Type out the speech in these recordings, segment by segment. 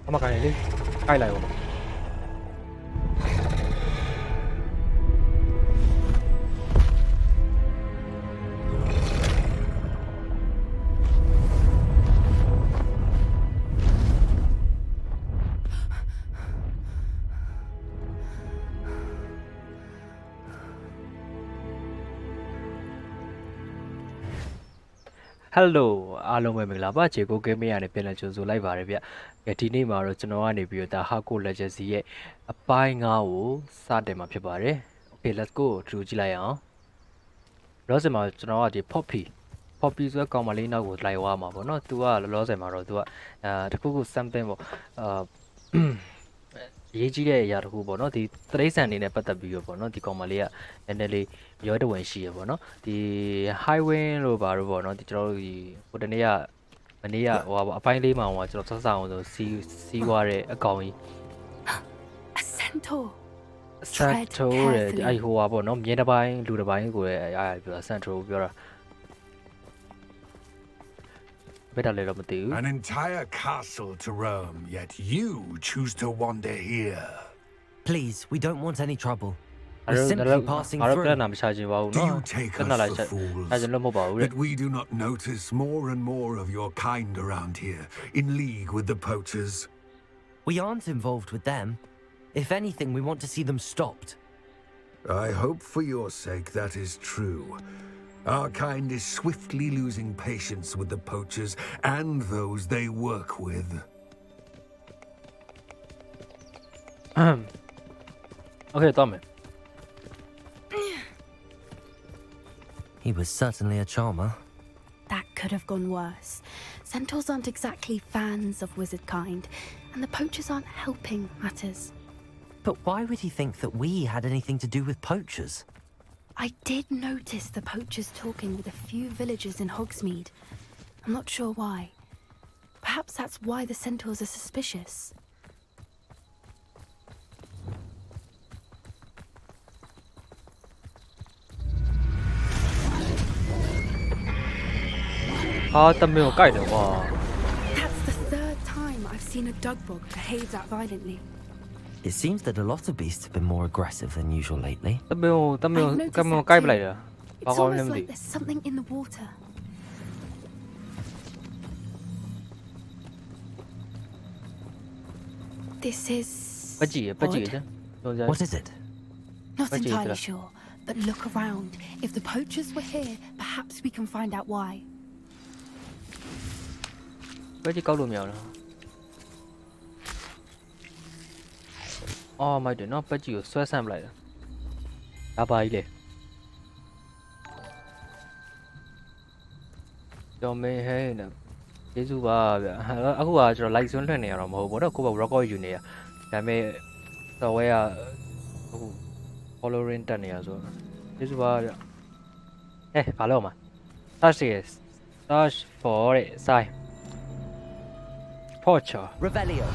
အမကိုင်းလေကိုက်လိုက်အောင် Hello အားလုံးပဲမင်္ဂလာပါJayKoe Gaming ရနေပြန်လည်ကြိုဆိုလိုက်ပါတယ်ဗျ။ဒီနေ့မှာတော့ကျွန်တော်ကနေပြီးတော့ဒါ Hogwarts Legacy ရဲ့အပိုင်း9ကိုစတင်မှာဖြစ်ပါတယ်။ Okay let's go ထူကြည့်လိုက်အောင်။လောဆယ်မှာကျွန်တော်ကဒီ Poppy ဆိုတဲ့ကောင်မလေးနောက်ကိုလိုက်သွားမှာပေါ့နော်။ तू ကလောဆယ်မှာတော့ तू ကတခုခု something ပေါ့ရေးကြီးတဲ့အရာတခုပေါ့နော်ဒီတရိတ်ဆန်နေနဲ့ပတ်သက်ပြီးတော့ပေါ့နော်ဒီကောင်မလေးကနည်းနည်းလေးရောတဝင်ရှိရပေါ့နော်ဒီ highway လို့ပါတော့ပေါ့နော်ဒီကျွန်တော်တို့ဒီဟိုတနေ့ကမနေ့ကဟိုအပိုင်းလေးမှာဟိုကျွန်တော်ဆက်ဆောင်ဆိုစီးသွားတဲ့အကောင်ကြီး A centaur တဲ့အဲ့ဟိုပါပေါ့နော်မြင်းတစ်ပိုင်းလူတစ်ပိုင်းကိုလည်းအားရပြောတာ centaur ပြောတာ An entire castle to roam, yet you choose to wander here. Please, we don't want any trouble. I We're simply passing through. Do you take us for fools that we do not notice more and more of your kind around here, in league with the poachers? We aren't involved with them. If anything, we want to see them stopped. I hope for your sake that is true. Our kind is swiftly losing patience with the poachers and those they work with. Okay, Tommy. He was certainly a charmer. That could have gone worse. Centaurs aren't exactly fans of wizard kind, and the poachers aren't helping matters. But why would he think that we had anything to do with poachers? I did notice the poachers talking with a few villagers in Hogsmeade. I'm not sure why. Perhaps that's why the centaurs are suspicious. That's the third time I've seen a dugbog behave that violently. It seems that a lot of beasts have been more aggressive than usual lately. It's almost like there's something in the water. This is odd. What is it? Not entirely sure, but look around. If the poachers were here, perhaps we can find out why. Oh my god, no, but you so sam lại. Đã bay đi. Cho mê hay nè. Cái dù ba, aku à cho like xuống này rồi mà bố đó cô bảo recordอยู่เนี่ยแต่ไม่ตัวไว้อ่ะ following တက်နေရဆိုcái dù ba eh ဘာလို့မှာ search for it sai poacher Revelio.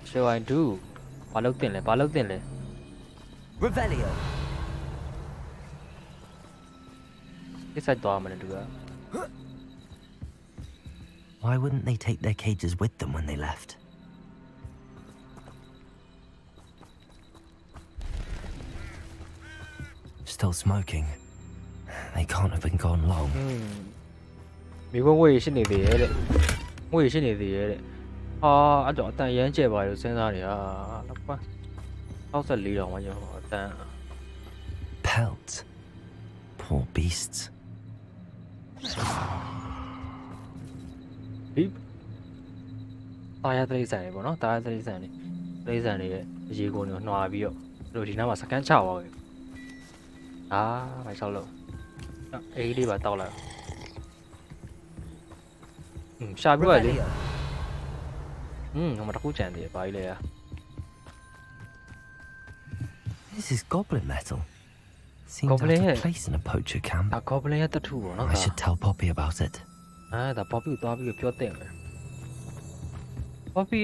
Shall I do? ဘာလုပ်တင်လဲ Revelio. ဒီ side သွားမယ်တူက Why wouldn't they take their cages with them when they left? Still smoking. They can't have been gone long. မိဘဝေးရှိနေသေးရဲ့တဲ့ဝေးရှိနေသေးရဲ့တဲ့ဟာအဲ့တော့အတန်ရမ်းကျဲပါလို့စဉ်းစားနေတာကွာ64တောင်မှကျွန်တော်အတန် Pelt. Poor beasts. ဒီတာယာတိရစ္ဆာန်တွေပေါ့နော်တာယာတိရစ္ဆာန်တွေရဲ့ရေကုန်တွေနှွာပြီးတော့တို့ဒီနားမှာစကန်ချသွားပြီဘာချောက်လို့အေးလေးပါတောက်လိုက်ရှာပြီးတော့လေဟိုမှာတစ်ခုကြံသေးတယ်ဘာကြီးလဲ This is goblin metal. Seems out of place in a poacher camp. ဒါ goblin ရဲ့တထုပေါ့နော် I should tell Poppy about it. ဒါ Poppy ကိုသွားပြီးပြောတင်မယ် Poppy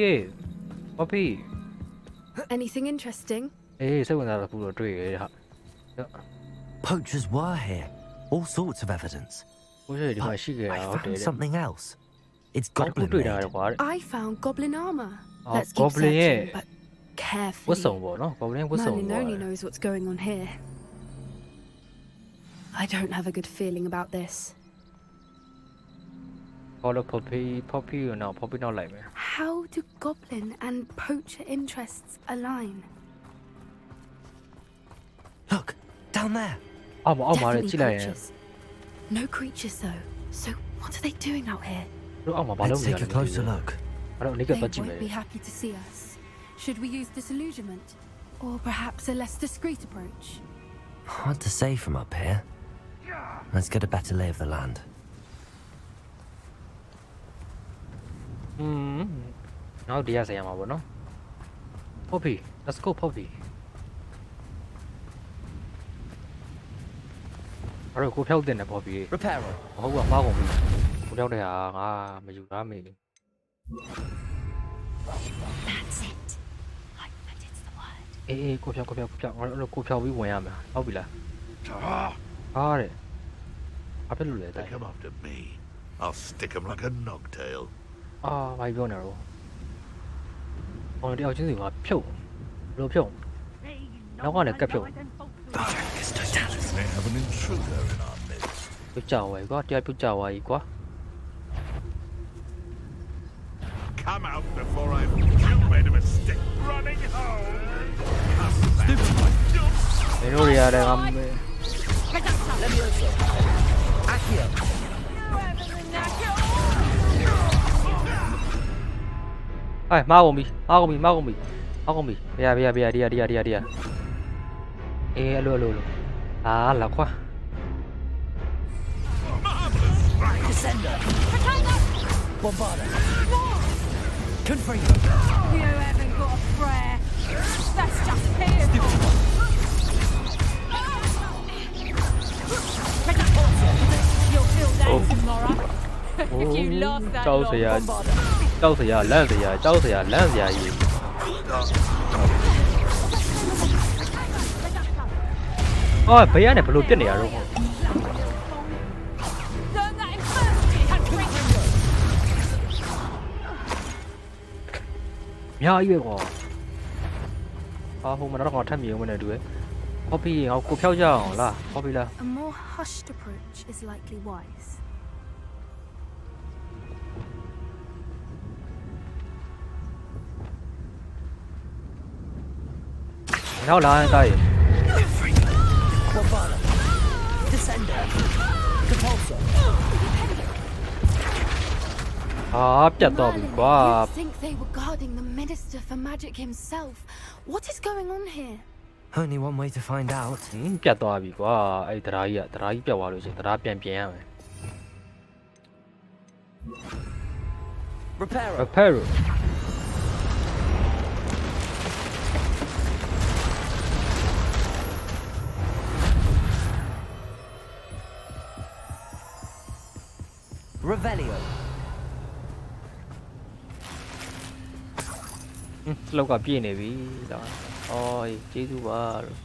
Anything interesting? စိတ်ဝင်စားတော့ပူတော့တွေ့ရဟာ poachers were here. All sorts of evidence. ကိုရှိဒီမှာရှိခဲ့ I တာဟုတ်တယ် found something else. It's ဘာတစ်ခု goblin တွေ့တာ made. လဲကွာ I found goblin armor. Oh, Let's keep goblin, searching, yeah. but carefully. ဝတ်စုံပေါ့နော် goblin ဝတ်စုံ Merlin ပေါ့ only knows what's going on here. I don't have a good feeling about this. ဘောလ poppy ကိုနောက် poppy နောက်လိုက်မယ် How do goblin and poacher interests align? Look, down there. အောက်မှာလေ Definitely ကြည့်လိုက်ရင် poachers. No creatures though. So what are they doing out here? တို့အောက်မှာဘာလုပ် Let's နေရ take လဲ a closer look. အဲ့တော့အနိက They သွားကြည့်မယ် won't be happy to see us. Should we use disillusionment? Or perhaps a less discreet approach? Hard to say from up here. Let's get a better lay of the land. နောက်တရားဆိုင်ရမှာပေါ့နော် poppy let's go poppy အဲ့တော့ကိုဖြောက်တင်တယ် poppy Reparo. ဟုတ်ကမှားကုန်ပြီကိုဖြောက်တဲ့ဟာငါမယူသားမေ That's it. I bet it's the word. အေးကိုဖြောက်ငါတို့ကိုဖြောက်ပြီးဝင်ရမှာဟုတ်ပြီလား Ah, ဟာတဲ့ဘာဖြစ်လို့လဲတိုင် come after me. I'll stick 'em like a nogtail. အာဘာပြောနေတော့အော်တယောက်ချင်းစီကဖြုတ်ဘယ်လိုဖြုတ်နောက်ကလည်းကပ်ဖြုတ် May have an intruder in our midst. ပြုတ်ကြဝါကြီးကွာတရားပြုတ်ကြဝါကြီးကွာ Come out before I've made a mistake running home. မင်းတို့တွေရတယ်ငါ Accio. ဟဲ့မားကုန်ပြီဘရအေးအလိုအာလာခွာ Descender. Bombarder. Confringo. You haven't got a prayer. That's just pitiful. You'll feel that tomorrow. If you lost that ကြောက်စ long ရာ bombarder. ကြောက်စရာလန့်စရာကြောက်စရာလန့်စရာကြီးအော်ဘေးကနေဘလို့ပြစ်နေရတော့ Learn that infirmity and drink. များကြီးပဲကွာအာဟိုမှာတော့ငါထပ်မြင်ဦးမနဲ့တူရဲ့ဟော်ပီငါကိုဖြောက်ကြအောင်လားဟော်ပီလား A more hushed approach is likely wise. နောက်လာရင်တားရ Bombarder. Descender. Compulsor. အာပြတ်တော့ပြီကွာ You'd think they were guarding the Minister for Magic himself. What is going on here? Only one way to find out. ပြတ်သွားပြီကွာအဲ့တရားကြီးပြတ်သွားလို့ရှိရင်တရားပြန်ရမယ် Reparo. Reparo Revelio. စလောက်ကပြည့်နေပြီဒါအော်ကျေးဇူးပါလို့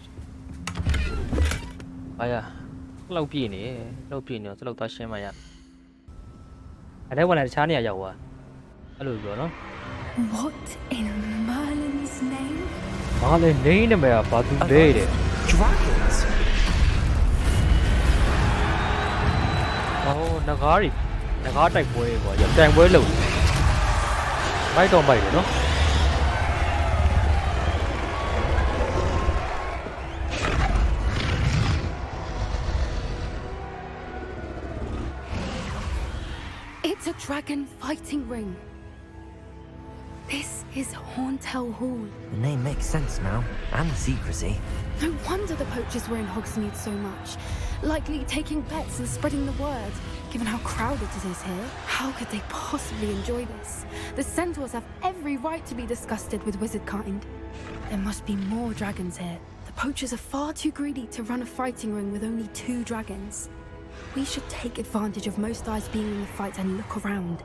အာရစလောက်ပြည့်နေလောက်ပြည့်နေစလောက်သွားရှင်းမှရအဲ့ဒါဝင်လာတခြားနေရာရောက်သွားအဲ့လိုပြောနော် What in Merlin's name? ဘာလဲနေနေမှာဘာသူလဲတဲ့ Dragons. အော်ငကားတိုက်ပွဲကွာတိုင်ပွဲလုပ်မိုက်တော့မိုက်တယ်နော် It's a dragon fighting ring. This is Hauntel Hall. The name makes sense now. And the secrecy. No wonder the poachers were in Hogsmeade so much. Likely taking bets and spreading the word. Given how crowded it is here, how could they possibly enjoy this? The centaurs have every right to be disgusted with wizard kind. There must be more dragons here. The poachers are far too greedy to run a fighting ring with only 2 dragons. We should take advantage of most eyes being in the fight and look around.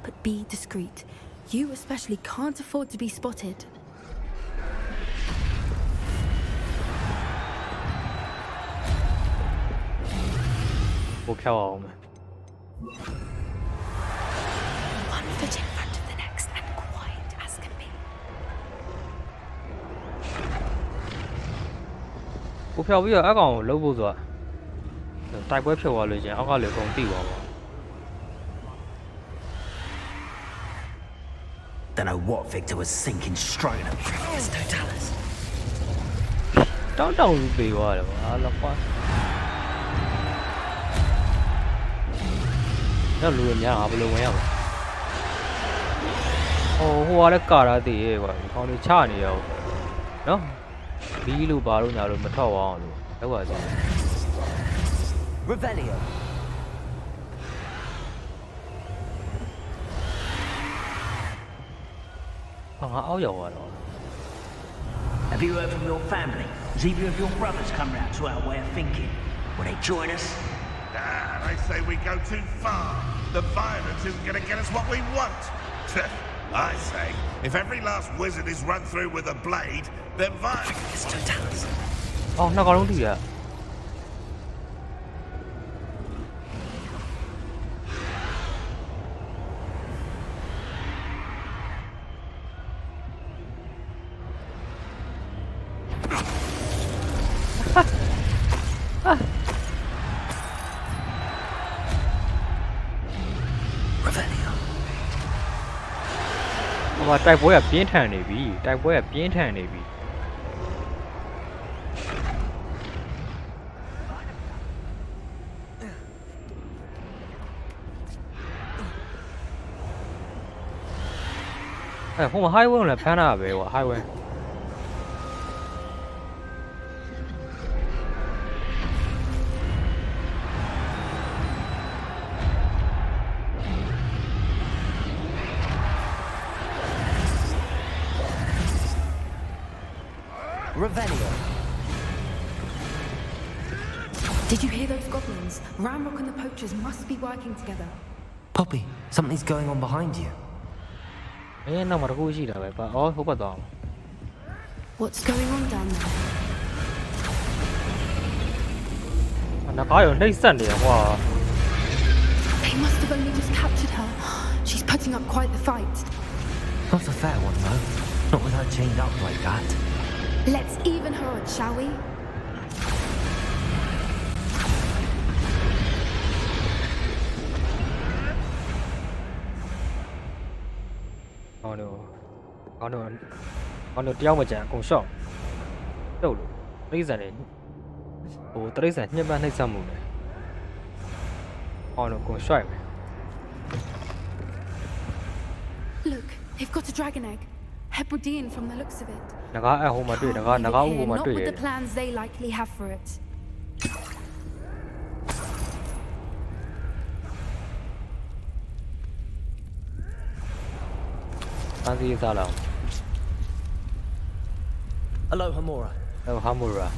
But be discreet. You especially can't afford to be spotted. ကိုဖြောက်အောင်မယ် One foot in front of the next and quiet as can be. ကိုဖြောက်ပြီးတော့အကောင်ကိုလှုပ်ဖို့ဆိုတာတိုက်ပွဲဖြုတ်သွားလို့ချင်းအောက်ကလေအကုန်တိသွားပါ Don't know what Victor was thinking straight up. Totalis. တောင်းပြီးသွားတယ်ကွာလောက်ကွာတော့လူတွေများငါဘယ်လိုဝင်ရမှာဟိုကလည်းကာရာတည်ရဲ့ကွာခေါင်းလေးချနေရောနော်ဘီလို့ဘာလို့ညာလို့မထောက်အောင်လို့လောက်ပါစေ Revelio. Have you heard from your family? Has either of your brothers come round to our way of thinking? Will they join us? Ah, they say we go too far. The violence isn't going to get us what we want. I say, if every last wizard is run through with a blade, then violence... Totalis. Oh, nó còn đúng gì à? Mà tay bối là biến thành này bị, tay bối là biến thành này bị. Không mà hai quân là phá nào về hai quân. Revelio. Did you hear those goblins? Ramrock and the poachers must be working together. Poppy, something's going on behind you. What's going on down there? They must have only just captured her. She's putting up quite the fight. Not a fair one, though. Not with her chained up like that. Let's even her odds, shall we? Oh no. Oh no. Oh no, đeo mà chả cùng sọ. Đâu rồi? Bây giờ này. Ủa, tới giờ nhất ban hay sao mù này. Oh no, cùng sọ mày. Look, they've got a dragon egg. Hebridean from the looks of it. Naga ai homaတွေ့naga naga u homa 'Not တွေ့ with ရ the plans they likely have for it. Fancy sao nào? Hello, Hamura. Hello, Hamura.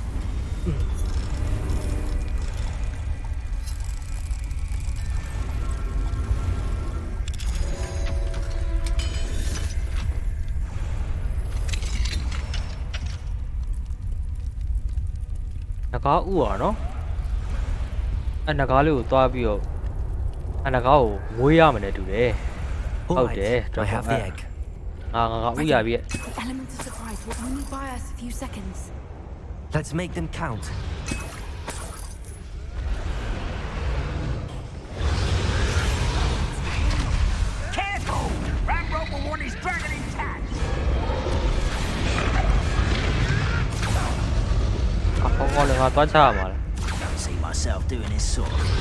Naga u à nó? Anh nagaလေးကိုသွားပြီးတော့anh nagaကိုမွေးရမယ်နဲ့တူတယ်. All right, I have the egg. Naga u ရပြီ The element of surprise will only buy us a few seconds. Let's make them count. Careful! Ramrock will want his dragon intact. Con này toán xa mà. Don't see myself doing this sort of thing.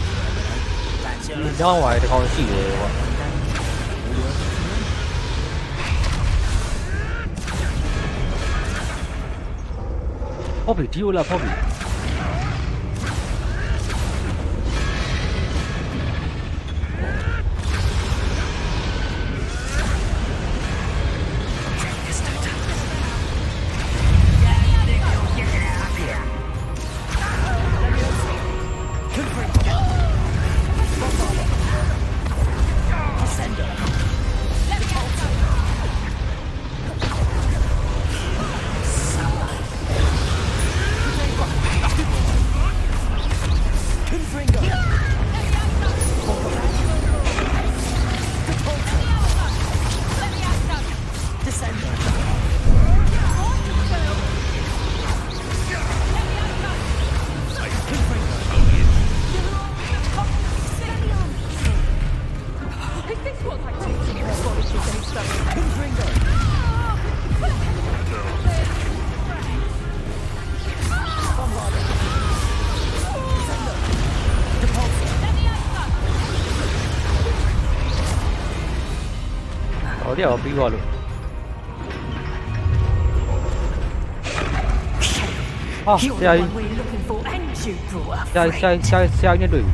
That's your Nhìn ra ngoài thì còn xỉ rồi bọn. Poppy, điêu là Poppy. တယောက်ပြီးသွားလို့ဟာဆရာကြီး We're looking for, ain't you, poor ဆရာကြီးနဲ့တွေ့ပြီ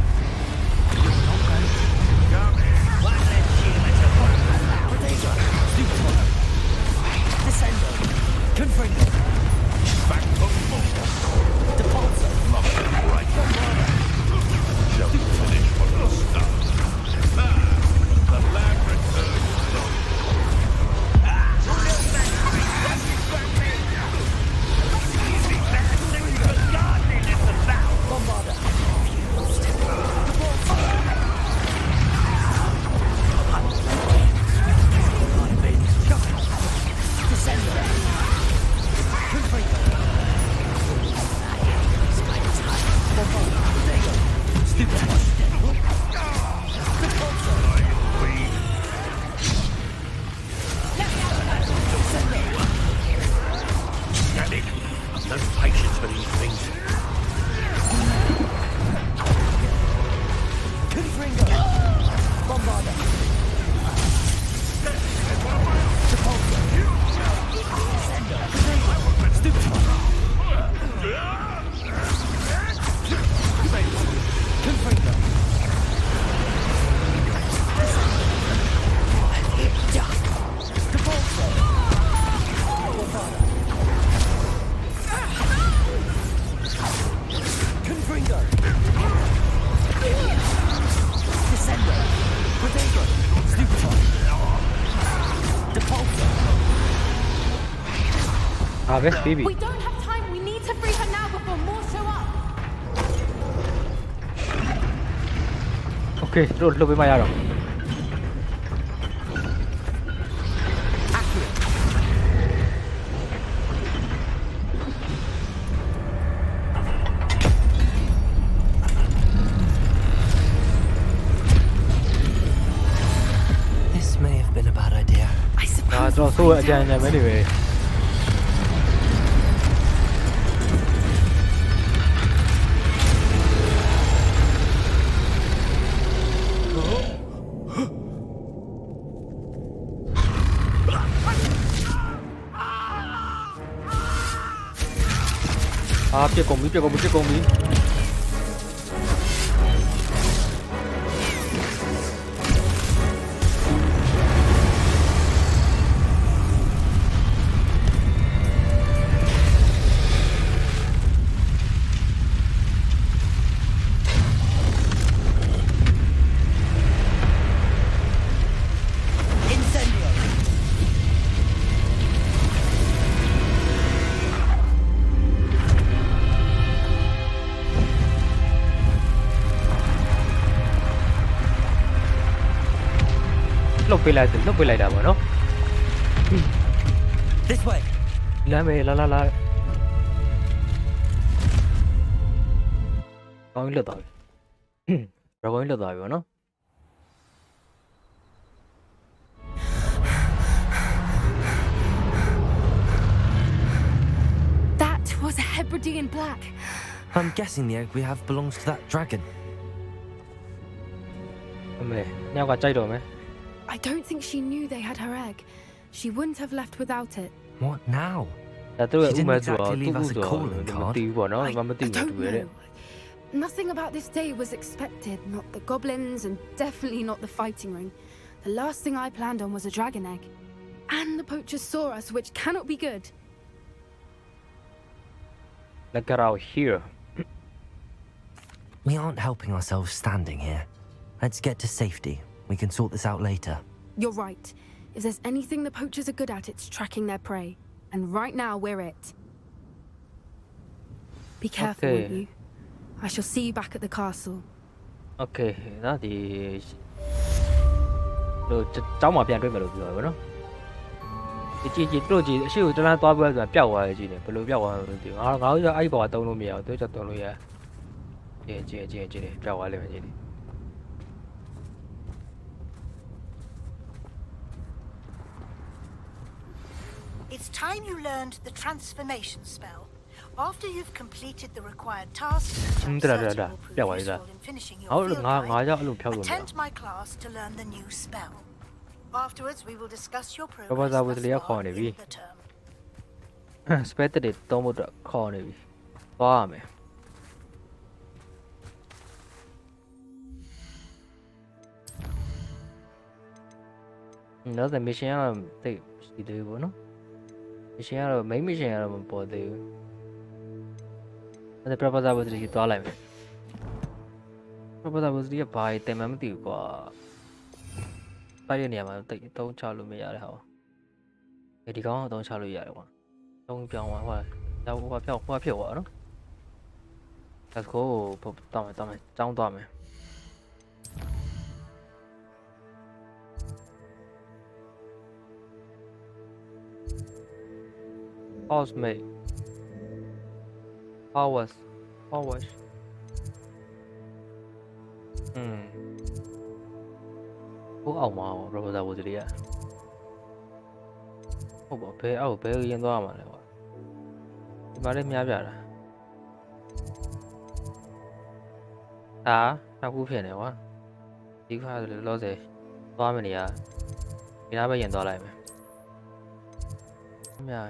No patience for these things. baby. We don't have time. We need to free her now before more show up. Okay, lúc với mày ra rồi. This may have been a bad idea. I suppose. Rồi xui ở trên này mới đi về. Più con mi. Lúc về lại đã mà nó. This way. Lá mày la. Có lượt rồi. Rồi có lượt rồi mà nó. That was a Hebridean black. I'm guessing the egg we have belongs to that dragon. Mày, nhau cả chay rồi mày. I don't think she knew they had her egg. She wouldn't have left without it. What now? She didn't exactly leave us a calling card. I don't know. Nothing about this day was expected. Not the goblins, and definitely not the fighting ring. The last thing I planned on was a dragon egg. And the poachers saw us, which cannot be good. Let's get out here. We aren't helping ourselves standing here. Let's get to safety. We can sort this out later. You're right. If there's anything the poachers are good at, it's tracking their prey. And right now, we're it. Be careful, won't you? I shall see you back at the castle. Okay, đó thì rồi cháu màပြန်တွေ့မယ်လို့ပြောရပါတော့။ကြည့်တို့ကြည့်ရှေ့ကိုတန်းသွားပွဲဆိုတာပျောက်သွားတယ်ကြည့်နေဘယ်လိုပျောက်သွားလဲမသိဘူး။ငါတို့အဲ့ဒီပေါ်ကတုံးလို့မရဘူး။တို့ချက်တုံးလို့ရ။ကြည့်တယ်ပျောက်သွားလိမ့်မယ်ကြည့်တယ်။ It's time you learned the transformation spell. After you've completed the required tasks, which I'm certain will prove useful in finishing your field guide, attend my class to learn the new spell. Afterwards, we will discuss your progress Professor was thus the far corner, in we. the term. Expected it, Tomo corner. Farm. Another mission, they do, no? Mission, maybe mission, but they. The Professor was the toilet. Professor was the pie, the mammoth. Pioneer, don't tell me. It don't tell you. Don't be on one. What pure? Let's go. Tommy, down Tommy. Housemate. Always. Oh, wow, Professor was the oh, pay in the armor. But me better. Now who can one? You have lost a family. You never in the life. Yeah.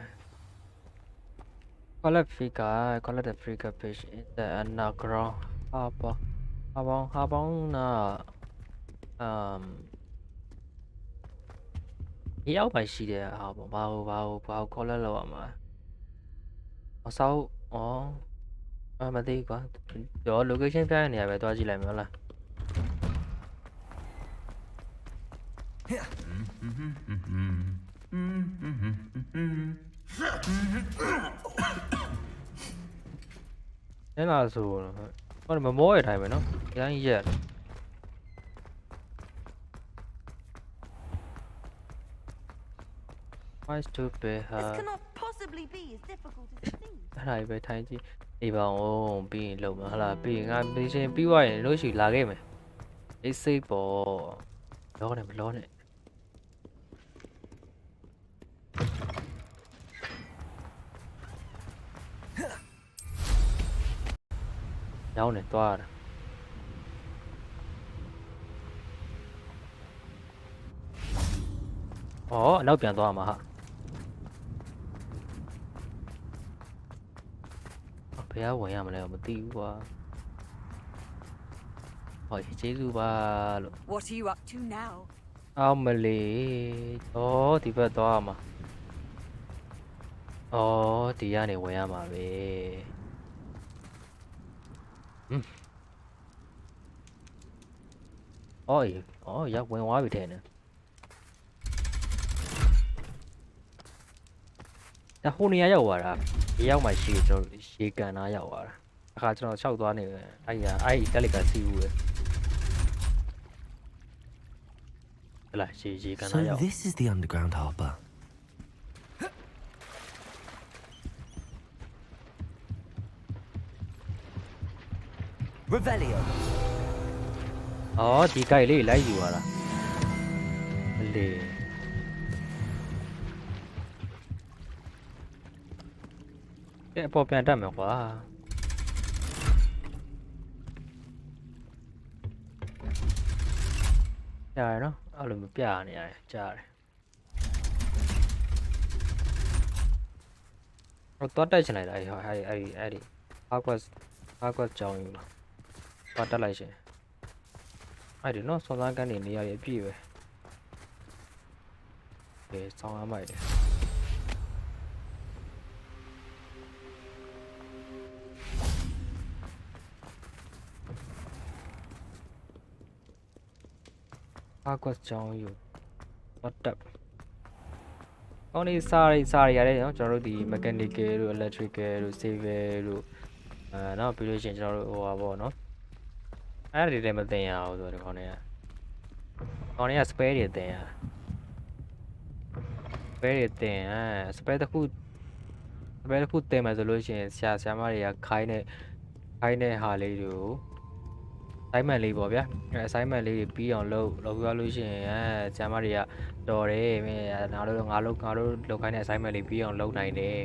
Collect the figure page in the underground. How about Yêu bài gì đấy à vào color lo mà sao mà đi quá chỗ location cái này phải toa gì làm nữa là thế là rồi con mà mỗi thầy mày nó cái gì vậy Why stupid? This cannot possibly be as difficult as it seems. Này về thay chứ đi vào bị lộn mà là bị ngang bị xem bị vậy nó chỉ là cái mày cái xí bỏ lo này nhau này toa này nó biến toa mà hả bé của nhà mà này một tí quá hỏi chế du ba luôn What are you up to now? mà lì thì phải toa mà thì ra này của nhà mà về giác quen quá bị thế nữa 나 혼이야 와라 이양 맛이 저 시간아 와라 아까 저 차우도 안에 아이 이탈리가 시우에 là 시간아 So this is the underground harbour. Revelio. thì cái này lấy gì 와라 lì cái bộပြန်တက်မယ်ကွာကြားရနော်အဲ့လိုမပြနေရတယ်ကြားတယ်တော့တက်ချင်လိုက်တာအဲ့ဒီ Hogwarts ကြောင်းယူလာတော့တက်လိုက်ရှင်အဲ့ဒီနော်စောစမ်းကန်းနေရရဲ့အပြည့်ပဲဆောင်းရမိုက်တယ်Hogwarts ကျောင်းယူတော့တက်အော်နေစာရီရတယ်နော်ကျွန်တော်တို့ဒီ mechanical တို့ electrical တို့ civil တို့နောက်ပြီးလို့ရှိရင်ကျွန်တော်တို့ဟိုပါပေါ့နော်အဲ့ဒီတည်းမသိရအောင်ဆိုတော့ခေါင်းက spare တွေတင်ရspare တစ်ခုတင်မယ်ဆိုလို့ရှိရင်ဆရာမတွေကခိုင်းတဲ့ဟာလေးတွေကို assignment လေးပေါ့ဗျာassignment လေးတွေပြီးအောင်လုပ်ပြလို့ရှိရင်ဆရာမတွေကတော်တယ်မင်းငါတို့လုပ်ခိုင်းတဲ့ assignment လေးပြီးအောင်လုပ်နိုင်တယ်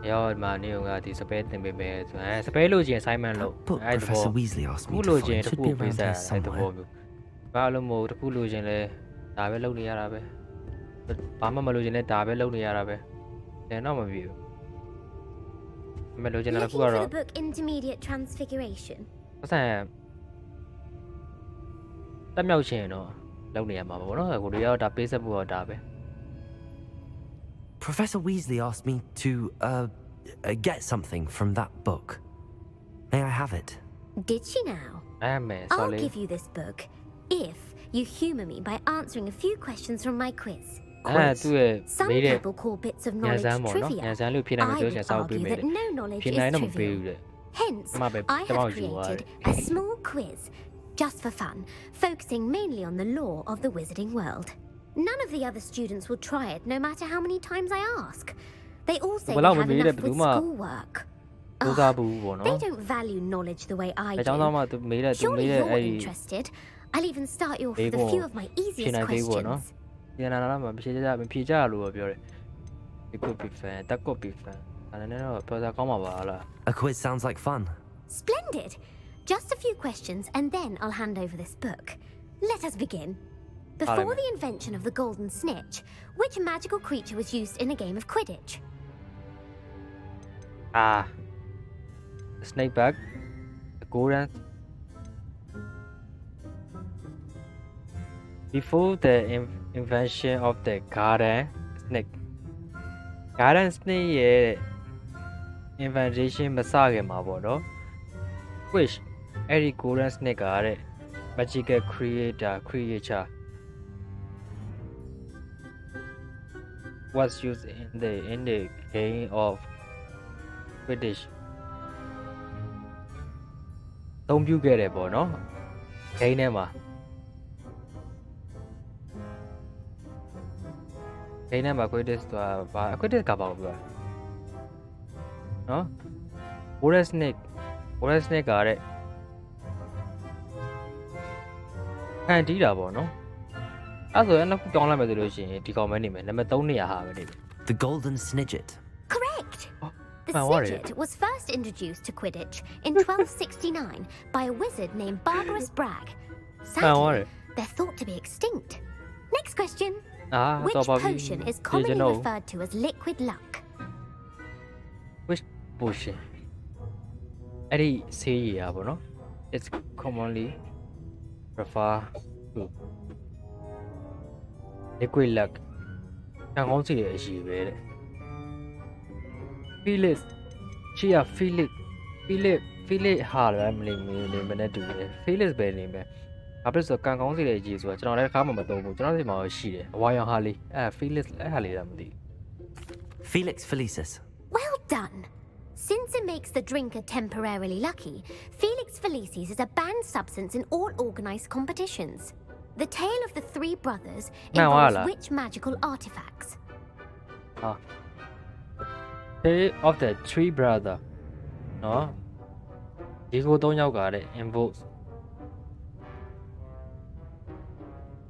ရောဒီမှာနေကဒီ spare တင်ပေးမယ်ဆိုရင်spare လို့ရှိရင် assignment လုပ်အဲ့ဒါပေါ့ Professor Weasley asked me ခု to လို့ရှိ find. ရင်တစ် Should ခု be ပေး around စား here အဲ့ဒါပေါ့ somewhere. မျိုးဘာလို့မို့တစ်ခုလို့ရှိရင်လဲ ဒါပဲလုပ်နေရတာပဲဘာမှမလုပ်ချင်တဲ့ဒါပဲလုပ်နေရတာပဲတယ်တော့မပြေဘူးမလုပ်ချင်တာတစ်ခုကတော့ book Intermediate Transfiguration ပတ်စံတက်မြောက်ရှင်တော့လုပ်နေရမှာပေါ့နော်ကိုတို့ရောက်ဒါပေးဆက်ဖို့တော့ဒါပဲ Professor Weasley asked me to get something from that book. May I have it? Did she now? I'll give you this book if you humor me by answering a few questions from my quiz. Some people call bits of knowledge trivia. I would argue that no knowledge is trivial. Hence, I have created a small quiz, just for fun, focusing mainly on the lore of the wizarding world. None of the other students will try it, no matter how many times I ask. They all say they have enough with schoolwork. They don't value knowledge the way I do. Surely you're interested. I'll even start you off with a few of my easiest questions. A quiz sounds like fun. Splendid. Just a few questions and then I'll hand over this book. Let us begin. Before the invention of the golden snitch, which magical creature was used in a game of Quidditch? Snake bag, the golden. Before the invention of the garden snake ရဲ့ invention မစခင်မှာပေါ့နော် which အဲ့ဒီ golden snake ကတဲ့ magical creature was used in the game of Quidditch သုံးပြုခဲ့တယ်ပေါ့နော် game ထဲမှာQuidditch ဆိုတာ Quidditch ကပါဘူးနော် golden snake ကတဲ့ခံတီးတာပေါ့နော်အဲ့ဆိုရင်နှစ်ခုတောင်းလိုက်မယ်ဆိုလို့ရှိရင်ဒီကောင်ပဲနေမယ်နံပါတ်3နေရာဟာပဲနေမယ် The golden snidget. Correct. The snidget was first introduced to Quidditch in 1269 by a wizard named Barbarous Bragg. Sadly, they're thought to be extinct. Next question. Which potion is commonly referred to as liquid luck? Which potion? အဲ့ဒီဆေးရည်ပေါ့နော် It's commonly referred to liquid luck. ကံကောင်းစီရဲ့အရည်ပဲတဲ့ Felix ချီယာ Felix ဟာလည်းမနေမနဲ့တူတယ် Felix ပဲနေမယ်ဘာဖြစ်လို့ဆိုကံကောင်းစီရဲ့အရည်ဆိုတာကျွန်တော်လည်းတစ်ခါမှမသုံးဘူးကျွန်တော်ဒီမှာရှိတယ်အဝါရောင်ဟာလေးအဲ့ Felix အဲ့ဟာလေးတော့မသိ Felix Felicis. Well done. Since it makes the drinker temporarily lucky, Felix Felicis is a banned substance in all organized competitions. The tale of the three brothers involves which magical artifacts? Tale of the three brothers. No. ဒီကို3ယောက်ကတဲ့ involves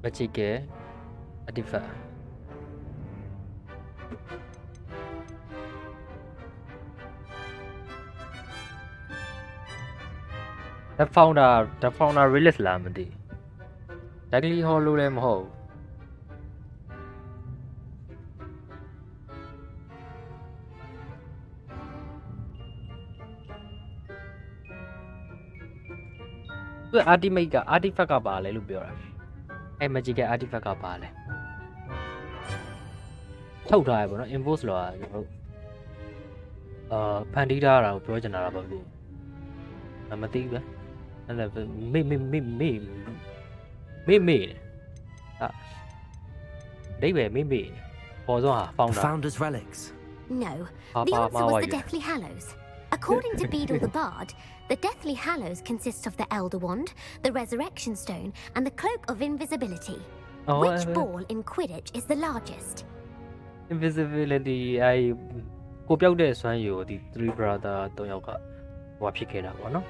magical artifact. The founder release လာမသိ Likely hollow လည်းမဟုတ်သူ ultimate က artifact ကပါလဲလို့ပြောတာအဲ့ magical artifact ကပါလဲထုတ်ထားရပေါ့နော် impose လို့ကျွန်တော်ဖန်တီးထားတာကိုပြောချင်တာပါဘူးမသိဘူးအဲ့ဒါမေဒိဗယ်မေပေါ်ဆုံးဟာ Founder's relics. No, the answer was the Deathly Hallows. According to Beedle the Bard, the Deathly Hallows consist of the Elder Wand, the Resurrection Stone, and the Cloak of Invisibility. Which ball in Quidditch is the largest? Invisibility အဲ့ကိုပြောက်တဲ့ဆွမ်းရည်ကိုဒီ three brother 3ယောက်ကဟိုဖြစ်ခဲ့တာပေါ့နော်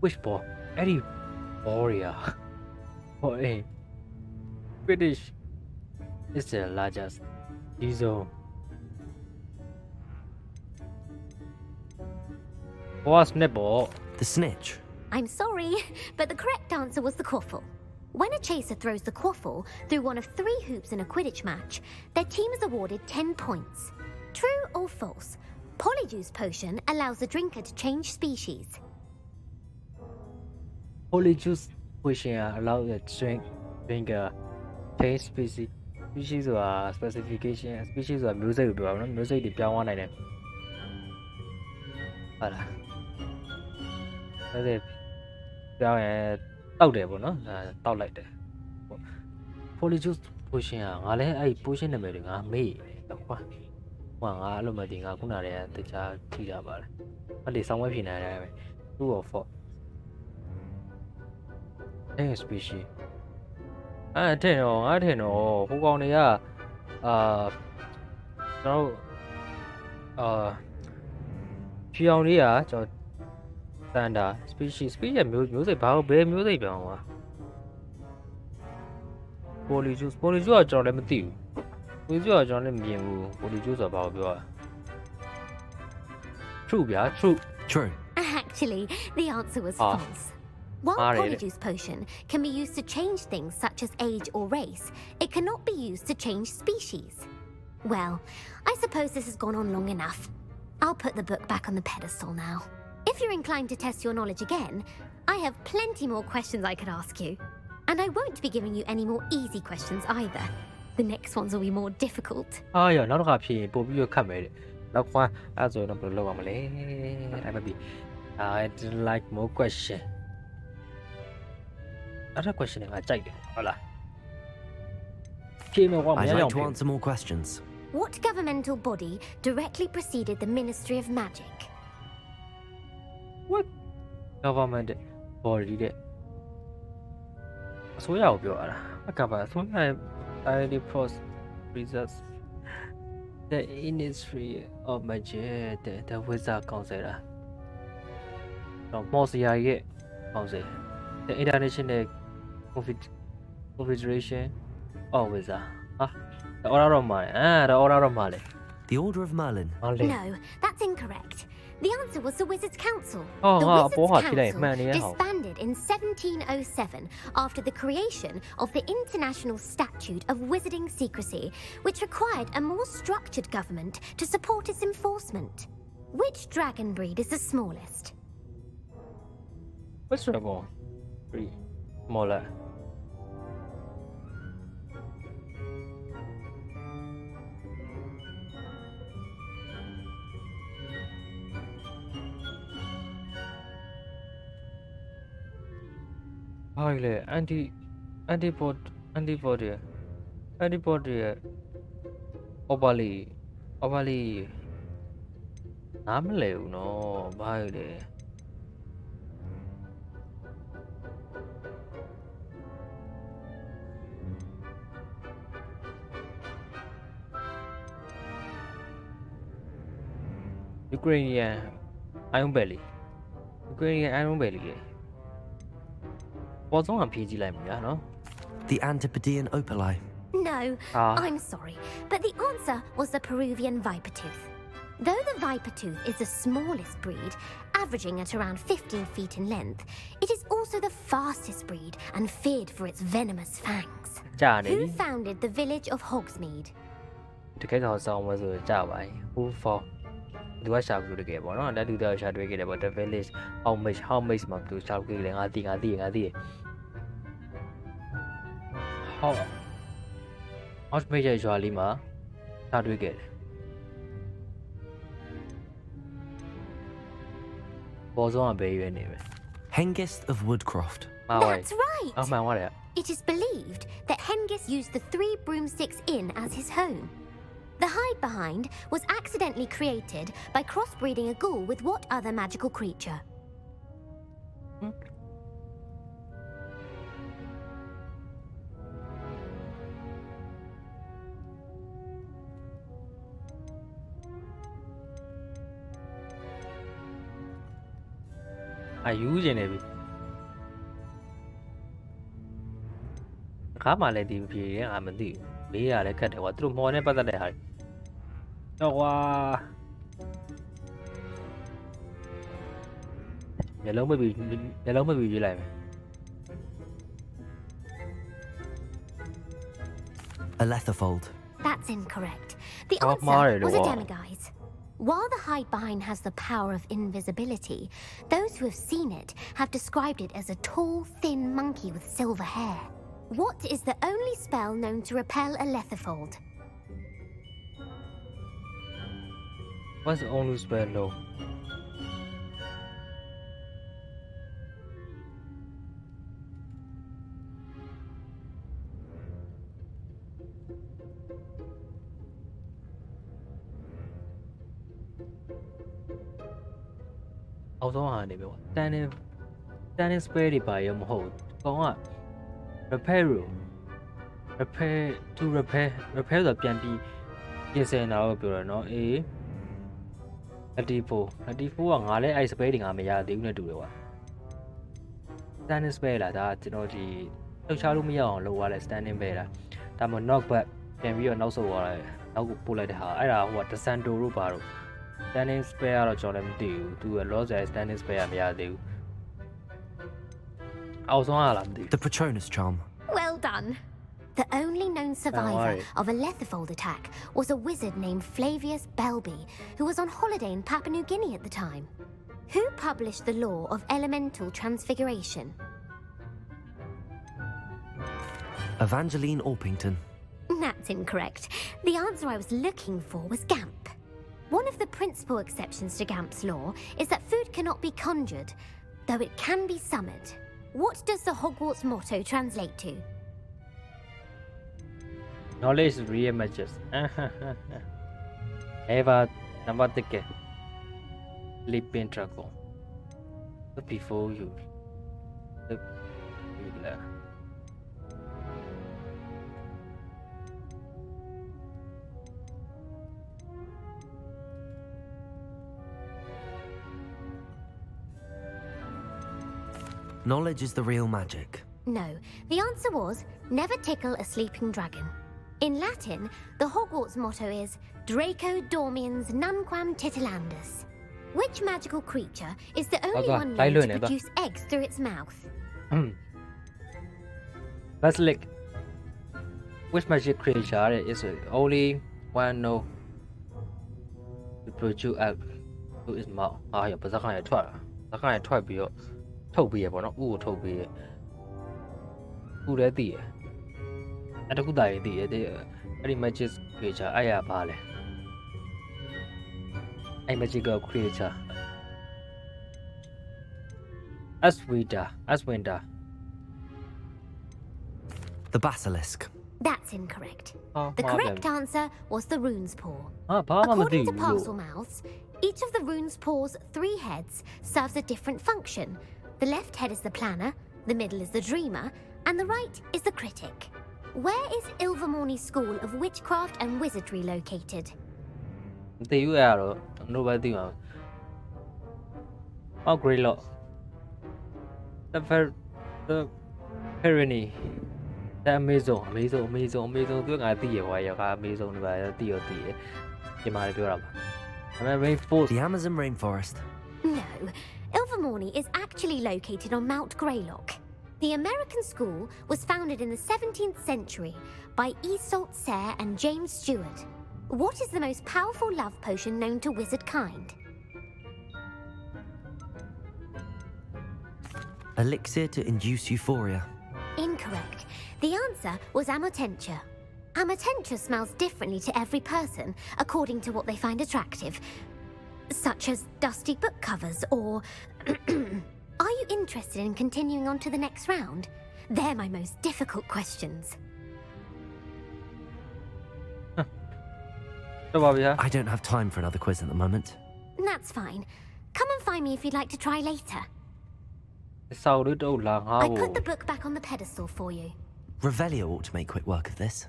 Which ball အဲ့ဒီ ball ရဟိုအေး Quidditch is the largest zone. What's netball? The snitch. I'm sorry, but the correct answer was the quaffle. When a chaser throws the quaffle through one of 3 hoops in a Quidditch match, their team is awarded 10 points. True or false? Polyjuice potion allows the drinker to change species. Polyjuice potion allows the drinker change species. Species or specification. Species or music do not music the piano one. Voilà. That's it. Piano out there, no? Out like that. Polyjuice potion. I potion the meeting. Me. I look at the Akuna the child Tila. But there's some way in a 2 or 4. Any species. I don't know. Who on the no, Pioneer, Sanda, species, music, power, bear music. Polyjuice, John Lemon. With your John Lemon, Polyjuice about your. True, yeah, true. Actually, the answer was false. While Polyjuice potion can be used to change things such as age or race, it cannot be used to change species. Well, I suppose this has gone on long enough. I'll put the book back on the pedestal now. If you're inclined to test your knowledge again, I have plenty more questions I could ask you. And I won't be giving you any more easy questions either. The next ones will be more difficult. Oh, yeah, not happy, but you're coming. Look, why? As a number low, I'd like more questions. Other question I take it. Hola. I'd like to answer more questions. What governmental body directly preceded the Ministry of Magic? What government body? So yeah, I cover. So I process results. The Ministry of Magic, the Wizard Council. No, most yeah, Council. The International Confederation of Wizards. The Order of Merlin. The Order of Merlin. The Order of Merlin. No, that's incorrect. The answer was the Wizards' Council. The Wizards' Council disbanded in 1707 after the creation of the International Statute of Wizarding Secrecy, which required a more structured government to support its enforcement. Which dragon breed is the smallest? What's dragon? Breed. Smaller. Antibody. Obali. I'm no, Baile. Ukrainian Iron Belly. What's on a PG like me, no? The Antipodean opali. No, I'm sorry, but the answer was the Peruvian viper tooth. Though the viper tooth is the smallest breed, averaging at around 15 feet in length, it is also the fastest breed and feared for its venomous fangs. Who founded the village of Hogsmeade? The case song was a Java. Who for? Do I shout to the game? No, that do the shout to get about the village. How much month to shout killing? I think. How major usually ma? How do we get? Was on a baby anyway. Hengist of Woodcroft. That's right. Oh man, what? It is believed that Hengist used the 3 Broomsticks Inn as his home. The hide behind was accidentally created by crossbreeding a ghoul with what other magical creature? I use it. Come on, let him be. I'm a deal. Be a cut what through more than the high. No, yellow maybe you like. A letterfold. That's incorrect. The answer was a demiguise. While the hide behind has the power of invisibility, those who have seen it have described it as a tall, thin monkey with silver hair. What is the only spell known to repel a letterfold? What's the only spell known? Standing spell တွေပါရမဟုတ်ကောင်က repair to repair ဆိုပြန်ပြီးပြင်ဆင်တာကိုပြောရနော်အေး34ကငါလည်းအဲ့ spell တွေငါမရသေးဘူးနဲ့တူတယ်ကွာ standing spell လားဒါကျွန်တော်ဒီလှုပ်ရှားလို့မရအောင်လုပ်ရတဲ့ standing spell လားဒါမှ knock back ပြန်ပြီးတော့နောက်ဆုတ်သွားတယ်နောက်ကိုပို့လိုက်တဲ့ဟာအဲ့ဒါဟိုက descendo တို့ပါတော့ standing spell ကတော့ကျွန်တော်လည်းမသိဘူးသူက lost standing spell မရသေးဘူး The Patronus charm. Well done. The only known survivor of a letterfold attack was a wizard named Flavius Belby, who was on holiday in Papua New Guinea at the time. Who published the law of elemental transfiguration? Evangeline Orpington. That's incorrect. The answer I was looking for was Gamp. One of the principal exceptions to Gamp's law is that food cannot be conjured, though it can be summoned. What does the Hogwarts motto translate to? Knowledge reemerges. Eva number ticket. Leaping dragon. Before you. Knowledge is the real magic. No, the answer was never tickle a sleeping dragon. In Latin, the Hogwarts motto is Draco dormiens nunquam titilandus. Which magical creature is the only one known to produce eggs through its mouth? Basilisk. Which magic creature is the only one known to produce eggs through its mouth? ရပါစကားရထွက်လာစကားရထွက်ပြီးတော့ထုတ်ပေးရပေါ့နော်ဥကိုထုတ်ပေးရဥလည်းတည်ရအဲ့တခုတာရေးတည်ရအဲ့ဒီ magic creature အဲ့ရပါလဲအဲ့ magical creature Aswinda The basilisk. That's incorrect. The correct answer was the rune's paw. According to Parselmouths, each of the rune's paw's 3 heads serves a different function. The left head is the planner, the middle is the dreamer, and the right is the critic. Where is Ilvermorny School of Witchcraft and Wizardry located? Nobody. Oh, great lot. The Pyrenees. The Amazon. Doing idea why you got Amazon by a theory. You might be up. The Amazon rainforest. No. Ilvermorny is actually located on Mount Greylock. The American school was founded in the 17th century by Iseult Sayre and James Stewart. What is the most powerful love potion known to wizard kind? Elixir to induce euphoria. Incorrect. The answer was Amotentia. Amotentia smells differently to every person according to what they find attractive, such as dusty book covers or... Are you interested in continuing on to the next round? They're my most difficult questions. I don't have time for another quiz at the moment. That's fine. Come and find me if you'd like to try later. I put the book back on the pedestal for you. Revelio ought to make quick work of this.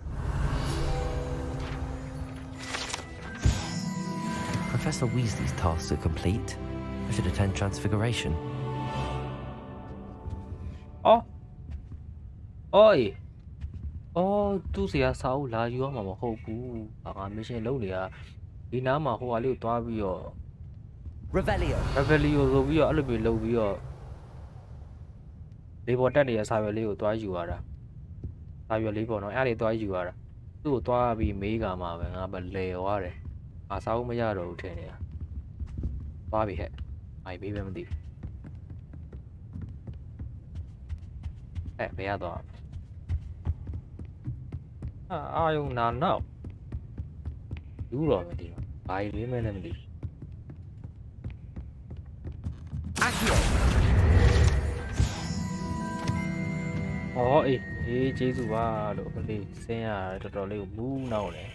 Professor Weasley's tasks are complete. I should attend Transfiguration. Oi! Oh, သူစရာစာအုပ်လာယူရမှာမဟုတ်ဘူး။ငါ mission လုပ်နေတာဒီနားမှာဟိုဟာလေးကိုတွားပြီးတော့ Revelio ဆိုပြီးတော့အဲ့လိုမျိုးလုပ်ပြီးတော့လေးပေါ်တက်နေတဲ့စာရွက်လေးကိုတွားယူရတာ။စာရွက်လေးပေါ့နော်။အဲ့ဒါလေးတွားယူရတာ သူ့ကိုသွားပြီးမေးကမှာပဲငါပဲလဲသွားတယ်ငါစားဖို့မရတော့ဘူးထင်နေတာသွားပြီဟဲ့အိုင်ဘေးပဲမသိဘူးဘယ်ရသွားအာယုံနာနောက်ယူတော့မသိတော့ဘာကြီးမဲလည်းမသိဘူးအေးကျေးဇူးပါလို့ကလေးစင်းရတော်တော်လေးကိုမူးနောက်တယ်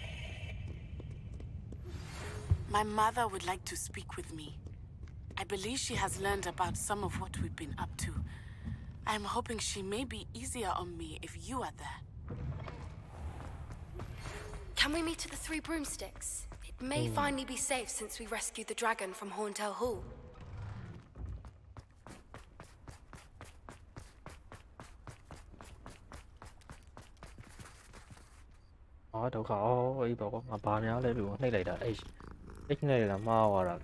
My mother would like to speak with me. I believe she has learned about some of what we've been up to. I'm hoping she may be easier on me if you are there. Can we meet at the Three Broomsticks? It may finally be safe since we rescued the dragon from Horntail Hall. Đâu có ý bảo mà bà nhớ lên luôn này là ít này là mau vào rồi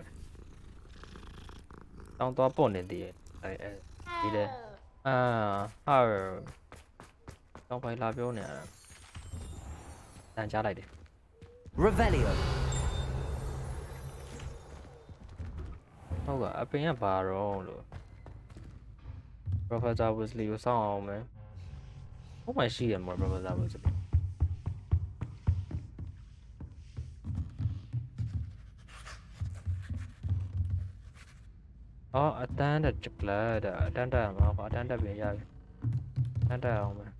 trong to bốn đến đi đi đây trong phải làm vô nè đang trả lại đi Revelio. đâu cả bên nhà bà rồi Professor Weasley có sao không ấy không phải xì mà Professor Weasley ở tan đã chụp lại đã tan đã mà có tan đã bị gì tan đã không mà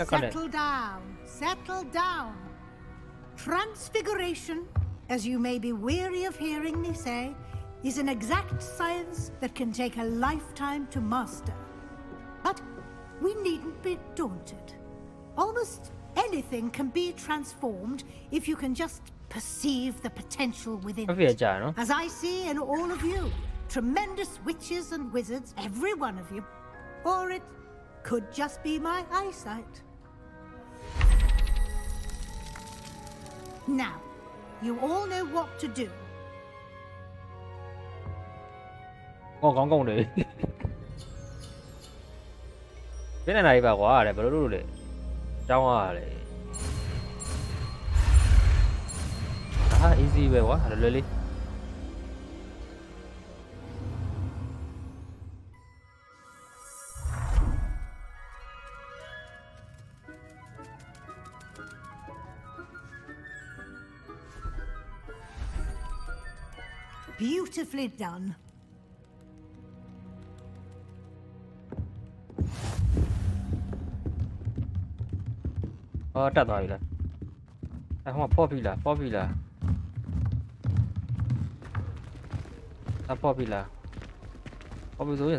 Settle down, settle down. Transfiguration, as you may be weary of hearing me say, is an exact science that can take a lifetime to master. But we needn't be daunted. Almost anything can be transformed if you can just perceive the potential within it. As I see in all of you, tremendous witches and wizards, every one of you. Or it could just be my eyesight. Now, you all know what to do. Con đi. Cái này bà quá rồi, bà lúc rồi. Trong rồi. Easy về quá, rồi đi. Beautifully done. Trả rồi là. Không popular. Popular. Popular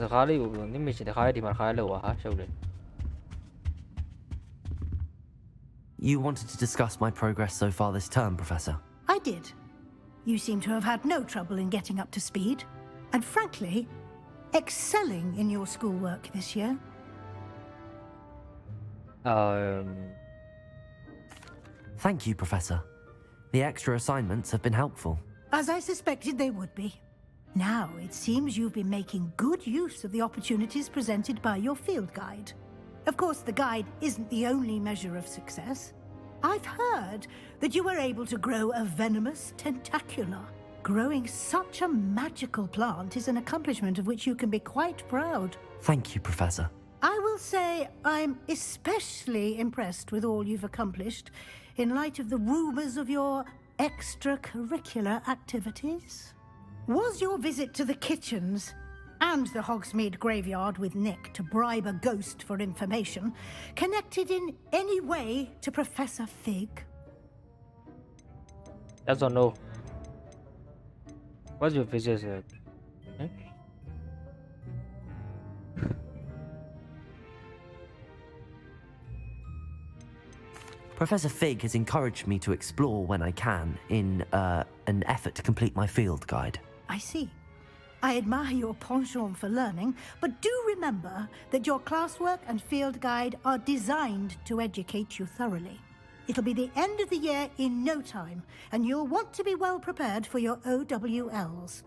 là khá lâu rồi, nhưng mình chỉ khá thì mà khá lâu hả? Sao vậy? You wanted to discuss my progress so far this term, Professor? I did. You seem to have had no trouble in getting up to speed, and frankly, excelling in your schoolwork this year. Thank you, Professor. The extra assignments have been helpful. As I suspected they would be. Now, it seems you've been making good use of the opportunities presented by your field guide. Of course, the guide isn't the only measure of success. I've heard that you were able to grow a venomous tentacula. Growing such a magical plant is an accomplishment of which you can be quite proud. Thank you, Professor. I will say I'm especially impressed with all you've accomplished in light of the rumors of your extracurricular activities. Was your visit to the kitchens and the Hogsmeade graveyard with Nick to bribe a ghost for information connected in any way to Professor Fig? Yes or no? What's your physics? Professor Fig has encouraged me to explore when I can in an effort to complete my field guide. I see. I admire your penchant for learning, but do remember that your classwork and field guide are designed to educate you thoroughly. It'll be the end of the year in no time, and you'll want to be well prepared for your OWLs.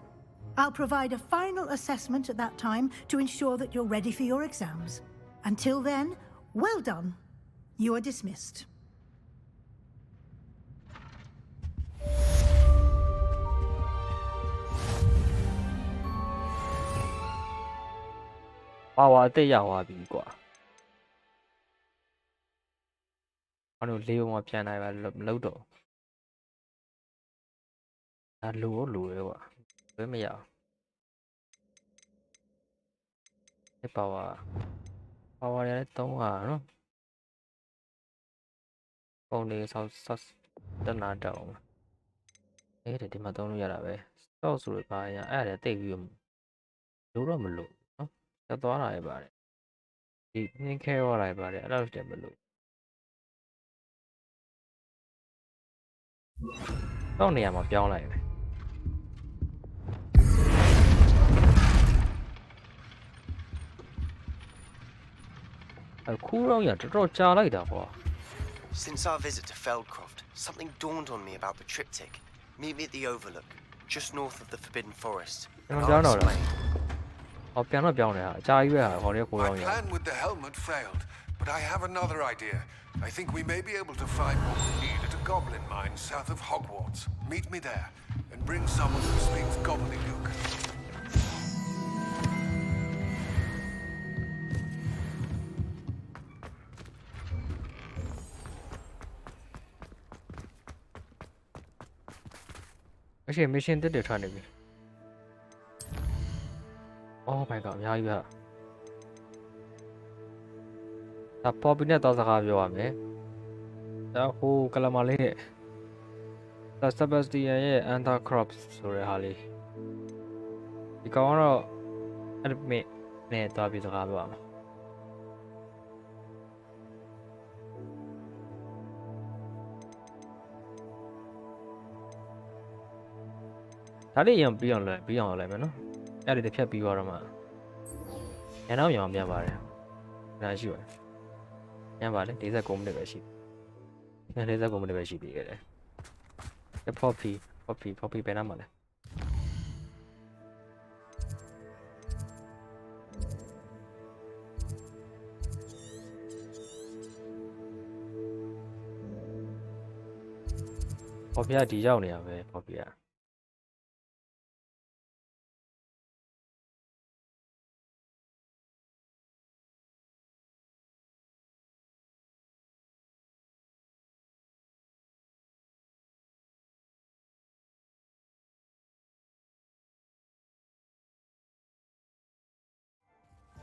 I'll provide a final assessment at that time to ensure that you're ready for your exams. Until then, well done. You are dismissed. Power အသက်ရသွားပြီကွာအဲ့လိုလေးပုံပြန်နိုင်ပါမလုပ်တော့ဒါလိုရဲကွာဘယ်မရအောင်power ရတဲ့3ဟာနော်ပုံနေဆောက်တနာတောင်းအဲ့ဒါဒီမှာသုံးလို့ရတာပဲ stock ဆိုရပါရအဲ့ဒါတိတ်ပြီးလို့တော့မလို့နော်တက်သွားတာရပါတယ်ဒီနှင်းခဲသွားတာရပါတယ်အဲ့လိုတည်းမလို့တော့နေရာမှာပြောင်းလိုက်တယ်အခုတော့ရတော်တော်ကြာလိုက်တာကွာ Since our visit to Feldcroft, something dawned on me about the triptych. Meet me at the Overlook, just north of the Forbidden Forest. My plan with the helmet failed, but I have another idea. I think we may be able to find what we need at a goblin mine south of Hogwarts. Meet me there, and bring someone who speaks gobbledygook. Actually, mission တက်တယ်ထွက်နေပြီ Oh my god အများကြီးပဲဒါပေါ်ပြီးနဲ့တော့စကားပြောရမယ်ဒါဟိုကလမလေးနဲ့ဒါ Sebastian ရဲ့ Under Crops ဆိုတဲ့ဟာလေးဒီကောင်ကတော့အဲ့ဒီနဲ့တော့ပြီးစကားပြောရမှာဒါလေးရင်ပြီးအောင်လဲမယ်နော်အဲ့ဒီတစ်ဖြတ်ပြီးသွားတော့မှညနောက်ညောင်ပြန်ပါတယ်ဒါရှိပါတယ်ညပါလေ49မိနစ်ပဲရှိ49မိနစ်ပဲရှိပြီခဲ့တယ် Poppy ပဲနားမှာလဲ Poppy ကဒီရောက်နေရပဲ Poppy က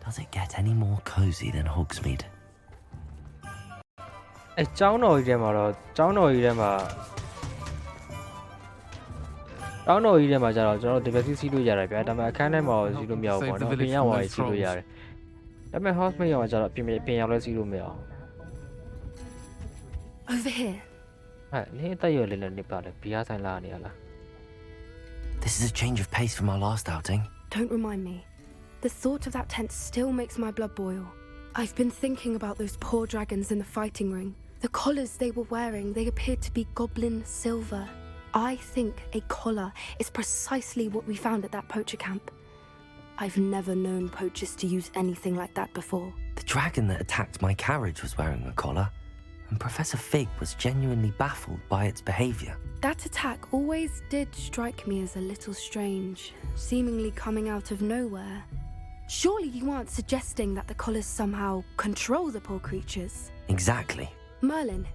Does it get any more cozy than Hogsmeade? အဲကျောင်းတော်ကြီးထဲမှာကျတော့ကျွန်တော်ဒီဘက်စီးလို့ရတယ်ဗျာဒါပေမဲ့အခန်းထဲမှာစီးလို့မရဘူးပေါ့နော်ပြင်ရောက်သွားစီးလို့ရတယ်ဒါပေမဲ့ house mate ရောကျတော့ပြင်ရောက်လဲစီးလို့မရအောင် Over here ဟဲ့နေတက်ရွယ်လေးနဲ့နေပါလေဘီယာဆိုင်လာနေရလား This is a change of pace from our last outing. Don't remind me. The thought of that tent still makes my blood boil. I've been thinking about those poor dragons in the fighting ring. The collars they were wearing, they appeared to be goblin silver. I think a collar is precisely what we found at that poacher camp. I've never known poachers to use anything like that before. The dragon that attacked my carriage was wearing a collar, and Professor Fig was genuinely baffled by its behavior. That attack always did strike me as a little strange, seemingly coming out of nowhere. Surely you aren't suggesting that the collars somehow control the poor creatures? Exactly. Merlin,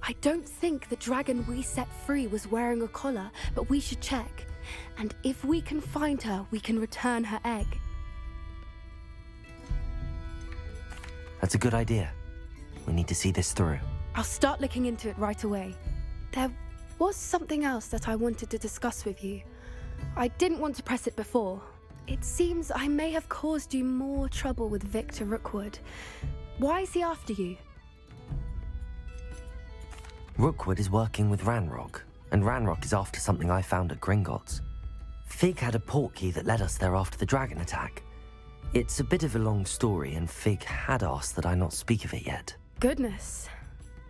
I don't think the dragon we set free was wearing a collar, but we should check. And if we can find her, we can return her egg. That's a good idea. We need to see this through. I'll start looking into it right away. There was something else that I wanted to discuss with you. I didn't want to press it before. It seems I may have caused you more trouble with Victor Rookwood. Why is he after you? Rookwood is working with Ranrock, and Ranrock is after something I found at Gringotts. Fig had a portkey that led us there after the dragon attack. It's a bit of a long story, and Fig had asked that I not speak of it yet. Goodness.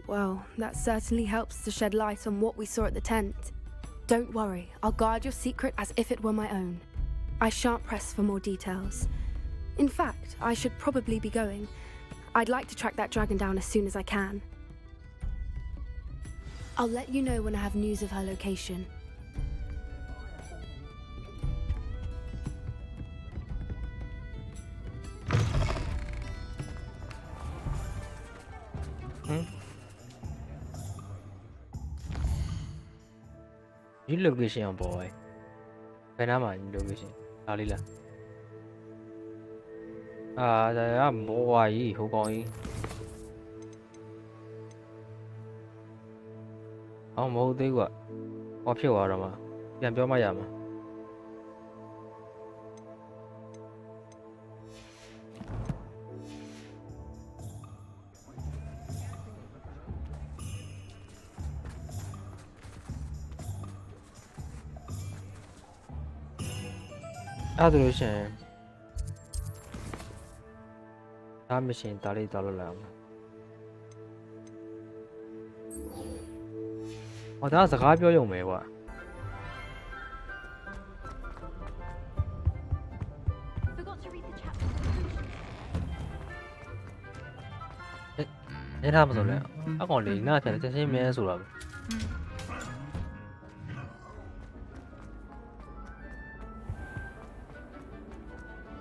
Well, that certainly helps to shed light on what we saw at the tent. Don't worry, I'll guard your secret as if it were my own. I shan't press for more details. In fact, I should probably be going. I'd like to track that dragon down as soon as I can. I'll let you know when I have news of her location. New location, boy. Panama new location. Alila. I'm boy. Who going? I'm all day what? What you are, ma? Yan Bioma Yama. Adoration. I'm machine $30 lamb. Oh, that's a guy you may what? Forgot to read the chapter. It happens on that. I'm only not the same man as well.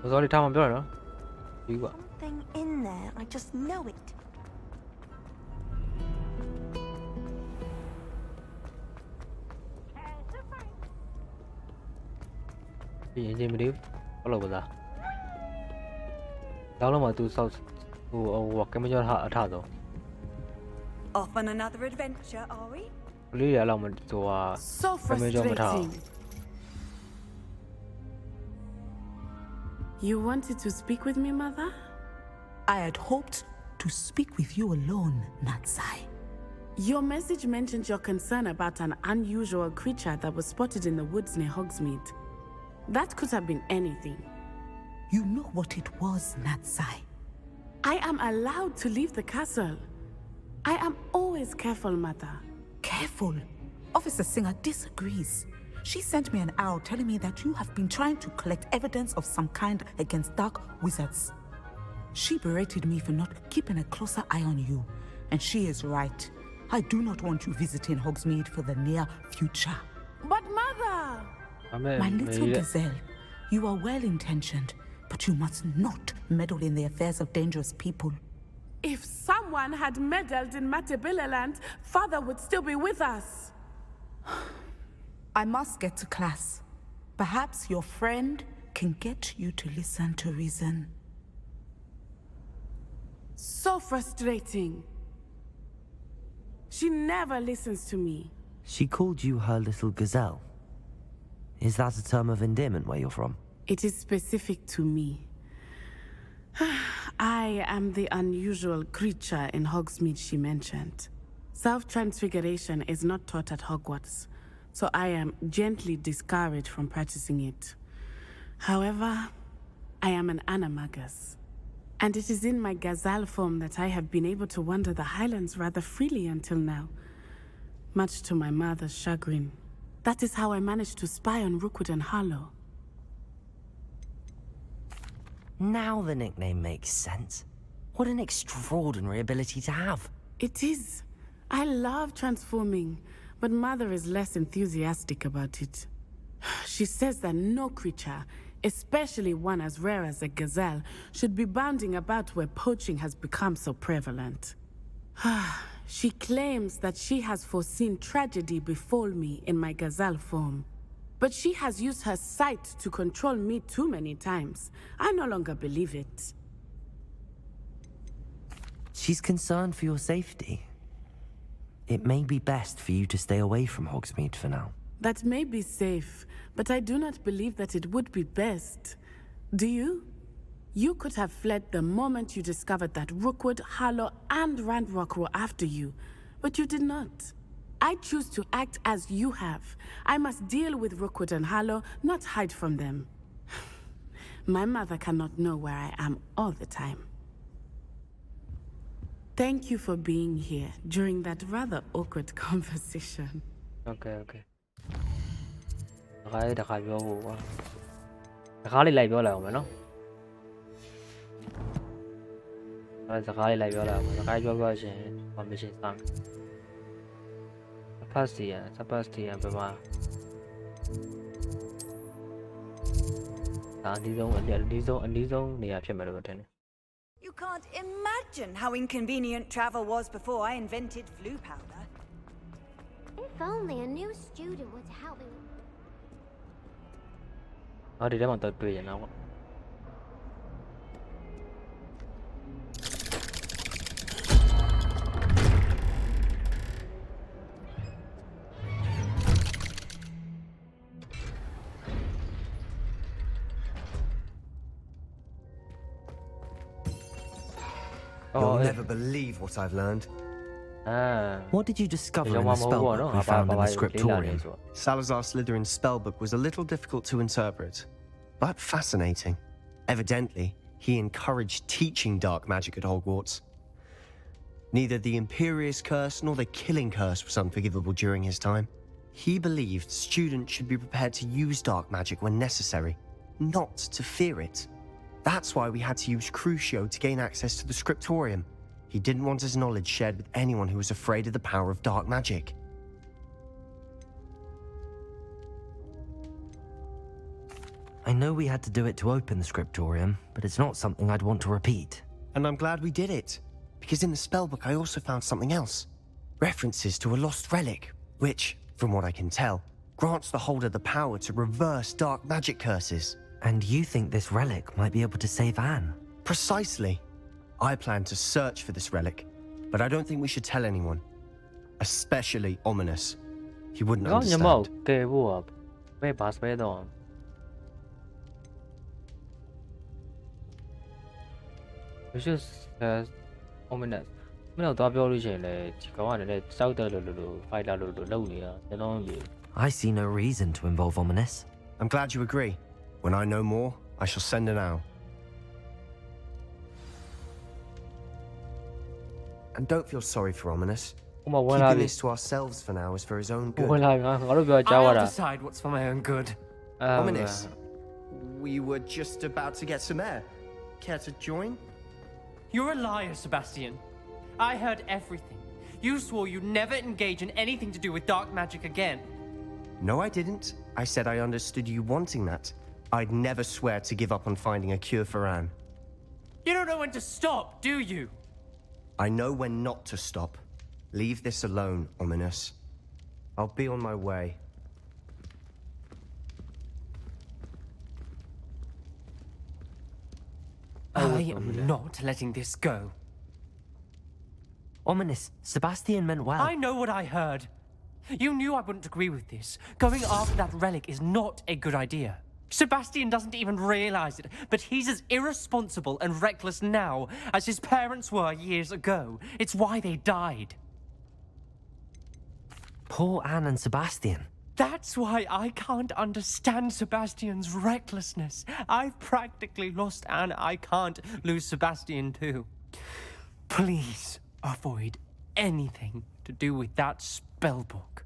Was all the time I'm doing, no? You what? Something in there. I just know it. Gì gì mà điếu có lỗi gì đó là mà tôi sau hoặc cái mấy cho họ thả rồi Off on another adventure, are we? lý là mình tụi cái mấy cho mà thả You wanted to speak with me, Mother? I had hoped to speak with you alone, Natsai. Your message mentioned your concern about an unusual creature that was spotted in the woods near Hogsmeade. That could have been anything. You know what it was, Natsai. I am allowed to leave the castle. I am always careful, Mother. Careful? Officer Singer disagrees. She sent me an owl telling me that you have been trying to collect evidence of some kind against dark wizards. She berated me for not keeping a closer eye on you, and she is right. I do not want you visiting Hogsmeade for the near future. But Mother! My little gazelle, you are well-intentioned, but you must not meddle in the affairs of dangerous people. If someone had meddled in Matabeleland, Father would still be with us. I must get to class. Perhaps your friend can get you to listen to reason. So frustrating. She never listens to me. She called you her little gazelle. Is that a term of endearment where you're from? It is specific to me. I am the unusual creature in Hogsmeade she mentioned. Self-transfiguration is not taught at Hogwarts, so I am gently discouraged from practicing it. However, I am an animagus, and it is in my gazelle form that I have been able to wander the Highlands rather freely until now, much to my mother's chagrin. That is how I managed to spy on Rookwood and Harlow. Now the nickname makes sense. What an extraordinary ability to have. It is. I love transforming, but Mother is less enthusiastic about it. She says that no creature, especially one as rare as a gazelle, should be bounding about where poaching has become so prevalent. She claims that she has foreseen tragedy befall me in my gazelle form. But she has used her sight to control me too many times. I no longer believe it. She's concerned for your safety. It may be best for you to stay away from Hogsmeade for now. That may be safe, but I do not believe that it would be best. Do you? You could have fled the moment you discovered that Rookwood, Harlow, and Ranrock were after you, but you did not. I choose to act as you have. I must deal with Rookwood and Harlow, not hide from them. My mother cannot know where I am all the time. Thank you for being here during that rather awkward conversation. Okay. တခါပြောဖို့ကွာတခါလေးလိုက်ပြောလိုက်အောင်မယ်နော်စကားလေးလိုက်ပြောလိုက်အောင်စကားပြောရှင် permission စမ်းSebastian ဘယ်မှာအနည်းဆုံးနေရာဖြစ်မယ်လို့ထင်တယ် You can't imagine how inconvenient travel was before I invented flu powder. If only a new student were to help me. ဒီထဲမှာတော့တွေ့ရင်တော့ You'll never believe what I've learned. What did you discover in the spellbook we found in the scriptorium? Salazar Slytherin's spellbook was a little difficult to interpret, but fascinating. Evidently, he encouraged teaching dark magic at Hogwarts. Neither the Imperious Curse nor the Killing Curse was unforgivable during his time. He believed students should be prepared to use dark magic when necessary, not to fear it. That's why we had to use Crucio to gain access to the scriptorium. He didn't want his knowledge shared with anyone who was afraid of the power of dark magic. I know we had to do it to open the scriptorium, but it's not something I'd want to repeat. And I'm glad we did it, because in the spellbook I also found something else. References to a lost relic, which, from what I can tell, grants the holder the power to reverse dark magic curses. And you think this relic might be able to save Anne? Precisely. I plan to search for this relic, but I don't think we should tell anyone. Especially Ominous. He wouldn't understand. It's just Ominous. မင်းတို့သွားပြောလို့ရှိရင်လေဒီကောင်ကလည်းစောက်တယ်လို့ fighter လို့လုပ်နေတာကျွန်တော်မသိဘူး I see no reason to involve Ominous. I'm glad you agree. When I know more, I shall send an owl. And don't feel sorry for Ominous. Keeping this to ourselves for now is for his own good. I'll decide what's for my own good. Ominous, we were just about to get some air. Care to join? You're a liar, Sebastian. I heard everything. You swore you'd never engage in anything to do with dark magic again. No, I didn't. I said I understood you wanting that. I'd never swear to give up on finding a cure for Anne. You don't know when to stop, do you? I know when not to stop. Leave this alone, Ominous. I'll be on my way. I am not letting this go. Ominous, Sebastian meant well. I know what I heard. You knew I wouldn't agree with this. Going after that relic is not a good idea. Sebastian doesn't even realize it, but he's as irresponsible and reckless now as his parents were years ago. It's why they died. Poor Anne and Sebastian. That's why I can't understand Sebastian's recklessness. I've practically lost Anne. I can't lose Sebastian too. Please avoid anything to do with that spellbook.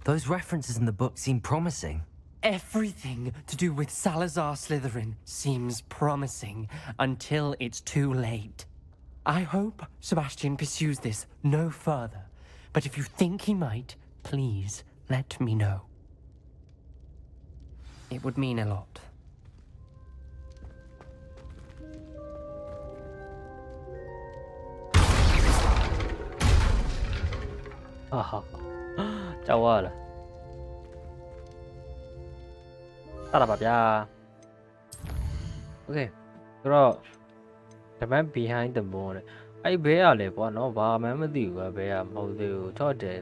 Those references in the book seem promising. Everything to do with Salazar Slytherin seems promising until it's too late. I hope Sebastian pursues this no further, but if you think he might, please let me know. It would mean a lot. Chào ta là bà bia. Ok. ဆိုတော့ the man behind the moon အဲ့ဘဲရလေကွာနော်ဘာမှမသိဘူးကွာဘဲရမဟုတ်သေးဘူးထော့တယ်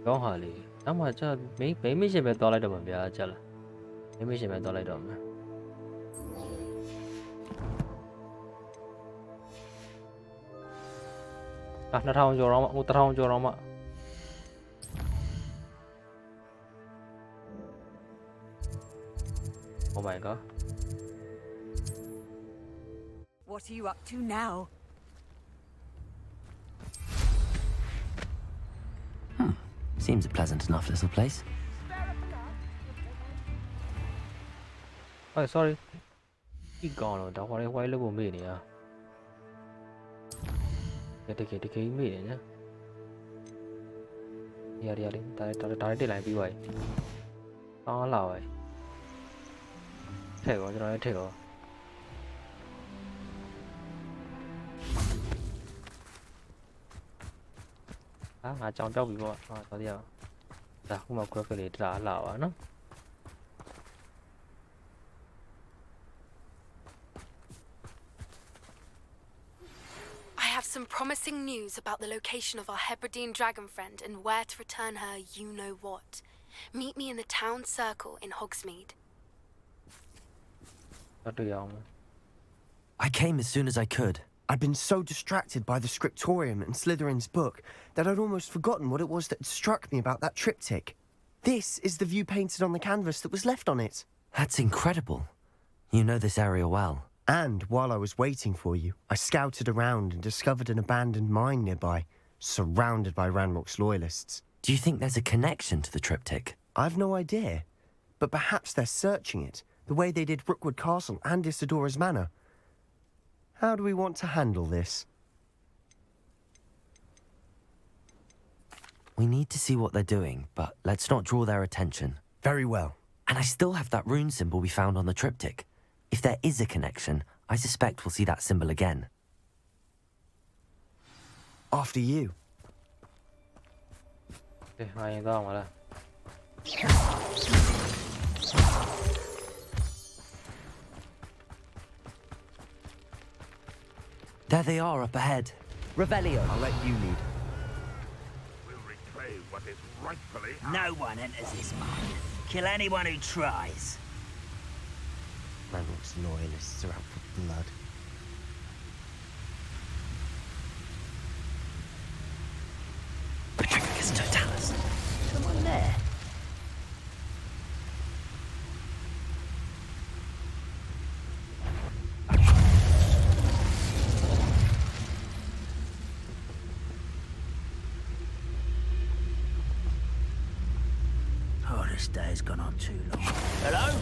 ကောင်းဟာလေအမှကျမိမရှင်ပဲသွားလိုက်တော့မှာဗျာကြလားမိမရှင်ပဲသွားလိုက်တော့မှာ2000ကျော်တော့မှ1000ကျော်တော့မှ Oh my god. What are you up to now? Seems a pleasant enough little place. Oh, sorry. He gone. Đó qua đây quay lớp của mình nè. Cái mình nhá. Đi. Tại để lại bị vậy. Đó là vậy. Thế rồi, cho nó thế rồi. Ngã trong bị vợ, có gì à? Dạ, không mà có cái để trả lão á nó. I have some promising news about the location of our Hebridean dragon friend and where to return her you know what. Meet me in the town circle in Hogsmeade. I came as soon as I could. I'd been so distracted by the scriptorium and Slytherin's book that I'd almost forgotten what it was that had struck me about that triptych. This is the view painted on the canvas that was left on it. That's incredible. You know this area well. And while I was waiting for you, I scouted around and discovered an abandoned mine nearby, surrounded by Ranrock's loyalists. Do you think there's a connection to the triptych? I've no idea, but perhaps they're searching it, the way they did Rookwood Castle and Isidora's Manor. How do we want to handle this? We need to see what they're doing, but let's not draw their attention. Very well. And I still have that rune symbol we found on the triptych. If there is a connection, I suspect we'll see that symbol again. After you. There they are up ahead. Revelio. I'll let you lead. We'll reclaim what is rightfully No one enters this mine. Kill anyone who tries. Ranrock's loyalists are out for blood. Patricus Totalis. Someone there. Oh, this day's gone on too long. Hello?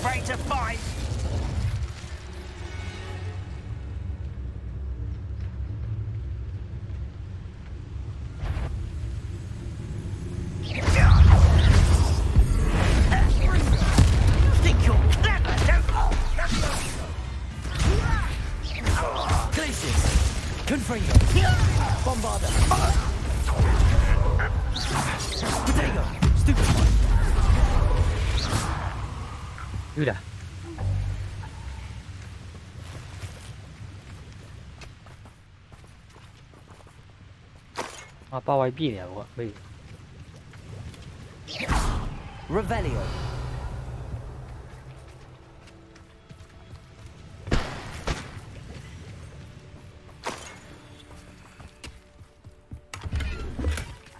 Afraid to fight? Think you're clever, don't you? Glacius. Confringo. Bombarda. Potato. Stupid one. Đưa đã. Bao ai biết nè bọn bây. Revelio.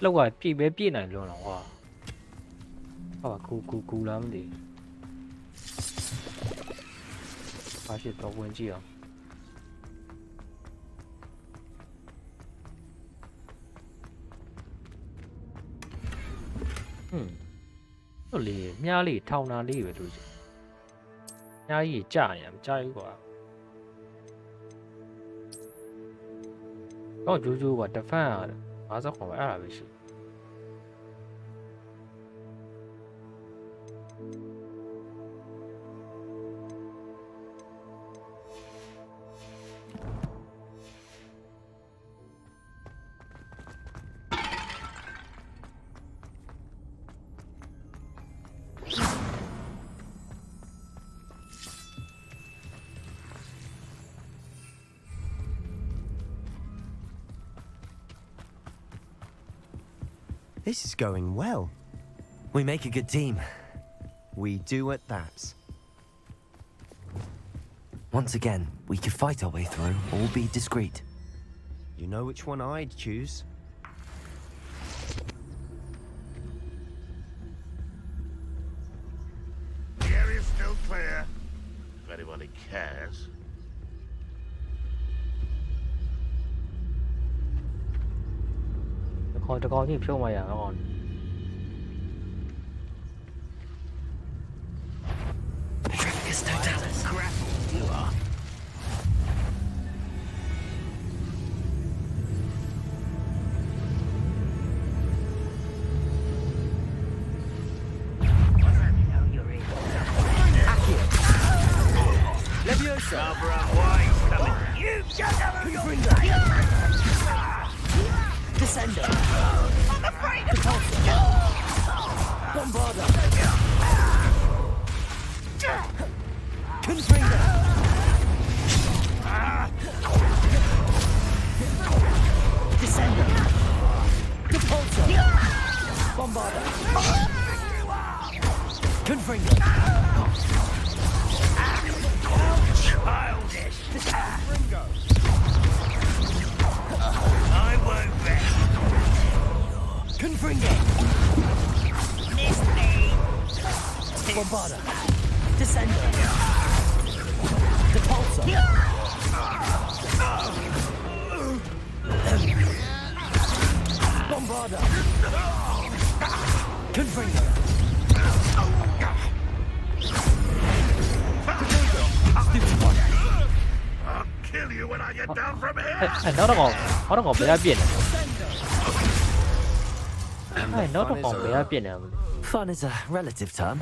Lâu rồi bị này luôn là hoa. Cú lắm thì. Phát hiện có vấn gì không? Nó lì, nhà lì thao na lì về thôi chứ. Nhà lì trả nhỉ, trả quá. Có chú và đập phá, hóa ra khỏi ai vậy chứ? This is going well. We make a good team. We do at that. Once again, we could fight our way through or be discreet. You know which one I'd choose? The area's still clear. If anybody cares. The con chỉ show mày à con. You are. Barbara White's coming. You just have a Descender. I'm afraid of Bombarder. Confringo. Descender. Repulsor. Bombarder. Confringo. Childish. Confringo. I won't bet. Confringo. Miss me. Bombarder. Descender. Repulsor. Bombarder. Confringo. I'll kill you when I get down from here. Nó còn bé biển này. Nó còn bé biển này. Fun is a relative term.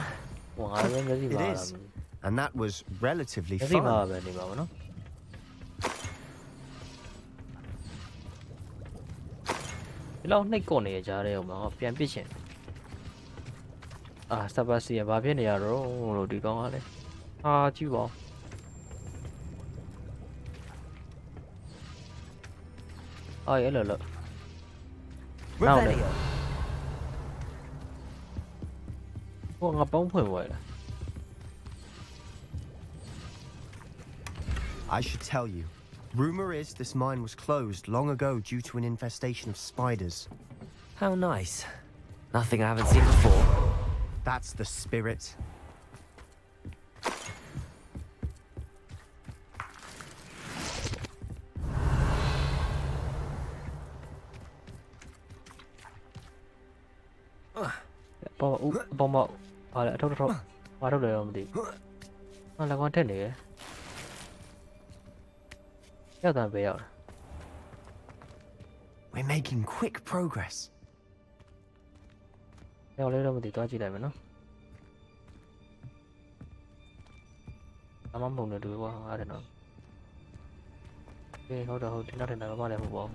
It is. And that was relatively Cái gì mà fun. về bảo nó. Cái lâu này còn này ra đây mà họပြန်biết chuyện. À, Sebastian ဘာဖြစ်နေရတော့လို့ဒီကောင်ကလည်းအာကြည့်ပါအော်အဲ့လိုလို့နောက်လေဟိုငါပေါင်းဖွင့်သွားလား I should tell you. Rumor is this mine was closed long ago due to an infestation of spiders. How nice. Nothing I haven't seen before. That's the spirit. Bom à lại thốt qua đâu rồi đi nó là con thế này theo tàn về rồi We're making quick progress. theo lấy đâu mà thì tôi chỉ để mà nó mắm bùng được qua ai để nó ok thôi rồi thì nó thành là bao đẹp một bộ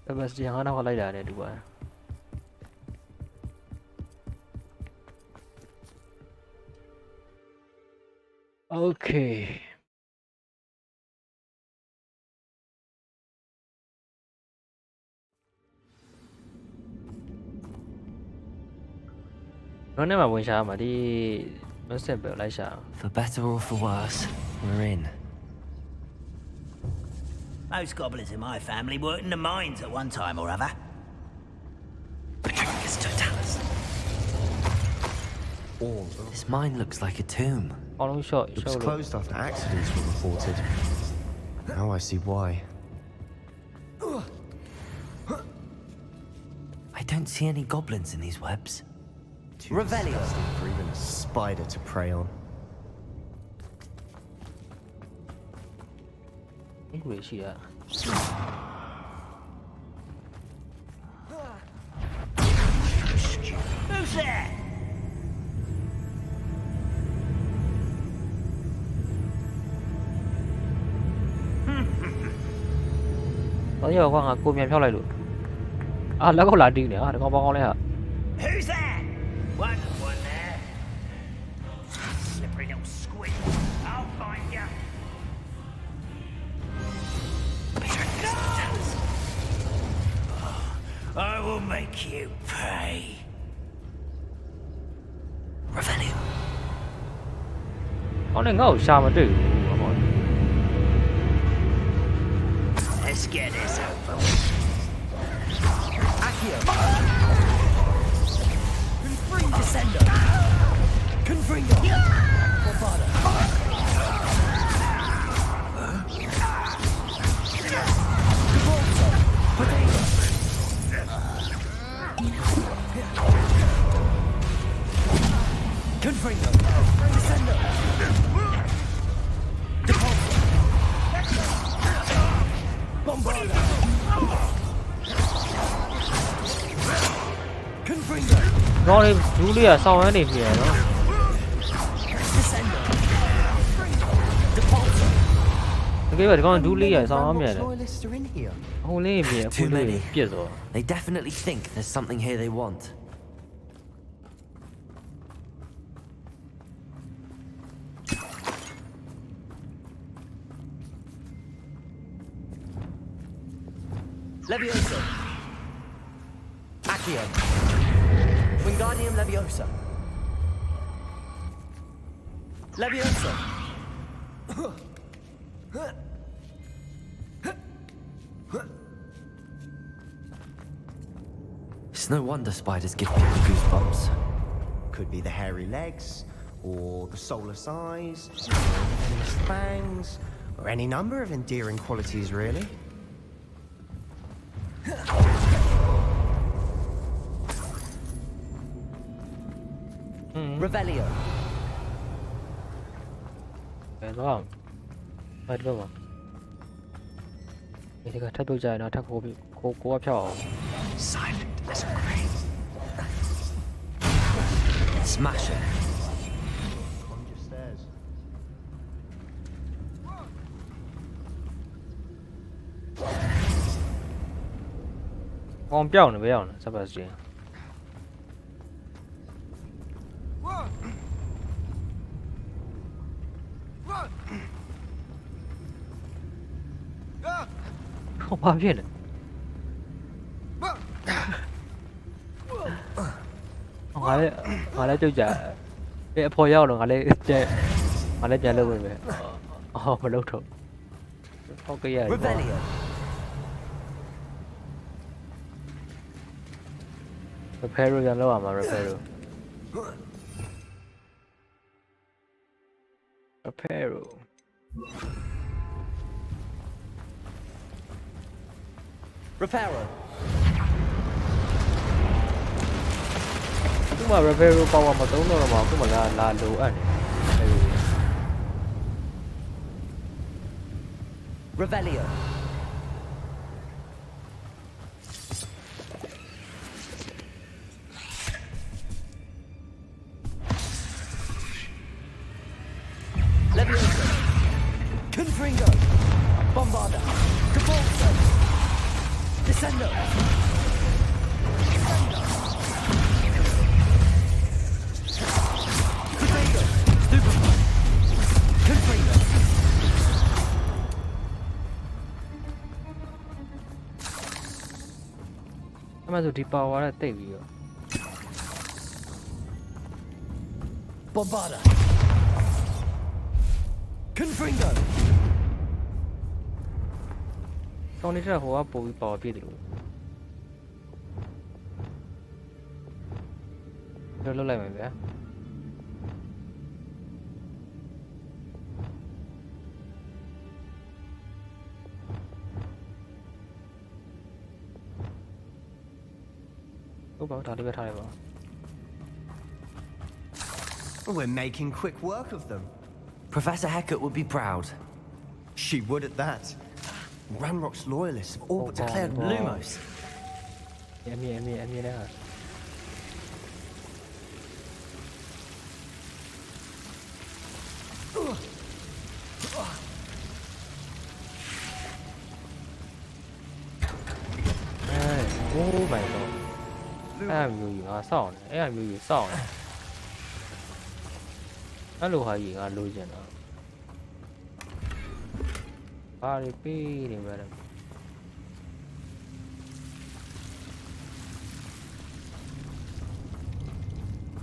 Sebastian nó có lấy đà này được qua ok nó nếu mà buồn sao mà đi nó sẽ bị lại sao For better or for worse, we're in. Most goblins in my family worked in the mines at one time or other. This mine looks like a tomb. It was closed after accidents were reported. Now I see why. I don't see any goblins in these webs. Too disgusting for even a spider to prey on. Who's there? Có nhiều con à, cô miền theo lại luôn. À,แล้วก็หลายดีเนี่ยเดี๋ยวconเลยฮะ Who's that? One there. Slippery little squid. I'll find you. make you pay. Revelio. Let's get this over with. Accio. Confringo. Descendo. Confringo. Bombada. Potato. Confringo. Descendo. Depulso. Bombada. Confringo. Nó đi chú đi à sau nó đi về nó. Cái vậy con chú đi à sau nó về này. Không lấy về, không lấy biết rồi. They definitely think there's something here they want. Leviosa. Accio. Wingardium Leviosa. Leviosa. It's no wonder spiders give people goosebumps. Could be the hairy legs, or the soulless eyes, or the venomous fangs, or any number of endearing qualities, really. Revelio. Vâng. Vậy được không? Thì cái thắt đôi dài nó thắt cố áp Silent as a grave. Smash it. Conjure stairs. Con béo này béo này, sao vậy chị? Không bao nhiêu này. Ngài lấy tiêu trả. Cái phôi nhau rồi ngài lấy trả lâu rồi về. Mà lâu rồi. Không cái gì. Repair gan lâu mà repair. Repair. Reparo. Nhưng mà repair power mà tốn nó mà cũng là đủ ảnh. Revelio. Leviosa. Confringo. Bombada. Depulso. Descendo. Potato. Stupefy. Confringo. Mà dù đi power là tệ gì rồi. Bombada. Confringo. Con đi ra hoa bùi bò biết được. Rồi lâu lại mày bé. Ủa bảo thằng đi về thằng này bảo. We're making quick work of them. Professor Hecat would be proud. She would at that. Ranrock's loyalists have all but declared Lumos. Em nghe đấy hả? Ô mày rồi. Em nhiều gì ngã sau này, em nhiều gì sau này. Nó lùi hay gì ngã lùi gì nữa. Pari pi ni madam.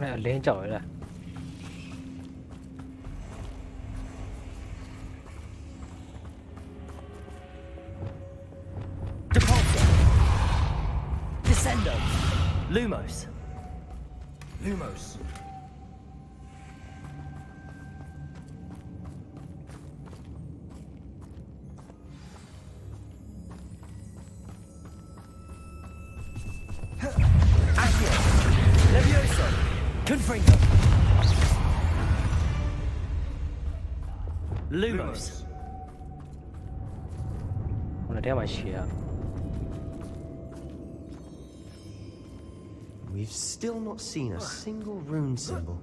Lên chọi là. Depulsor. Descendo. Lumos. Lumos. Accio. Levioso. Confringo. Lumos. We've still not seen a single rune symbol.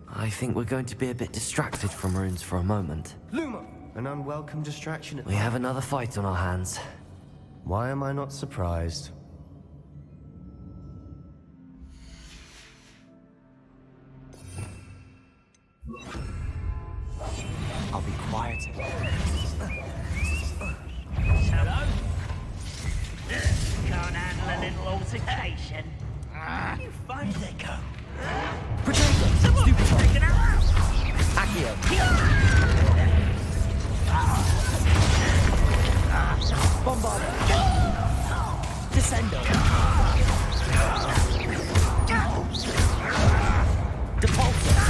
I think we're going to be a bit distracted from runes for a moment. Luma! An unwelcome distraction. We have another fight on our hands. Why am I not surprised? I'll be quiet. Hello? Can't handle a little altercation. You find JayKoe. Protego! Stupefy! Taking her out! Accio! Bombarda! Descendo! Depulsor!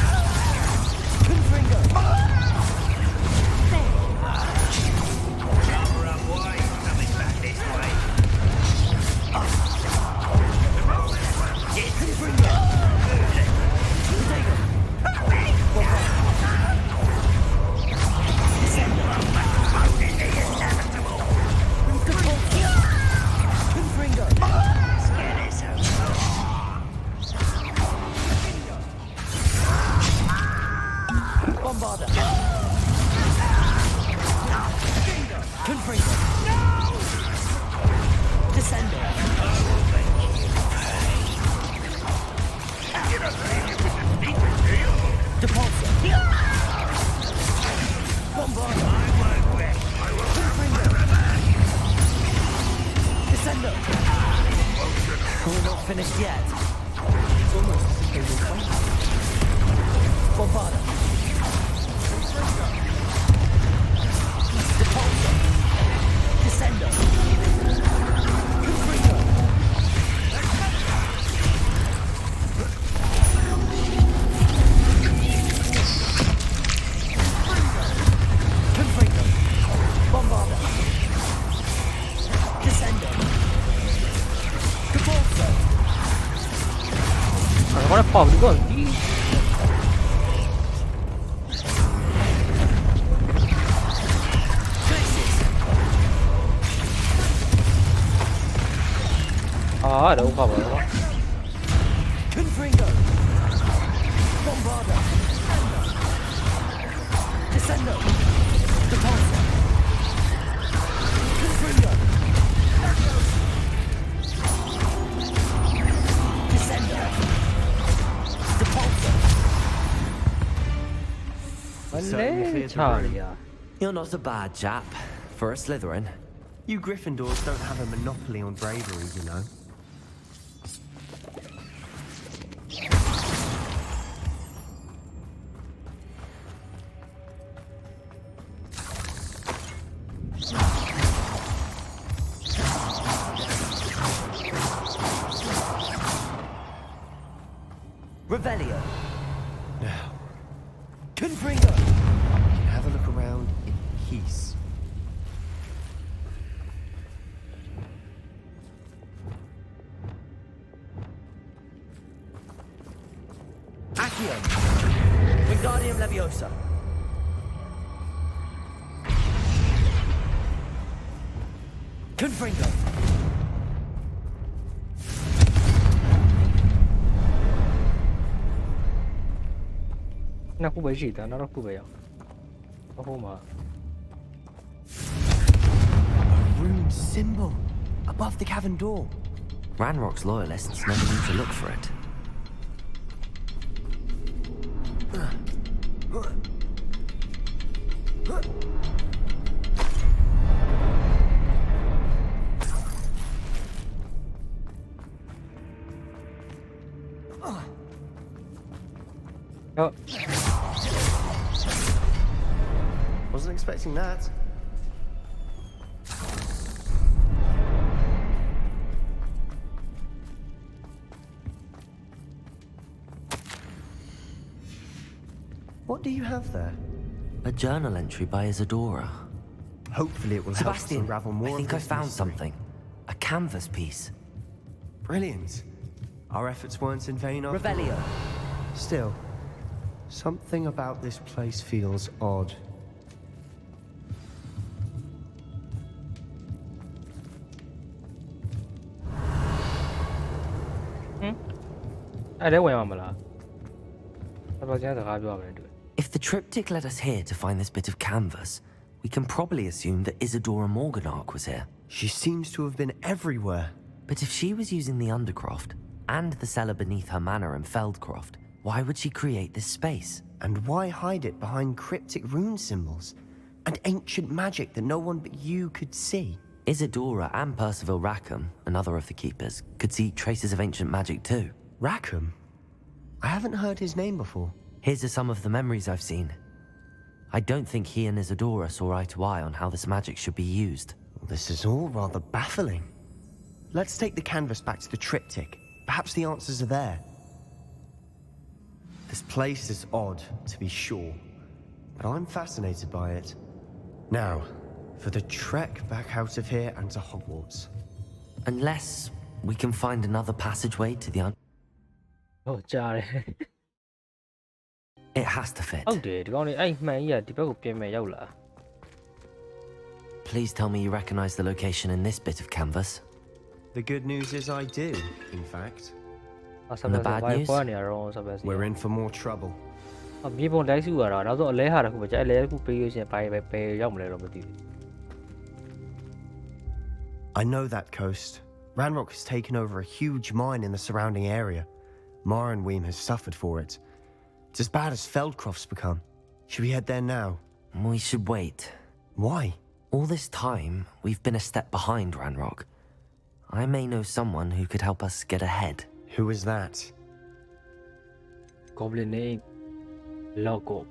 Confringo! Cover up wide, coming back this way. Confringo! Protego! Descendo! Confringo! Let's get this over. Bombarda! Confringo! Descendo! Depulsor! Bombarda! Confringo! Descendo! We're not finished yet. It's almost as if they were waiting. Bombarda! Depulsor! Descendo! Confringo! Confringo! Bombarda! Descendo! Depulsor! Agora pobre do gol. Đâu có vậy đó. Confringo! Bombarda! Descendo! Depulsor! Confringo! Descendo! Depulsor! You're not a bad chap for a Slytherin. You Gryffindors don't have a monopoly on bravery, you know. Revelio. Now, Confringo. have a look around in peace. Accio. Wingardium Leviosa. Confringo. Nó cũng bị gì ta, nó cũng bị à? Nó không mà. A rune symbol above the cavern door. Ranrock's loyalists never need to look for it. Oh. Wasn't expecting that. What do you have there? A journal entry by Isadora. Hopefully it will help us unravel more. I think I found something. A canvas piece. Brilliant. Our efforts weren't in vain after all. Revelio. Still, something about this place feels odd. If the triptych led us here to find this bit of canvas, we can probably assume that Isadora Morganach was here. She seems to have been everywhere. But if she was using the Undercroft and the cellar beneath her manor in Feldcroft, why would she create this space? And why hide it behind cryptic rune symbols and ancient magic that no one but you could see? Isadora and Percival Rackham, another of the keepers, could see traces of ancient magic too. Rackham? I haven't heard his name before. His are some of the memories I've seen. I don't think he and Isadora saw eye to eye on how this magic should be used. Well, this is all rather baffling. Let's take the canvas back to the triptych. Perhaps the answers are there. This place is odd, to be sure, but I'm fascinated by it. Now, for the trek back out of here and to Hogwarts. Unless we can find another passageway to the Oh, Charlie. It has to fit. Oh, dude, Please tell me you recognize the location in this bit of canvas. The good news is I do, in fact. And the bad news? We're in for more trouble. I know that coast. Ranrock has taken over a huge mine in the surrounding area. Marrenweem has suffered for it. It's as bad as Feldcroft's become. Should we head there now? We should wait. Why? All this time, we've been a step behind Ranrock. I may know someone who could help us get ahead. Who is that? Goblin name. Logo.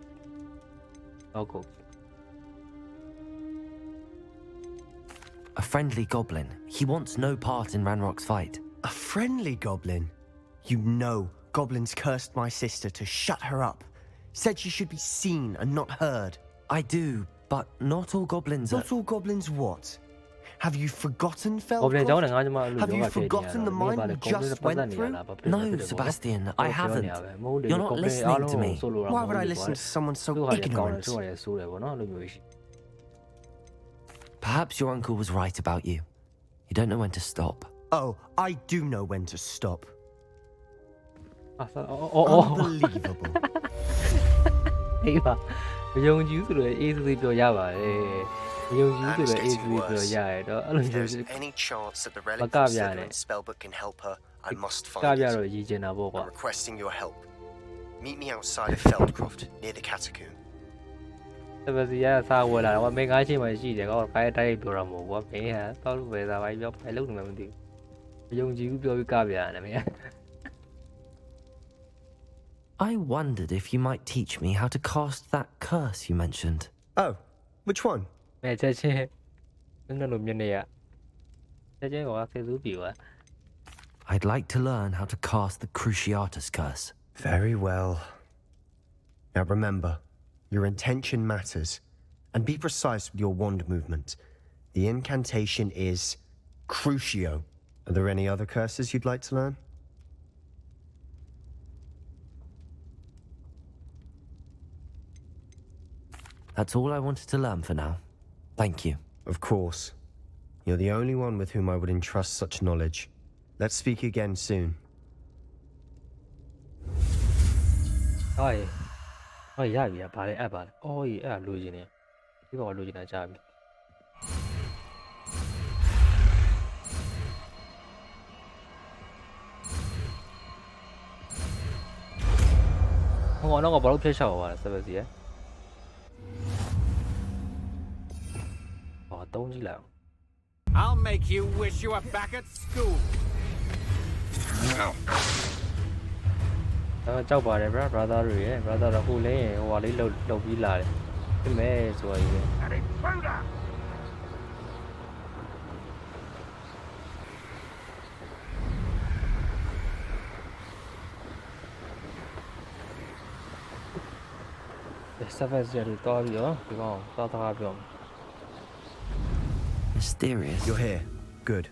A friendly goblin. He wants no part in Ranrock's fight. A friendly goblin? You know, goblins cursed my sister to shut her up. Said she should be seen and not heard. I do, but not all goblins are... Not all goblins what? Have you forgotten Feldcroft? Have you forgotten the mine we just went through? No, Sebastian, I haven't. You're not listening to me. Why would I listen to someone so ignorant? Perhaps your uncle was right about you. You don't know when to stop. Oh, I do know when to stop. Unbelievable. It's getting worse. If there's any chance that the relic from Slytherin's spellbook can help her, I must find it. I'm requesting your help. Meet me outside of Feldcroft, near the catacomb. I wondered if you might teach me how to cast that curse you mentioned. Oh, which one? I'd like to learn how to cast the Cruciatus curse. Very well. Now remember, your intention matters, and be precise with your wand movement. The incantation is Crucio. Are there any other curses you'd like to learn? That's all I wanted to learn for now. Thank you. Of course. You're the only one with whom I would entrust such knowledge. Let's speak again soon. Oi. Oh, yeah, about it. Oh, yeah, losing it. You are losing a job. Oh, no, about to show service, yeah. Oh, don't you know? I'll make you wish you were back at school. ကြောက်ပါတယ်ဗျာ brother တွေရဲ့ brother တော့ဟိုလဲဟိုဟာလေးလှုပ်ပြီးလာတယ်ပြင်မဲ့ဆိုတာကြီးပဲ Surface တွေတော့ပြီးတော့ဒီကောင်သွားထားပြော Mysterious. You're here. Good.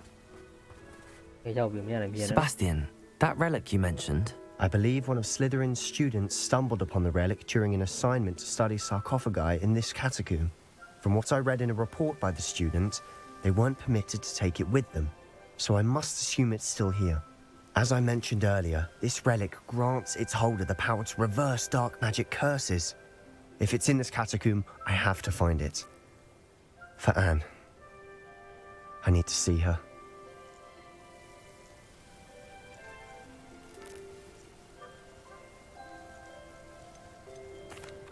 Sebastian, that relic you mentioned. I believe one of Slytherin's students stumbled upon the relic during an assignment to study sarcophagi in this catacomb. From what I read in a report by the student, they weren't permitted to take it with them, so I must assume it's still here. As I mentioned earlier, this relic grants its holder the power to reverse dark magic curses. If it's in this catacomb, I have to find it. For Anne. I need to see her.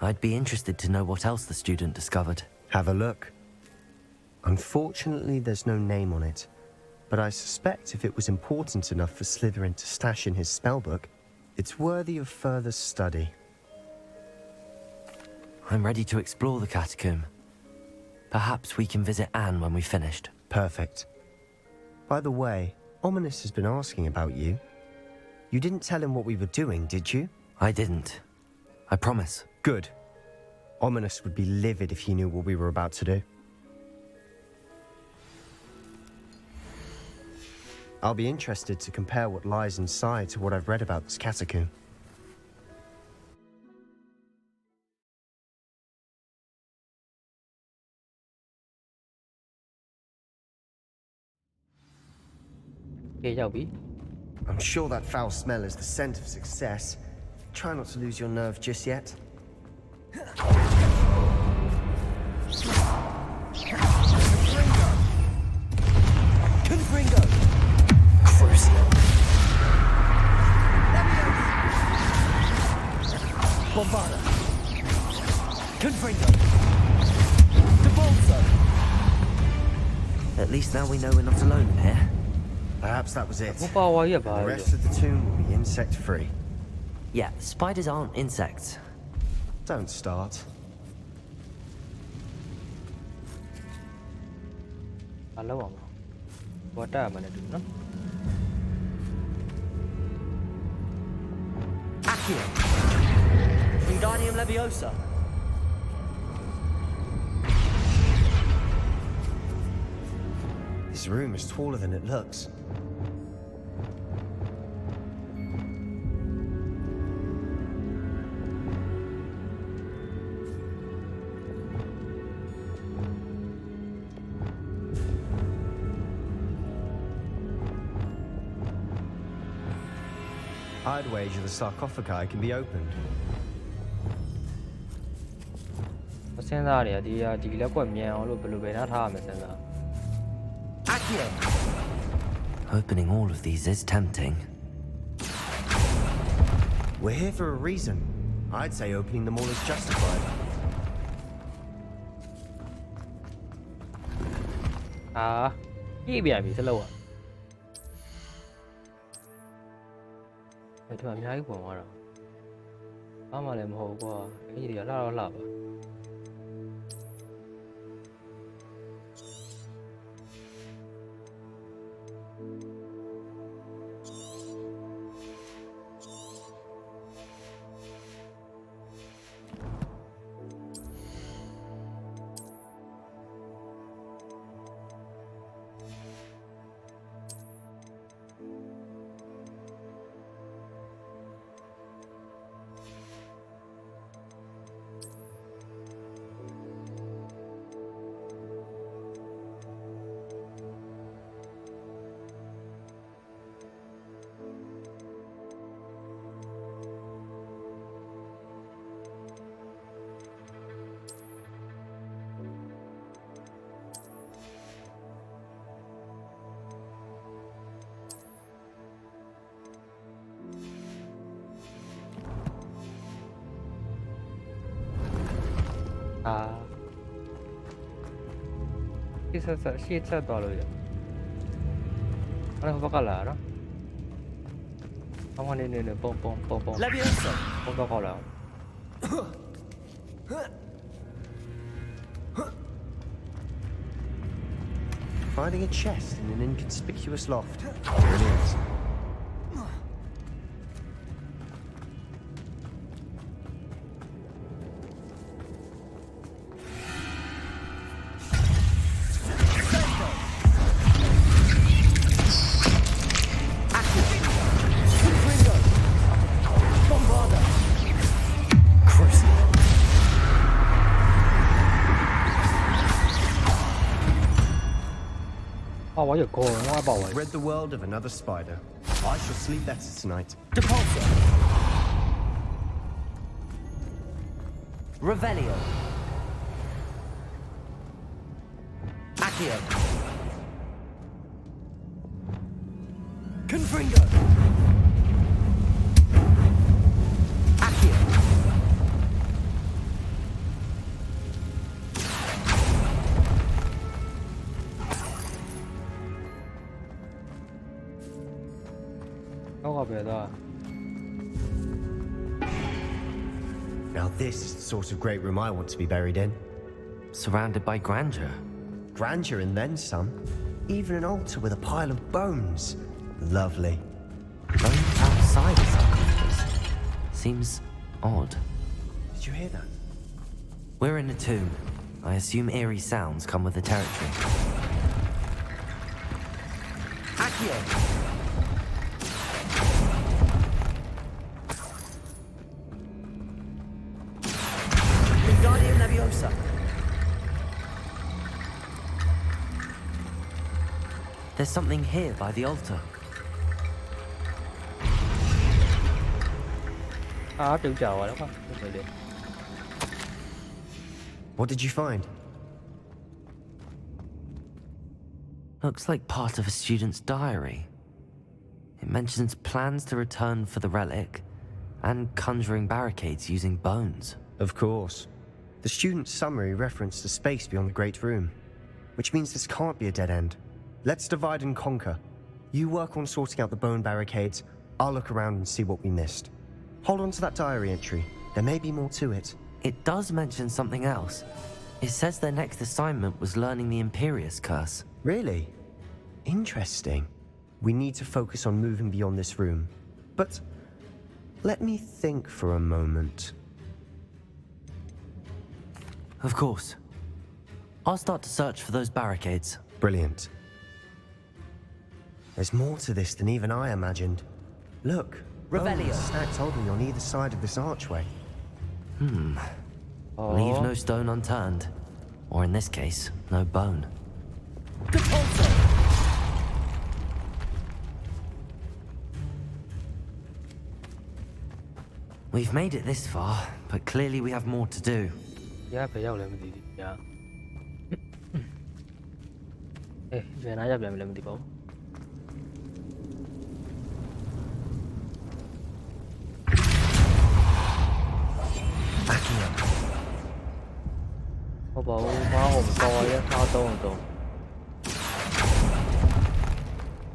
I'd be interested to know what else the student discovered. Have a look. Unfortunately, there's no name on it, but I suspect if it was important enough for Slytherin to stash in his spellbook, it's worthy of further study. I'm ready to explore the catacomb. Perhaps we can visit Anne when we've finished. Perfect. By the way, Ominous has been asking about you. You didn't tell him what we were doing, did you? I didn't. I promise. Good. Ominous would be livid if he knew what we were about to do. I'll be interested to compare what lies inside to what I've read about this catacomb. I'm sure that foul smell is the scent of success. Try not to lose your nerve just yet. Confringo! Crucial. Bombarda! Confringo! Debolso! At least now we know we're not alone in here. Perhaps that was it. The rest of the tomb will be insect-free. Yeah, spiders aren't insects. Don't start. Hello, what am I doing? No? Accio! Wingardium Leviosa! This room is taller than it looks. I'd wager the sarcophagi can be opened. Opening all of these is tempting. We're here for a reason. I'd say opening them all is justified. Ito အများကြီးပုံသွားတော့ဘာမှလည်းမဟုတ်ကွာအကြီးတွေကလှတော့လှပါ ရှေ့ဆက်သွားလို့ရအဲ့ဒါဘက်ကလာတော့ I want in a bomb. Leviosa. Call out. Finding a chest in an inconspicuous loft. Brilliant. Rid the world of another spider. I shall sleep better tonight. Depulsor. Revelio. Accio. Confringo. Accio. Now this is the sort of great room I want to be buried in. Surrounded by grandeur. Grandeur and then some. Even an altar with a pile of bones. Lovely. Bones outside the sarcophagus. Seems odd. Did you hear that? We're in a tomb. I assume eerie sounds come with the territory. Accio. Leviosa. There's something here by the altar. What did you find? Looks like part of a student's diary. It mentions plans to return for the relic and conjuring barricades using bones. Of course. The student's summary referenced a space beyond the Great Room, which means this can't be a dead end. Let's divide and conquer. You work on sorting out the bone barricades, I'll look around and see what we missed. Hold on to that diary entry. There may be more to it. It does mention something else. It says their next assignment was learning the Imperious Curse. Really? Interesting. We need to focus on moving beyond this room. But let me think for a moment. Of course. I'll start to search for those barricades. Brilliant. There's more to this than even I imagined. Look, Revelio. Stacked oddly on either side of this archway. Leave no stone unturned. Or in this case, no bone. We've made it this far, but clearly we have more to do. Yeah, but yeah, let me do it. Hey, when I have let me do it.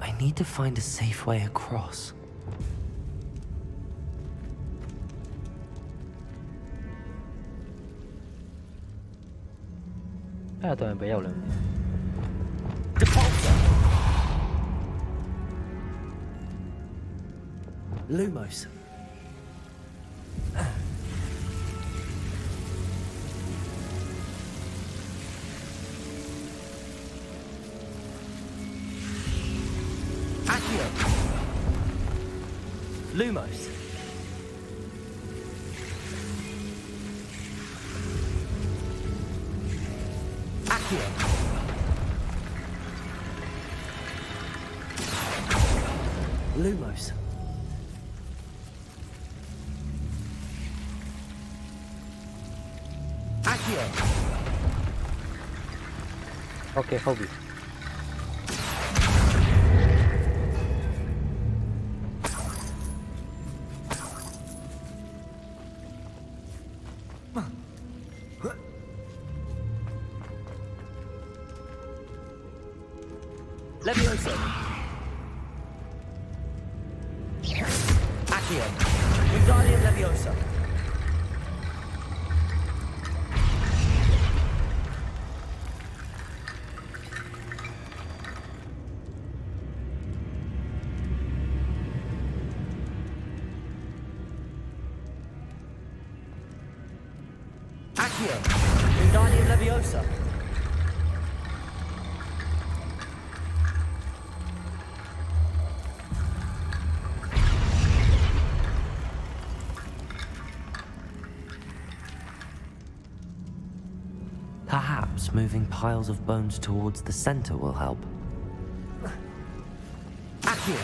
I need to find a safe way across. Lumos. Accio. Lumos. Accio. Lumos. Accio. Okay, Hobby. Leviosa. Accio. Wingardium Leviosa. Accio. Wingardium Leviosa. Perhaps moving piles of bones towards the center will help. Accio.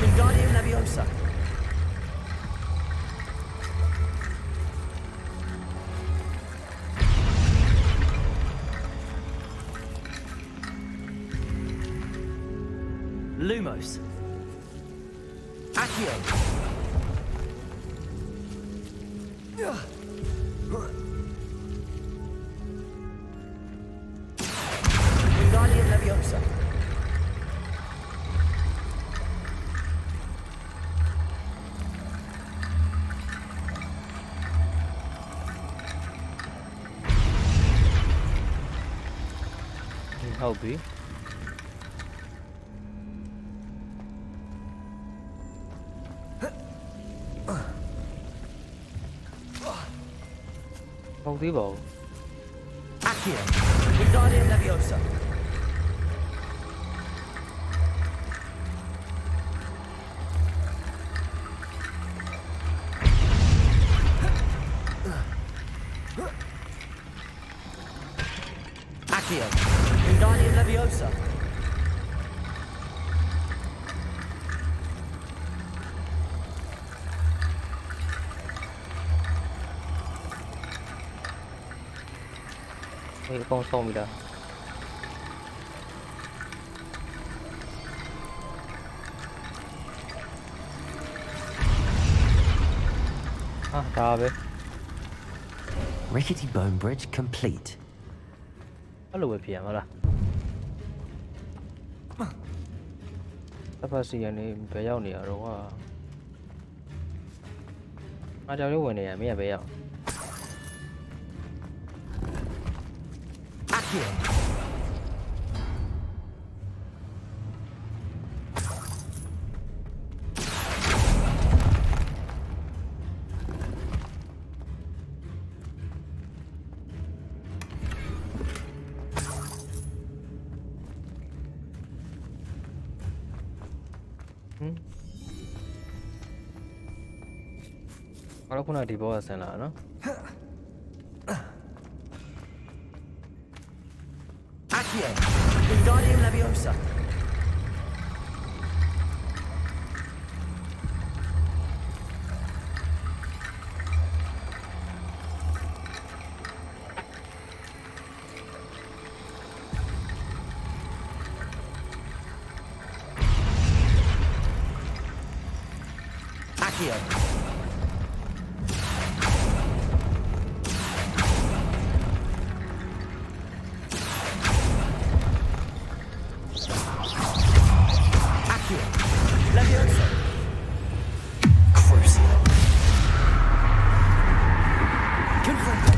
Wingardium Leviosa. Lumos. Accio. Wingardium Leviosa. Help me. Không tí bộ. Accio. Wingardium Leviosa. Accio. Wingardium Leviosa. Đây con sông gì đó. Ah, da be. Rickety bone bridge complete. Hello, về phía mà là. Sắp xỉ này bé giàu nè rồi à. Ai cháu lúc này mấy bé giàu. Accio. Kalau kuna di bawah sana, no? Accio. Wingardium Leviosa. Accio. Leviosa. Crucio. Confringo.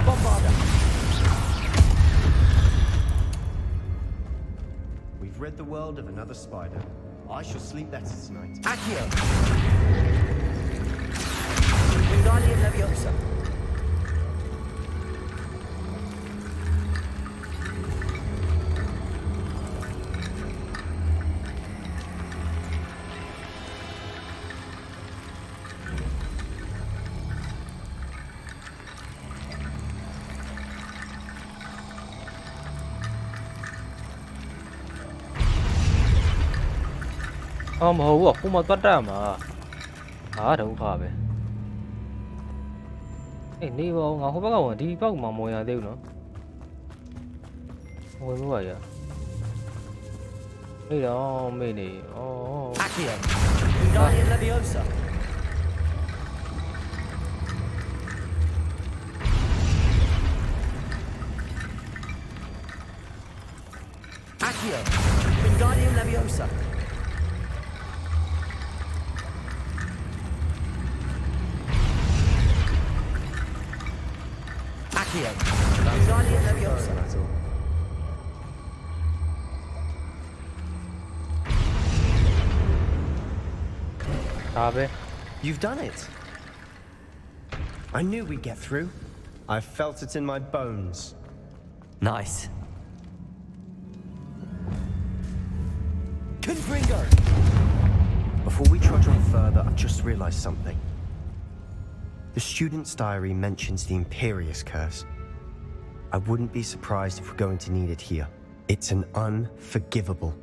Bombarda. We've rid the world of another spider. I shall sleep better tonight. Accio. Wingardium Leviosa. Không hú à, cũng mà toát ra mà. Đâu phải vậy. Ê, đi vào ngõ không bắt đầu đi bắt mà mồi à tiêu nữa. Mồi như vậy à? Đây đó mày này. Accio. Wingardium Leviosa. Accio. Wingardium Leviosa. Accio. Wingardium Leviosa. You've done it. I knew we'd get through. I felt it in my bones. Nice. Confringo. Before we trudge on further, I've just realized something. The student's diary mentions the Imperious Curse. I wouldn't be surprised if we're going to need it here. It's an unforgivable,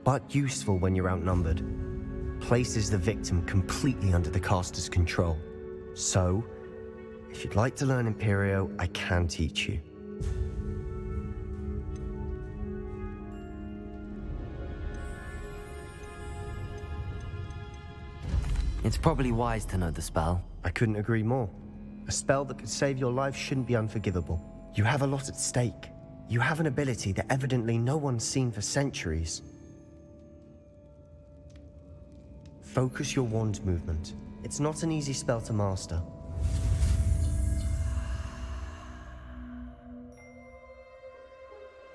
but useful when you're outnumbered. Places the victim completely under the caster's control. So, if you'd like to learn Imperio, I can teach you. It's probably wise to know the spell. I couldn't agree more. A spell that could save your life shouldn't be unforgivable. You have a lot at stake. You have an ability that evidently no one's seen for centuries. Focus your wand movement. It's not an easy spell to master.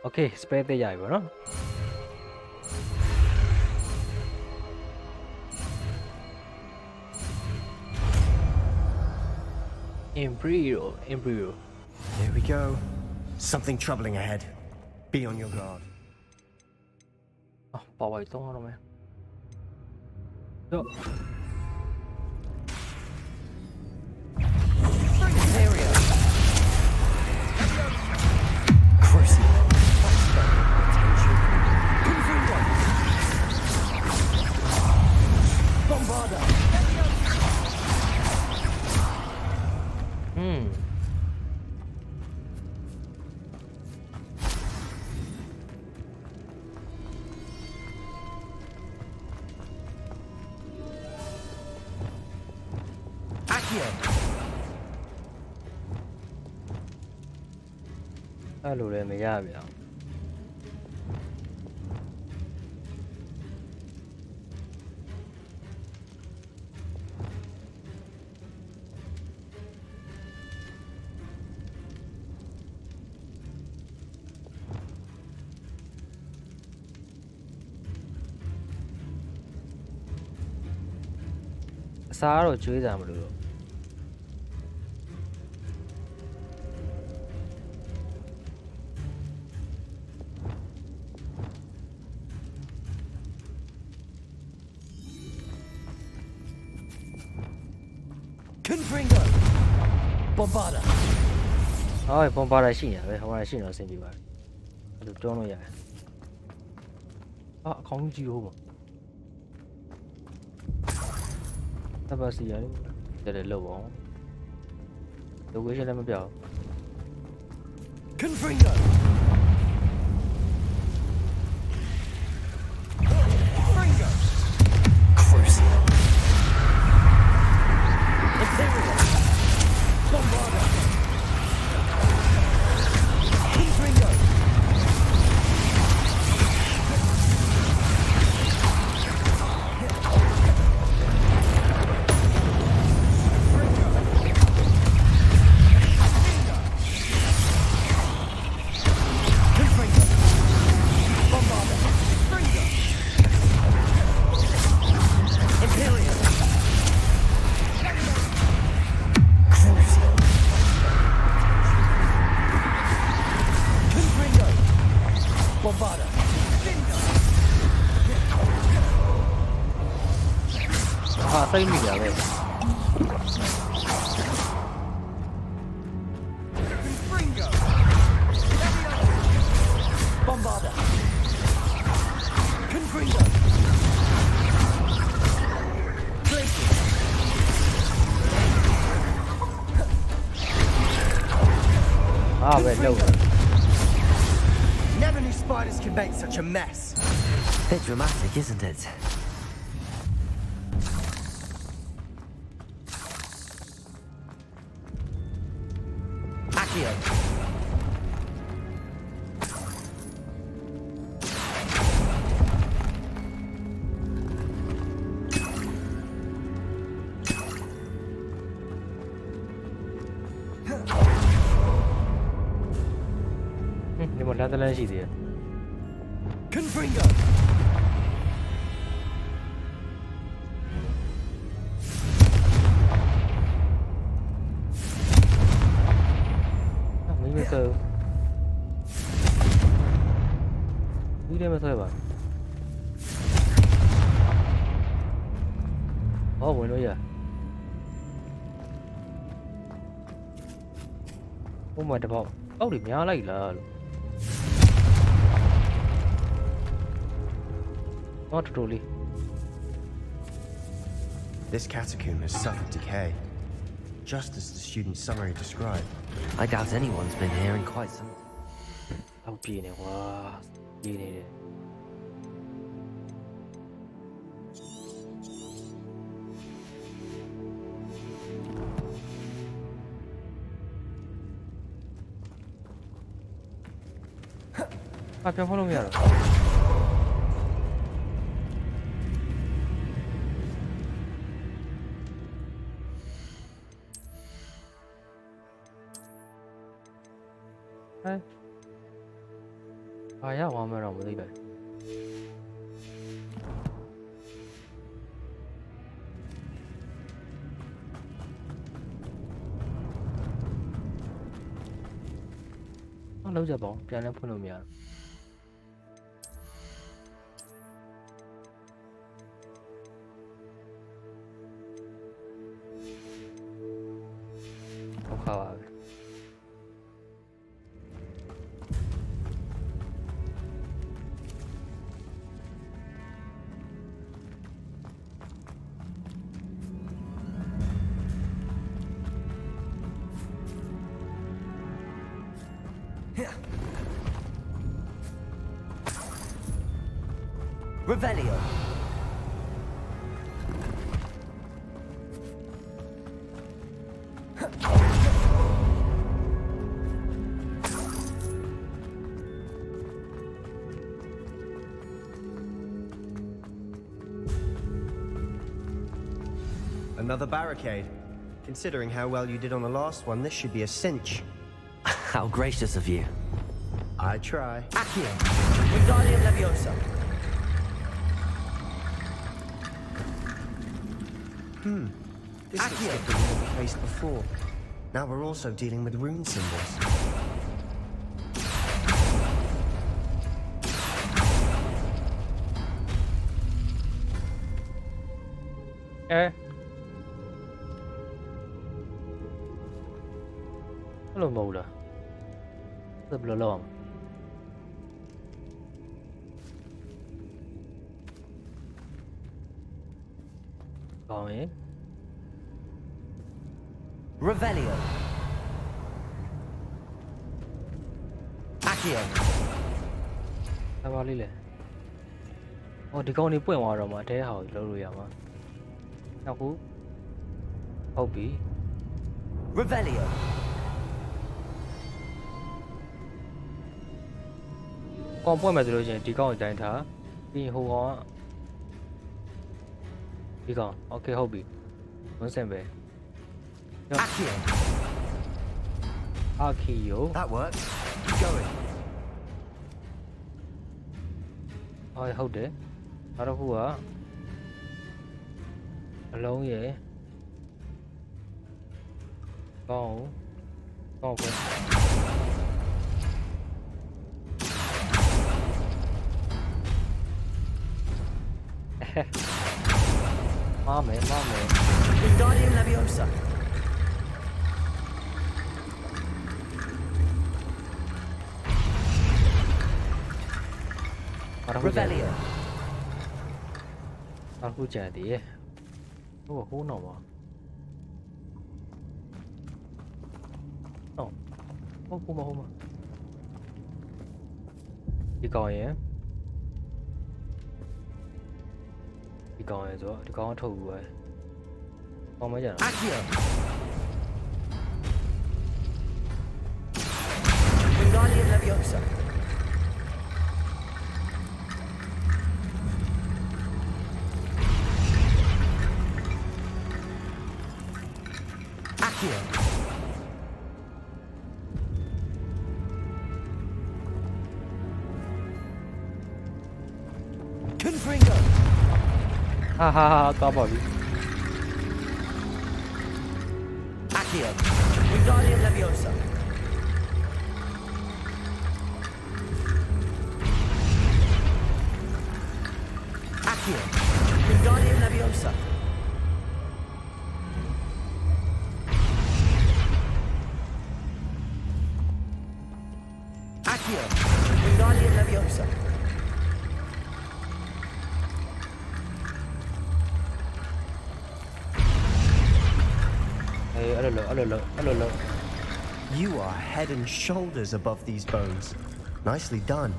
Okay, spare the eye, bro. Imperio. Here we go. Something troubling ahead. Be on your guard. Bảo vệ tốt hơn mày. Được. Alo rồi mày ra vậy. Sao rồi chui ra mà được. Confringo. Bombarda. Rồi, Bombarda xin nhỉ, vậy không ai xin nó xin gì vậy? Được cho nó vậy. Không chịu không? Sao bác sĩ ấy? Để lâu không? Tôi quyết sẽ làm một biểu. Confringo. Confringo. Crucial. Imperial. Bombarda. Confringo. Tay mình à vậy. Bombarda. Confringo. Vậy lâu rồi. Never knew spiders could make such a mess. Bit dramatic, isn't it? Netherlands ရှိသေးတယ် Confringo. Mình mới sờ đi đây mà thôi bà buổi nói giờ mà đập bóng điểm nhá lại là not truly. This catacomb has suffered decay, just as the student's summary described. I doubt anyone's been here in quite some time. How piên này quá, piên này. Kaya follow me. Yeah, one more round with it. Lâu giờ bóng,ပြန်လဲဖွင့်လို့မရဘူးဟုတ်ခါပါပဲ Revelio. Another barricade. Considering how well you did on the last one, this should be a cinch. How gracious of you. I try. Accio. Wingardium Leviosa. This looks different than what we faced before. Now we're also dealing with rune symbols. Hello, Mola. The blue Going. Revelio. Accio. Sao vào đi lệ. Thì con đi quên ngoài rồi mà thế hỏi lâu rồi mà. Nào cú. Hobby. Revelio. Con quên mà rồi thì con chạy thả. Đi hô ho. Đi con. Ok hobby. Muốn xem về. Accio. Accio. That works. Keep going. Hold it. Out of who? Alone, yeah. Go. Go. Mame. Wingardium Leviosa. Revelio. Aku jadi. Oh, aku nama. Oh, aku mau. Đi coi nhé. Đi coi rồi, đi coi thù rồi. Con mấy giờ? Accio. Wingardium Leviosa. Accio. Confringo. Ha ha ha, top of it. Accio. Wingardium Leviosa. Accio. Wingardium Leviosa. Accio. Wingardium Leviosa. Hey, hello. You are head and shoulders above these bones. Nicely done.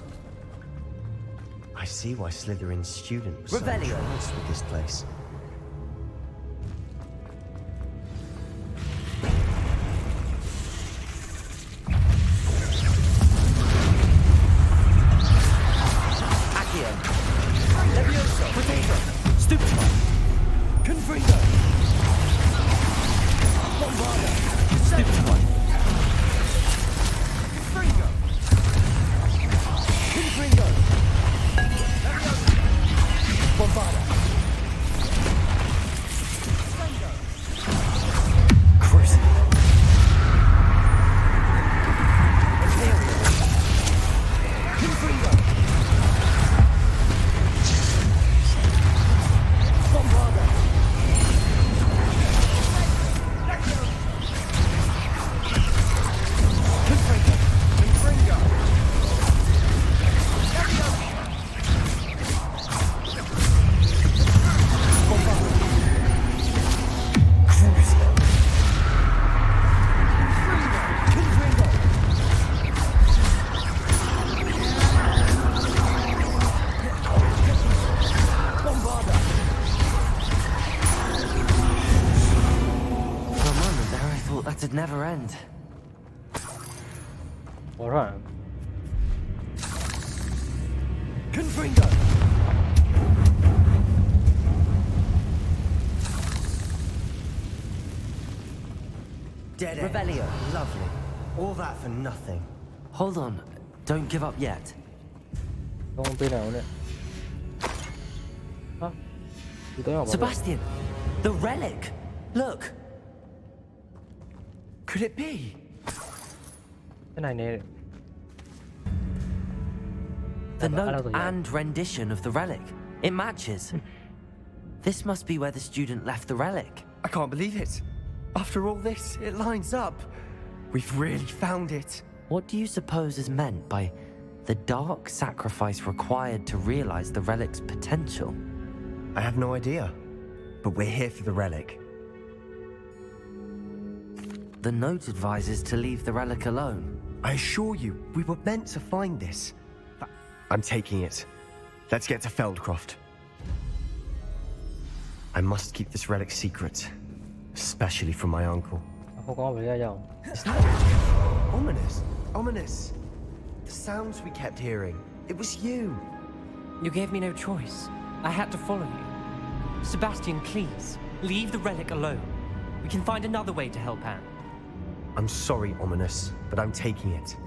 I see why Slytherin's student was so Revelio. entranced with this place. Accio. Leviosa. Potato. Stupefy. Confringo. Bombarda. Stupefy. Confringo. Confringo. Bombarda. Cruising. Confringo. Bombarda. Confringo. Confringo. For a moment there, I thought that'd never end. Alright. Confringo. Dead end. Revelio. Lovely. All that for nothing. Hold on, don't give up yet. Don't be down it. Huh? You don't know Sebastian, the relic. Look. Could it be? And I need it. The note and rendition of the relic. It matches. This must be where the student left the relic. I can't believe it. After all this, it lines up. We've really found it. What do you suppose is meant by the dark sacrifice required to realize the relic's potential? I have no idea. But we're here for the relic. The note advises to leave the relic alone. I assure you, we were meant to find this. I'm taking it. Let's get to Feldcroft. I must keep this relic secret. Especially from my uncle. Ominous. Ominous. The sounds we kept hearing. It was you. You gave me no choice. I had to follow you. Sebastian, please, leave the relic alone. We can find another way to help Anne. I'm sorry, Ominous, but I'm taking it.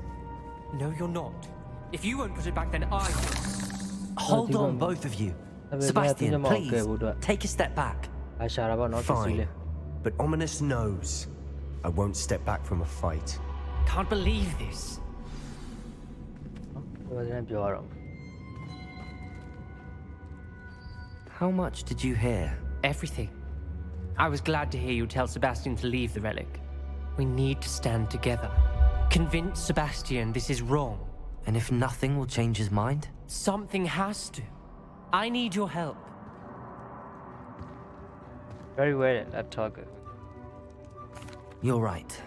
No, you're not. If you won't put it back, then I will. Hold on, both of you. Sebastian, please, take a step back. Fine. But Ominous knows. I won't step back from a fight. Can't believe this. How much did you hear? Everything. I was glad to hear you tell Sebastian to leave the relic. We need to stand together. Convince Sebastian this is wrong. And if nothing will change his mind? Something has to. I need your help. Very well, that target. You're right.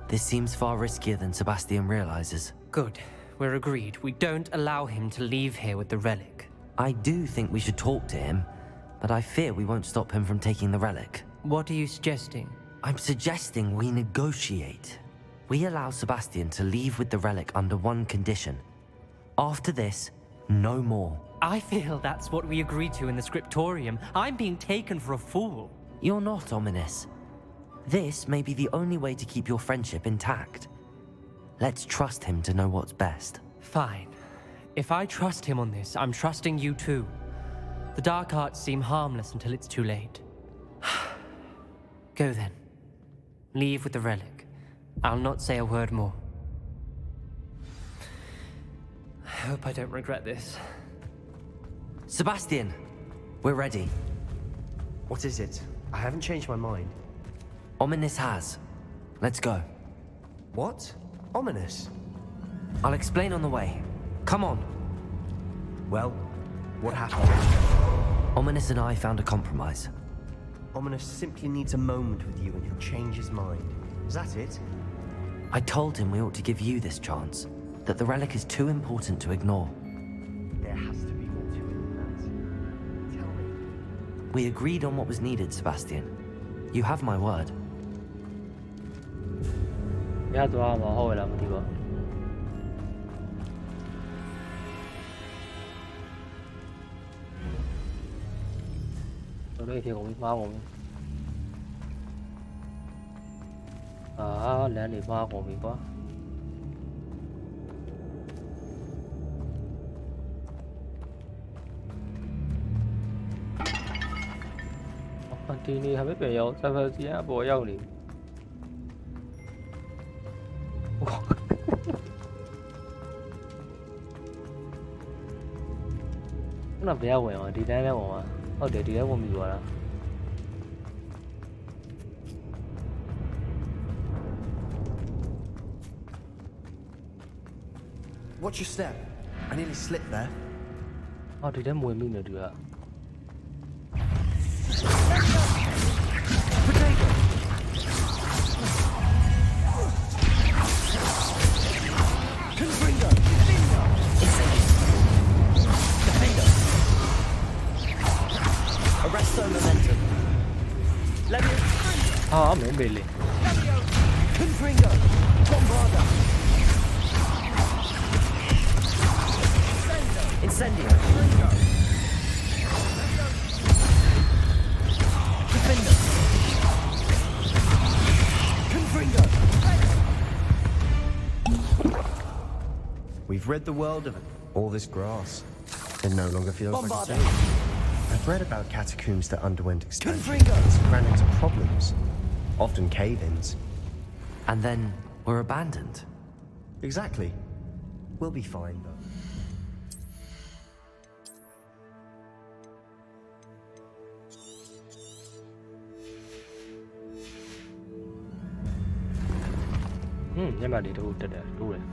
This seems far riskier than Sebastian realizes. Good. We're agreed. We don't allow him to leave here with the relic. I do think we should talk to him, but I fear we won't stop him from taking the relic. What are you suggesting? I'm suggesting we negotiate. We allow Sebastian to leave with the relic under one condition. After this, no more. I feel that's what we agreed to in the scriptorium. I'm being taken for a fool. You're not, Ominous. This may be the only way to keep your friendship intact. Let's trust him to know what's best. Fine. If I trust him on this, I'm trusting you too. The dark arts seem harmless until it's too late. Go then. Leave with the relic. I'll not say a word more. I hope I don't regret this. Sebastian, we're ready. What is it? I haven't changed my mind. Ominous has. Let's go. What? Ominous? I'll explain on the way. Come on. Well, what happened? Ominous and I found a compromise. Ominous simply needs a moment with you and he'll change his mind. Is that it? I told him we ought to give you this chance, that the relic is too important to ignore. There has to be more to it than that. Tell me. We agreed on what was needed, Sebastian. You have my word. Lén này hoa của mình quá. Đi 係咪邊有身份證啊？我要你。嗱，邊有ဝင်啊？ဒီတိုင်းလဲဝင်啊？ဟုတ်တယ်，ဒီတိုင်းဝင်ပြီးသွား啦。Watch your step. I nearly slipped there. Oh,ဒီတိုင်းဝင်မိနေတူက Arresto momentum. Ah, mẹ bề lì. Confringo. Bombarda. Incendio. Defender. Confringo. We've rid the world of all this grass. It no longer feels Bombarda. like a city. I've read about catacombs that underwent expansions and ran into problems, often cave-ins. And then were abandoned. Exactly. We'll be fine, though. Nhưng mà đi đâuတက်တယ်တူတယ်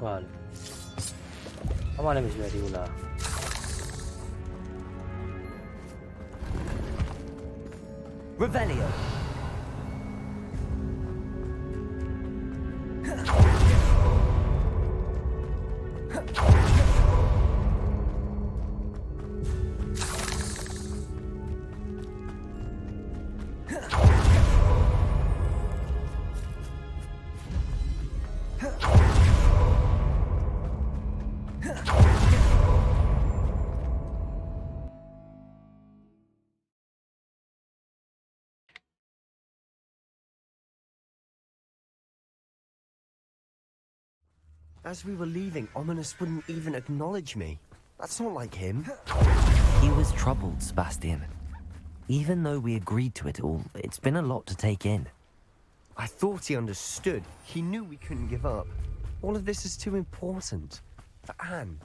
ဘာလဲအမလည်းမရှိရသေးဘူးလား Revelio. As we were leaving, Ominous wouldn't even acknowledge me. That's not like him. He was troubled, Sebastian. Even though we agreed to it all, it's been a lot to take in. I thought he understood. He knew we couldn't give up. All of this is too important. For Anne.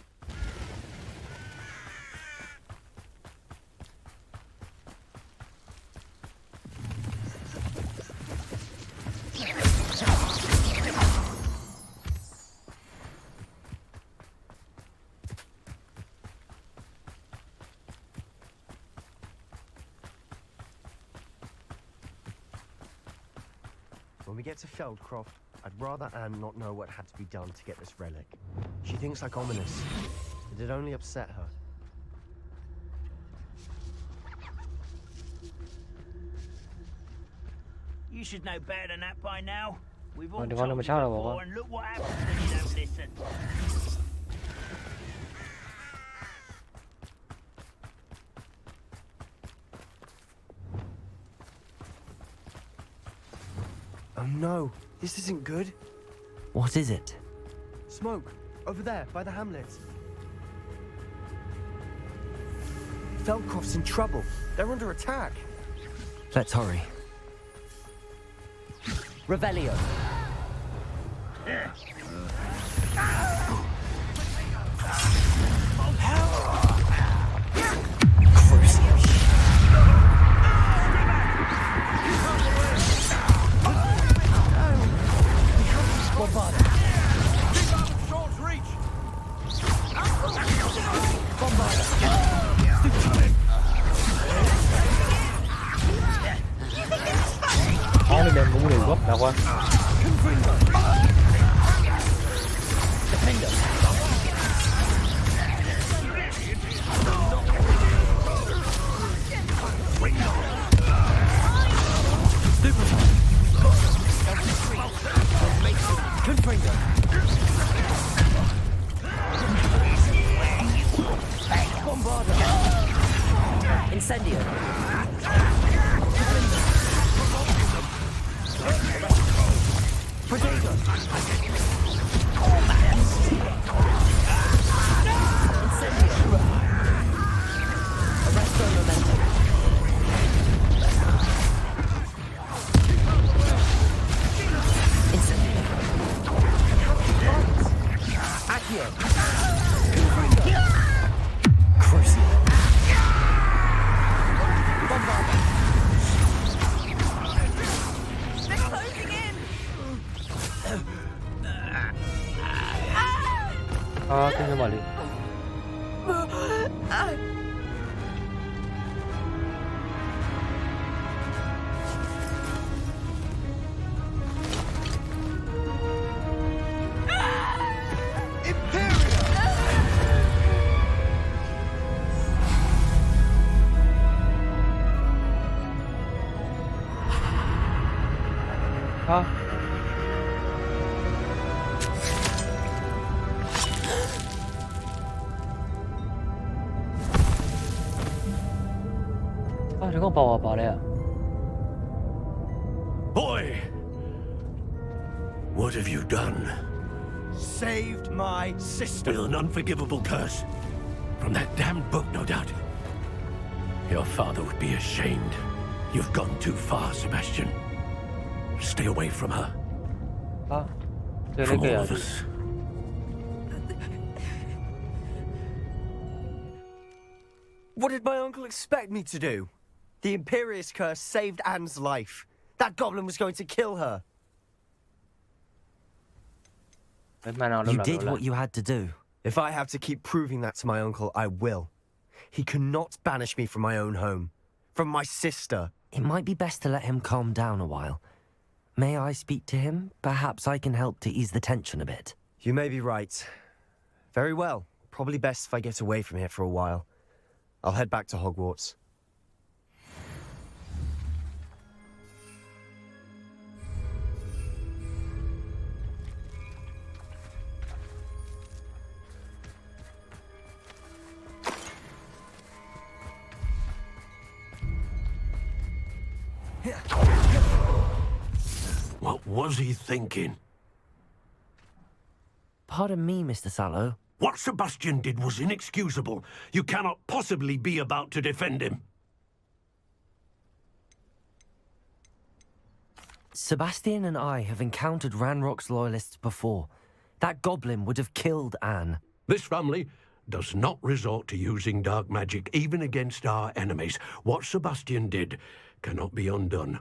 When we get to Feldcroft, I'd rather Anne not know what had to be done to get this relic. She thinks like Ominous. It'd only upset her. You should know better than that by now. We've all Di told ba you naman siya before, and look what happens when you don't listen. no, this isn't good. What is it? Smoke, over there, by the hamlet. Feldcroft's in trouble. They're under attack. Let's hurry. Revelio. Only đem cũng liều gấp đã qua. Incendio. Protego. Incendio. Arresto momentum. Incendio. Accio. Crucial. Cái mà đi. Boy! What have you done? Saved my sister. With an unforgivable curse. From that damned book, no doubt. Your father would be ashamed. You've gone too far, Sebastian. Stay away from her. From all of us. What did my uncle expect me to do? The Imperious curse saved Anne's life. That goblin was going to kill her. You did what you had to do. If I have to keep proving that to my uncle, I will. He cannot banish me from my own home. From my sister. It might be best to let him calm down a while. May I speak to him? Perhaps I can help to ease the tension a bit. You may be right. Very well. Probably best if I get away from here for a while. I'll head back to Hogwarts. What was he thinking? Pardon me, Mr. Sallow. What Sebastian did was inexcusable. You cannot possibly be about to defend him. Sebastian and I have encountered Ranrock's loyalists before. That goblin would have killed Anne. This family does not resort to using dark magic even against our enemies. What Sebastian did cannot be undone.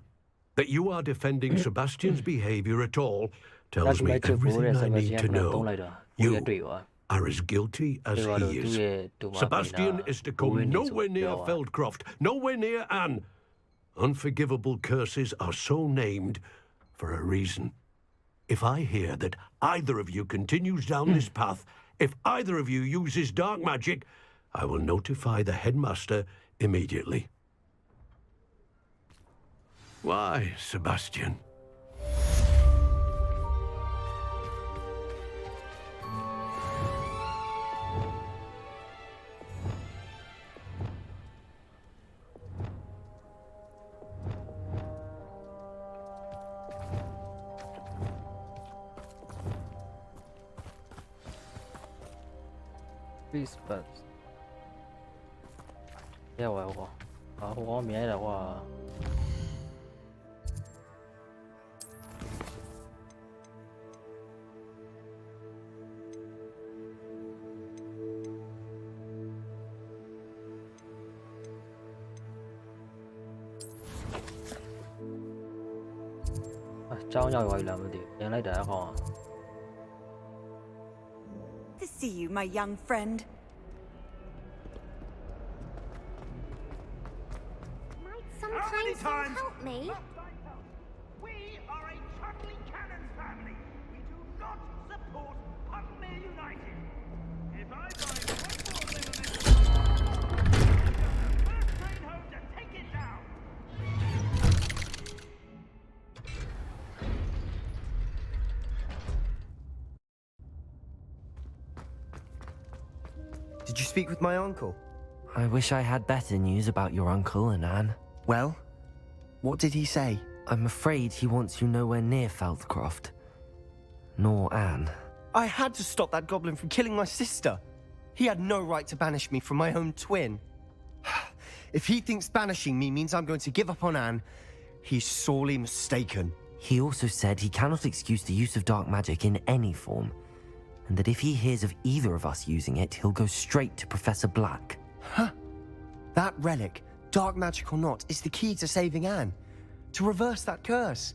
That you are defending Sebastian's behavior at all tells me everything I need to know. You are as guilty as he is. Sebastian is to come nowhere near Feldcroft, nowhere near Anne. Unforgivable curses are so named for a reason. If I hear that either of you continues down this path, if either of you uses dark magic, I will notify the headmaster immediately. Why, Sebastian? Peace buds. Yeah, well. Hổ mẹ là quá. Cháu nhau gọi là gì? Nhận lấy đã không? To see you, my young friend. Sometimes you help me. We are a Chudley Cannons family. We do not support Huckmere United. If I find one more thing on this, first train home to take it down. Did you speak with my uncle? I wish I had better news about your uncle and Anne. Well, what did he say? I'm afraid he wants you nowhere near Feldcroft. Nor Anne. I had to stop that goblin from killing my sister. He had no right to banish me from my own twin. If he thinks banishing me means I'm going to give up on Anne, he's sorely mistaken. He also said he cannot excuse the use of dark magic in any form, and that if he hears of either of us using it, he'll go straight to Professor Black. Huh? That relic, dark magic or not, is the key to saving Anne. To reverse that curse.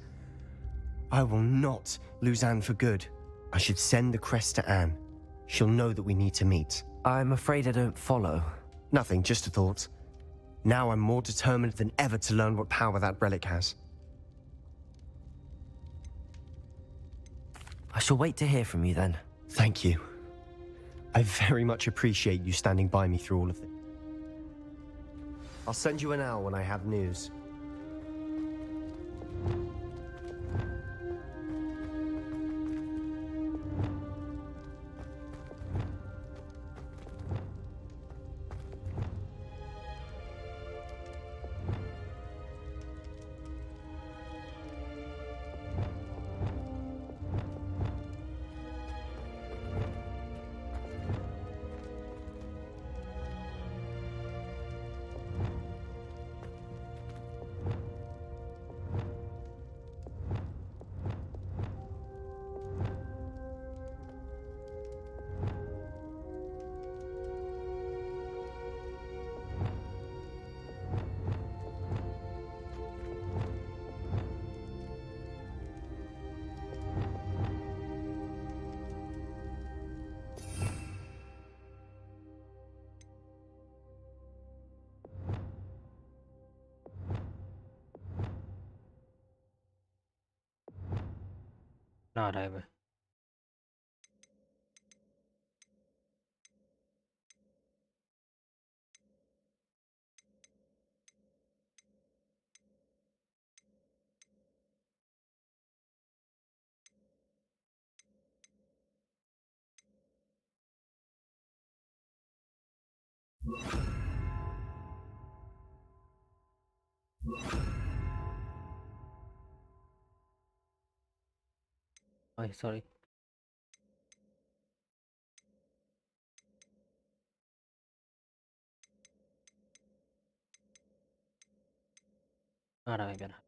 I will not lose Anne for good. I should send the crest to Anne. She'll know that we need to meet. I'm afraid I don't follow. Nothing, just a thought. Now I'm more determined than ever to learn what power that relic has. I shall wait to hear from you then. Thank you. I very much appreciate you standing by me through all of this. I'll send you an owl when I have news. Nào đây mày. Ôi, sorry. À đây bên này.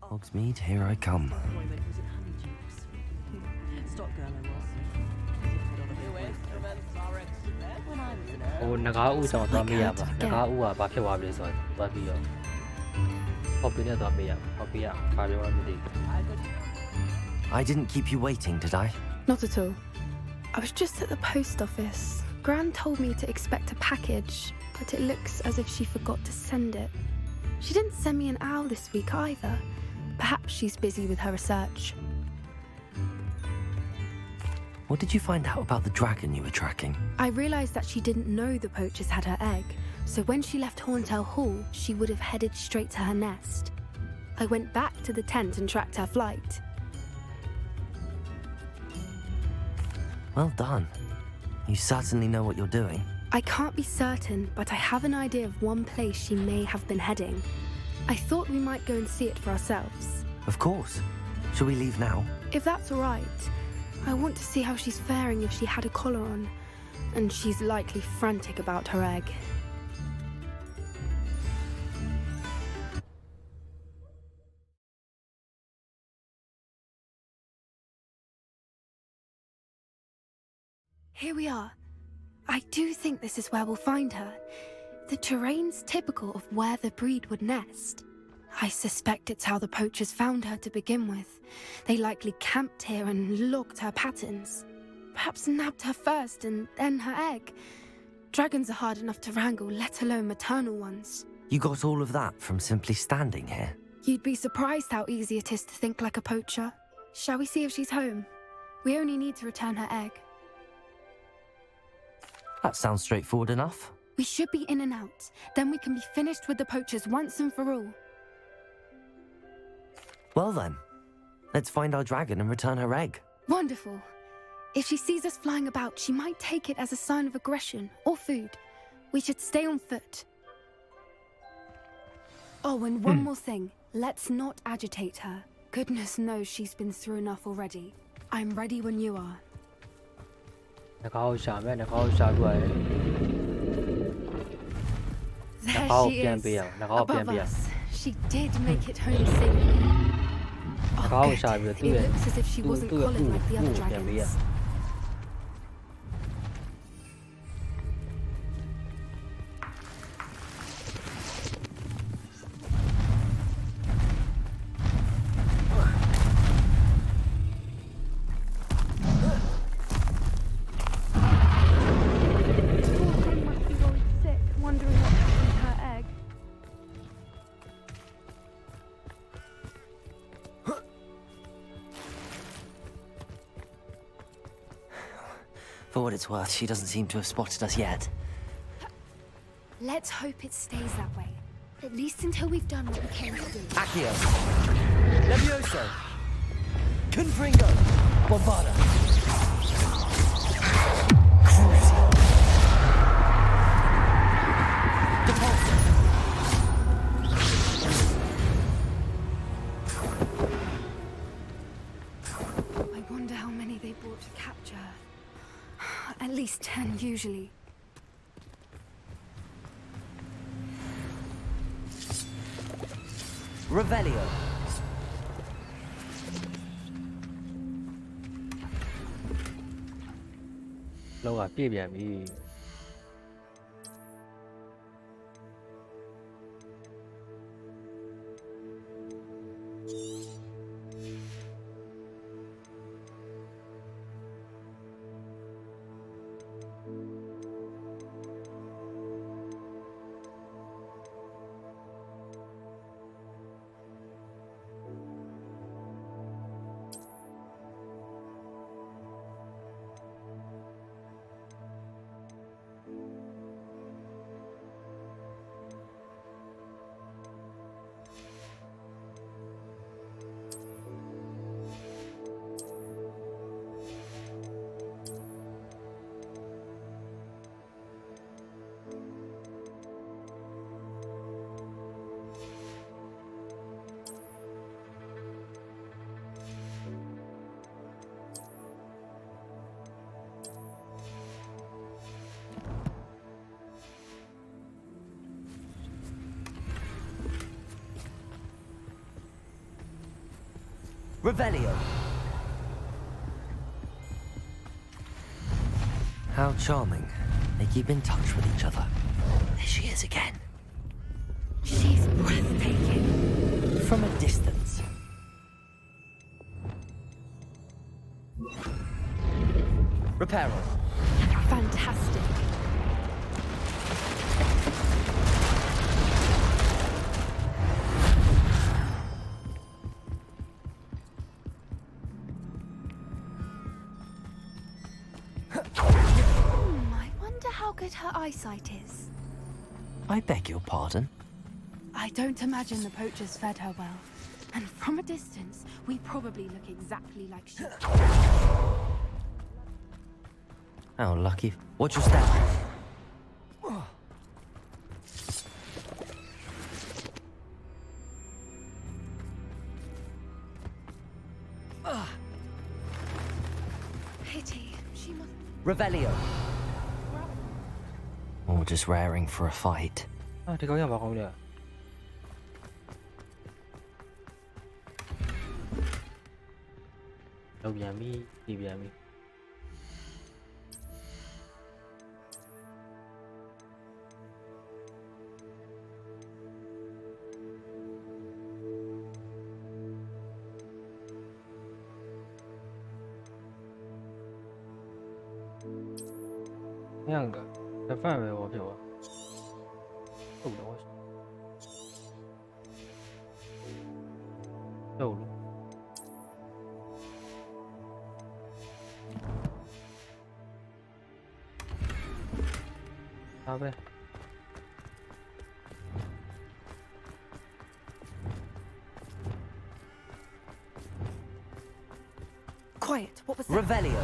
Hogsmeade, here I come. Oh, ငကားဦးဆောင်သွားမေးရပါငကားဦးကဘာဖြစ်သွားပြီလဲဆိုတော့သွားပြီးတော့ဟော့ပင်းနဲ့သွားမေးရဟော့ပင်းကဘာပြောမှမသိဘူး I didn't keep you waiting, did I? Not at all. I was just at the post office. Gran told me to expect a package, but it looks as if she forgot to send it. She didn't send me an owl this week either. Perhaps she's busy with her research. What did you find out about the dragon you were tracking? I realised that she didn't know the poachers had her egg, so when she left Horntail Hall, she would have headed straight to her nest. I went back to the tent and tracked her flight. Well done. You certainly know what you're doing. I can't be certain, but I have an idea of one place she may have been heading. I thought we might go and see it for ourselves. Of course. Shall we leave now? If that's all right. I want to see how she's faring if she had a collar on. And she's likely frantic about her egg. Here we are. I do think this is where we'll find her. The terrain's typical of where the breed would nest. I suspect it's how the poachers found her to begin with. They likely camped here and logged her patterns. Perhaps nabbed her first and then her egg. Dragons are hard enough to wrangle, let alone maternal ones. You got all of that from simply standing here? You'd be surprised how easy it is to think like a poacher. Shall we see if she's home? We only need to return her egg. That sounds straightforward enough. We should be in and out. Then we can be finished with the poachers once and for all. Well then, let's find our dragon and return her egg. Wonderful. If she sees us flying about, she might take it as a sign of aggression or food. We should stay on foot. Oh, and one more thing. Let's not agitate her. Goodness knows she's been through enough already. I'm ready when you are. ငကားကိုရှာမယ်ငကားကိုရှာပြီးရတယ် There she is. ငကားကိုပြန် Above ပေးရ us. She did make it home safely. ငကားကိုရှာပြီးတော့သူ့ It ရဲ့ looks as if she wasn't သူ့ရဲ့ collared like the other ကိုပြန်ပေးရ dragons. Wondering what happened to her egg. For what it's worth, she doesn't seem to have spotted us yet. Let's hope it stays that way. At least until we've done what we came to do. Accio. Levioso. Confringo. Bombarda. Crucial. Depulso. I wonder how many they brought to capture her. At least 10 usually. Revelio. Lâu à, biết biển đi. Revelio. How charming. They keep in touch with each other. There she is again. She's breathtaking. From a distance. Reparo. Fantastic. I wonder how good her eyesight is. I beg your pardon? I don't imagine the poachers fed her well. And from a distance, we probably look exactly like she... How lucky. Watch your step. Pity. She must... Revelio. Or just raring for a fight. Thì có nhà vào không nhỉ? Đâuပြန်ပြီဒီပြန်ပြီ ညကတစ်ဖက်ပဲပေါ့ဖြစ်သွားဟုတ်တော့ဟုတ်လို့ ဒါပဲ Quiet. What was that? Revelio.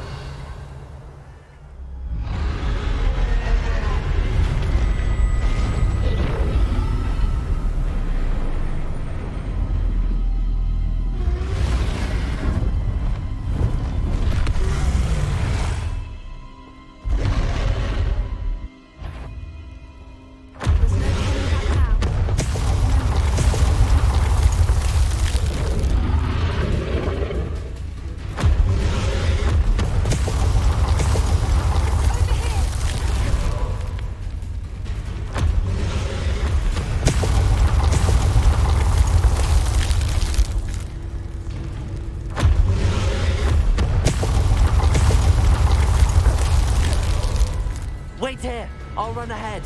Wait here. I'll run ahead.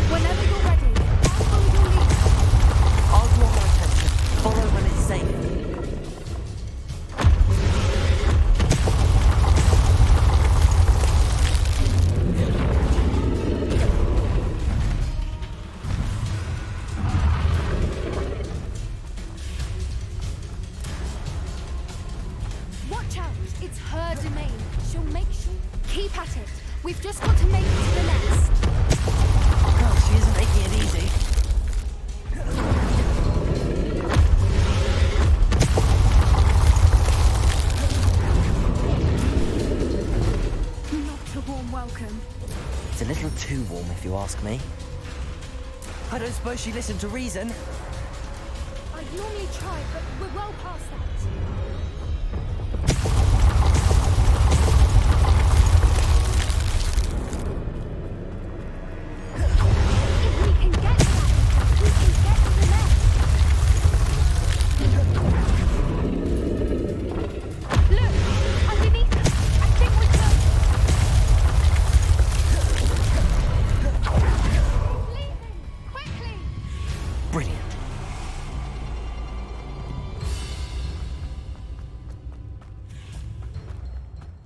Whenever you're ready, I'll follow your lead. I'll draw my attention. Follow when it's safe. Watch out. It's her domain. She'll make sure. Keep at it. We've just got to make it to the nest. Oh, she isn't making it easy. Not a warm welcome. It's a little too warm, if you ask me. I don't suppose she listened to reason. I'd normally try, but we're well past that.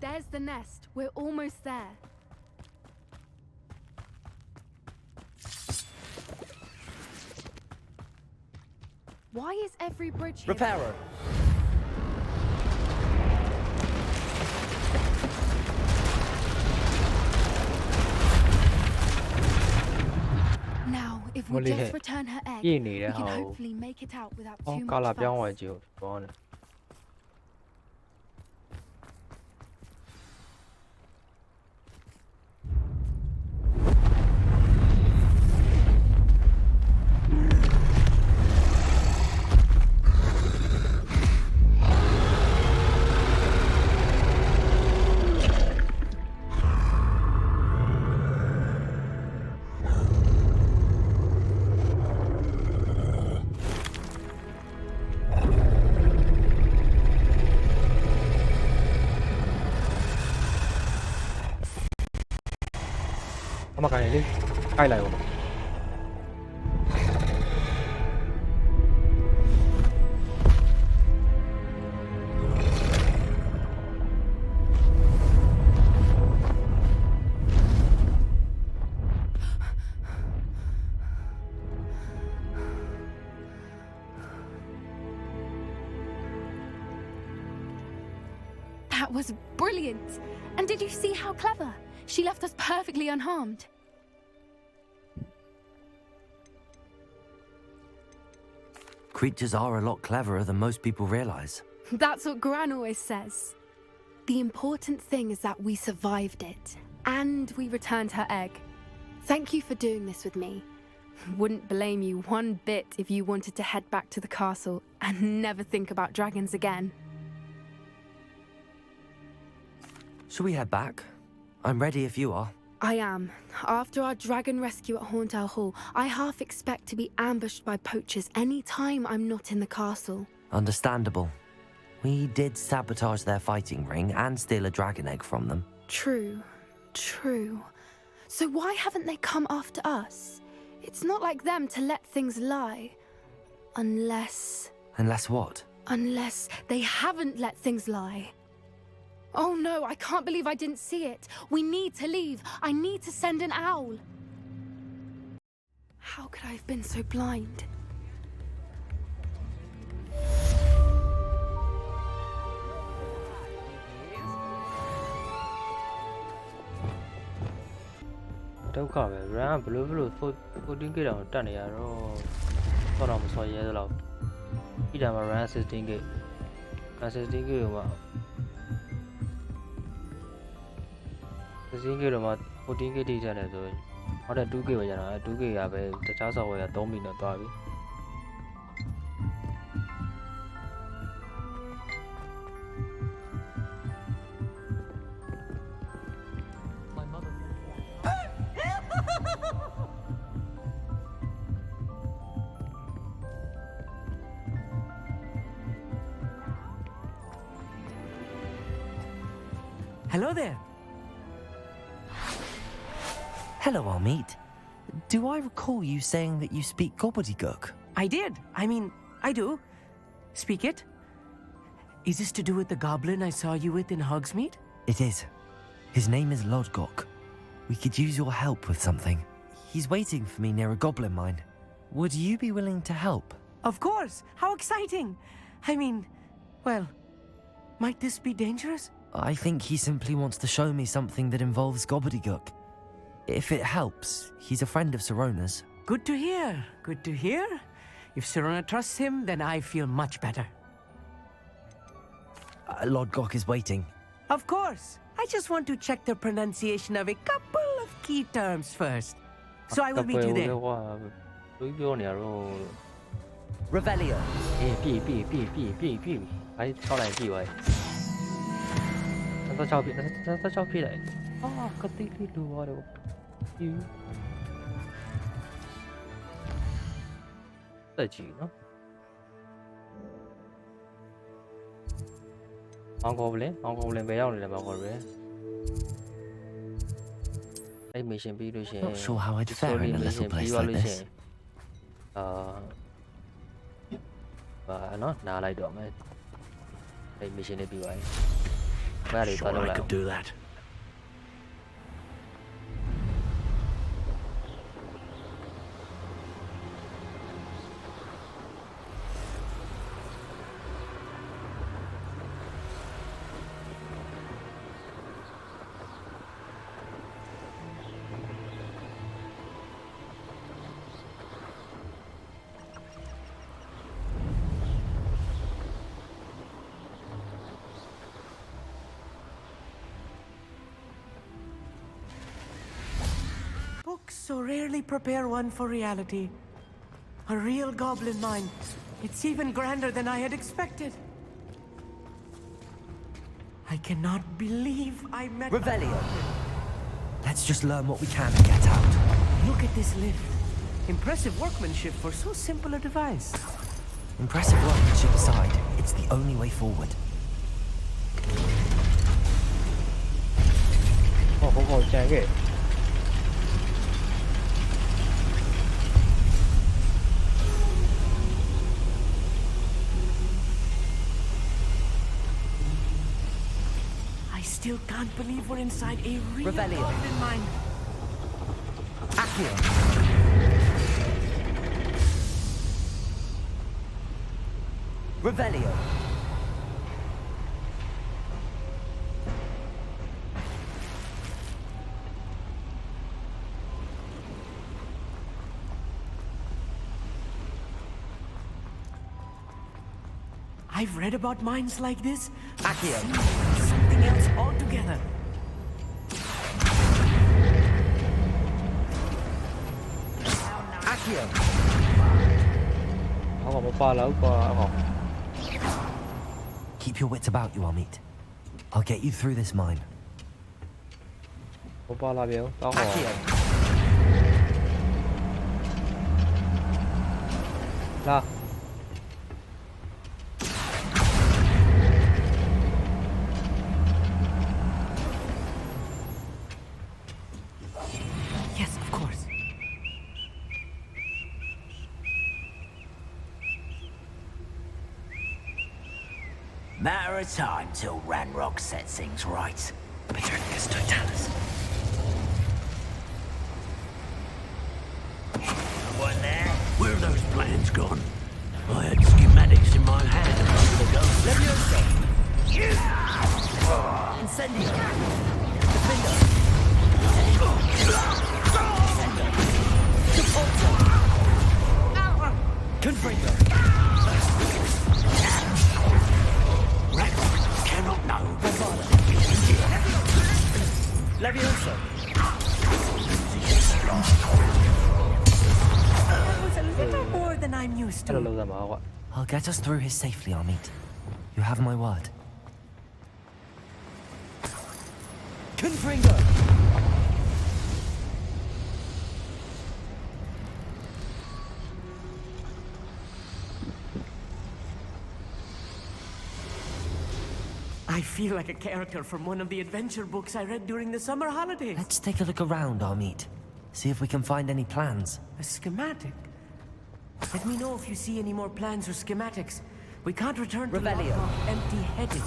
There's the nest. We're almost there. Why is every bridge here? Reparo. Now, if we just return her egg, we can hopefully make it out without too much fuss. အမကိုင်းလေကိုက်လိုက်အောင် That was brilliant. And did you see how clever? She left us perfectly unharmed. Creatures are a lot cleverer than most people realize. That's what Gran always says. The important thing is that we survived it, and we returned her egg. Thank you for doing this with me. Wouldn't blame you one bit if you wanted to head back to the castle and never think about dragons again. Shall we head back? I'm ready if you are. I am. After our dragon rescue at Hauntow Hall, I half expect to be ambushed by poachers any time I'm not in the castle. Understandable. We did sabotage their fighting ring and steal a dragon egg from them. True. So why haven't they come after us? It's not like them to let things lie. Unless... Unless what? Unless they haven't let things lie. Oh no, I can't believe I didn't see it. We need to leave. I need to send an owl. How could I have been so blind? Don't come, run, blue, 14 down, done here. Thought I saw yellow. He done around 16 gate. 16 gate. 16 တော့မှ14 GB တိကျတယ်ဆိုရင်နောက်တဲ့2 GB ပဲကျန်တာ2 GB ကပဲတခြား software က3 မိနစ်သွားပြီ Hello there. Hello, Almeet. Do I recall you saying that you speak gobbledygook? I did. I mean, I do. Speak it. Is this to do with the goblin I saw you with in Hogsmeade? It is. His name is Lodgok. We could use your help with something. He's waiting for me near a goblin mine. Would you be willing to help? Of course. How exciting. I mean, well, might this be dangerous? I think he simply wants to show me something that involves gobbledygook. If it helps, he's a friend of Sirona's. Good to hear. Good to hear. If Sirona trusts him, then I feel much better. Lodgok is waiting. Of course. I just want to check the pronunciation of a couple of key terms first. So I will meet you there. Revelio. Not sure how I'd fare in a little place like this. Sure, I could do that. Books so rarely prepare one for reality. A real goblin mine. It's even grander than I had expected. I cannot believe I met... Revelio. Let's just learn what we can and get out. Look at this lift. Impressive workmanship for so simple a device. Impressive workmanship aside, it's the only way forward. Oh, still can't believe we're inside a real goblin mine. Accio. Revelio. I've read about mines like this. Accio. Something else altogether. Accio. Keep your wits about you, Amit. I'll get you through this mine. Accio. Yes, of course. Matter of time till Ranrock sets things right. Petrificus totalis. One there. Where are those plans gone? I had schematics in my hand a month ago. Levioso. Incendio. Defender. Confringo. Ranrock cannot know. Levioso. That was a little more than I'm used to. I'll get us through here safely, Amit. You have my word. Confringo. I feel like a character from one of the adventure books I read during the summer holidays. Let's take a look around, Amit. See if we can find any plans. A schematic? Let me know if you see any more plans or schematics. We can't return to Revelio. Lockrock empty-headed.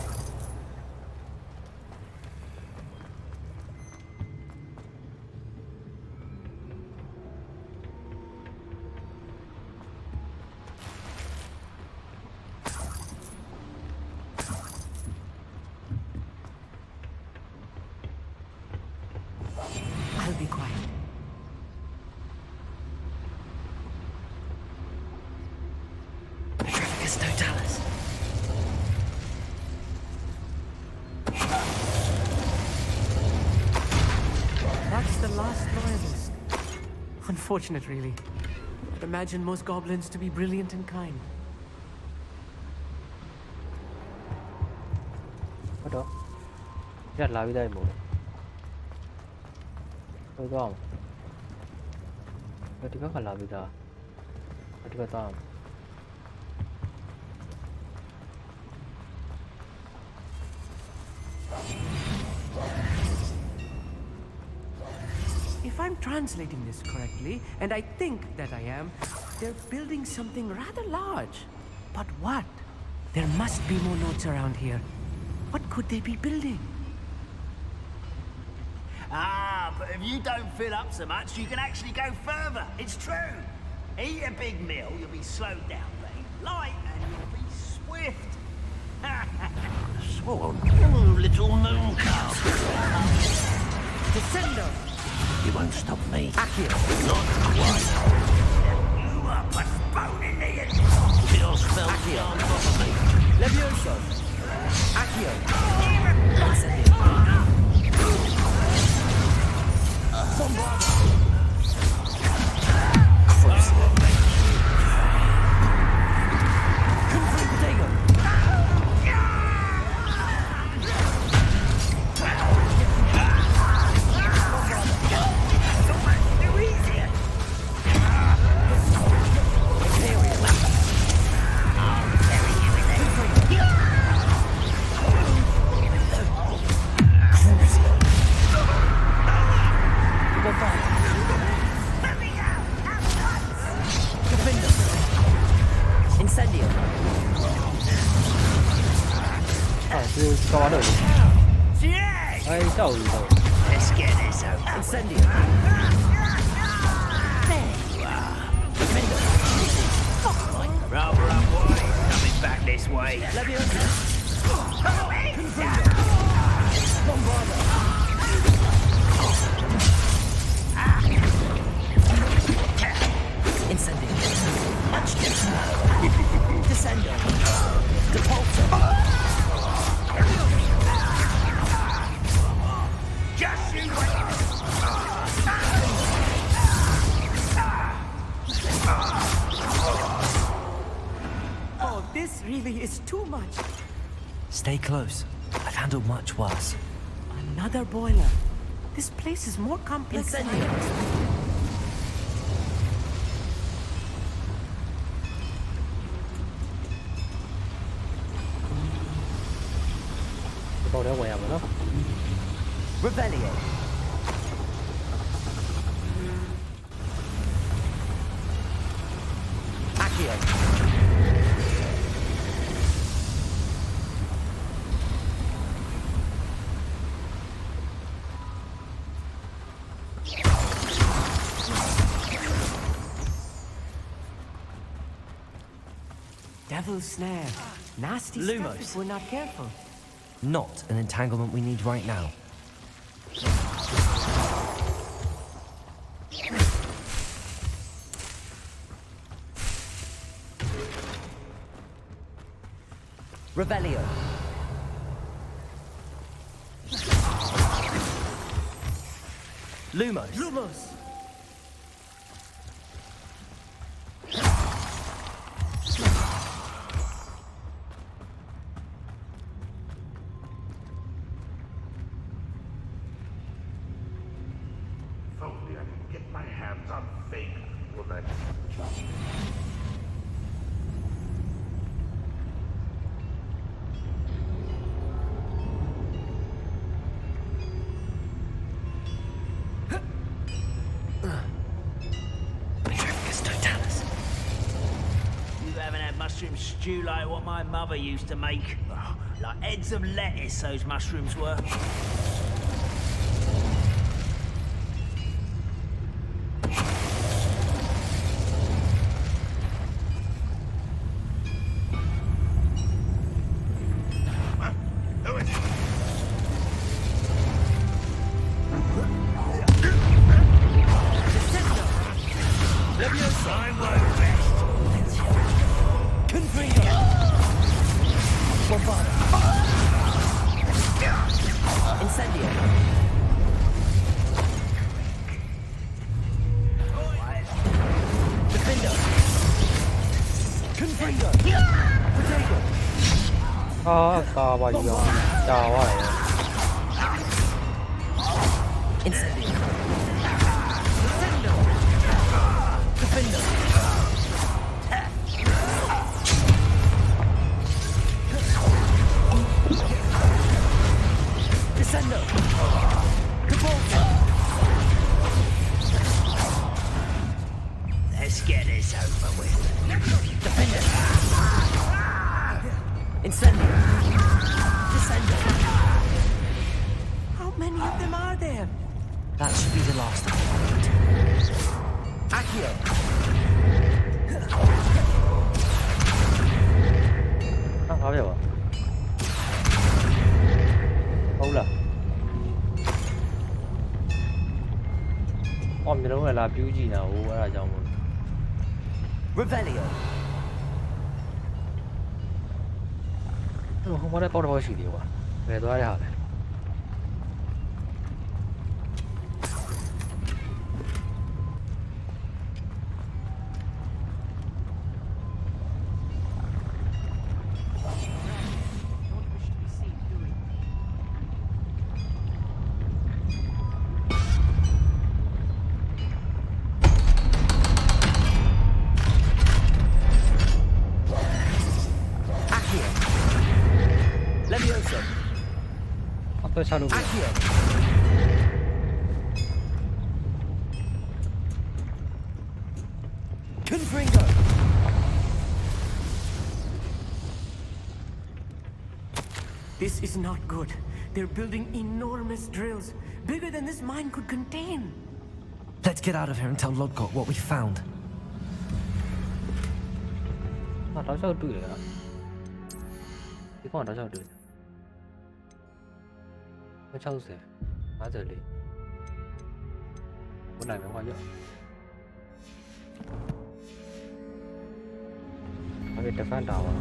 I'll be quiet. Petrificus totalis. That's the last loyalist. Unfortunate, really. I'd imagine most goblins to be brilliant and kind. Đó. Rất là bây giờ một. Tôi có. Tôi có là bây giờ. Tôi có tao. If I'm translating this correctly, and I think that I am, they're building something rather large. But what? There must be more notes around here. What could they be building? Ah, but if you don't fill up so much, you can actually go further. It's true. Eat a big meal, you'll be slowed down, but eat light and you'll be swift. Swan. Oh, little moon calf. Descendo. You won't stop me. Accio. Not quite. You are postponing the end. Your spell on top of me. Levioso. Accio. Yes! Ai đâu đâu. Let's get this over. Incendio. There you are. Defender. Rather unwise. Coming back this way. Leviosa. Bombarda. Incendio. Much better. Descendo. Depulso. Just you wait. Oh, this really is too much. Stay close. I've handled much worse. Another boiler. This place is more complex than I expected. Câu đó quẹo rồi đó. Revelio. Accio. Devil's snare. Nasty stuff if we're not careful. Not an entanglement we need right now. Revelio. Lumos. Lumos. If only I could get my hands on fake woman. You haven't had mushroom stew like what my mother used to make. Oh, like heads of lettuce, those mushrooms were. Who is it? Leviosa. I won't rest. Confringo. Bombarda. Incendio. Defender. Confringo. Potato. Cà bà gì rồi. Chào quá này. Incendio. Defender. Descendo. Depulso. Let's get this over with. Defender. Incendio. Descendo. How many of them are there? That should be the last of them. Accio. Phá được à? Không là. Ông nhớ là biểu gì nào ở trong Revelio. không có đấy bao đâu xử lý quá. Về tôi đi học này. Tôi sao đúng Confringo. This is not good. They're building enormous drills, bigger than this mine could contain. Let's get out of here and tell Lodgok what we found. Ah, đó sao đuổi à? Cái con đó sao đuổi? Nó sao rồi? Hóa giờ đi. Con này mới qua chứ. Có biết phát đầu à?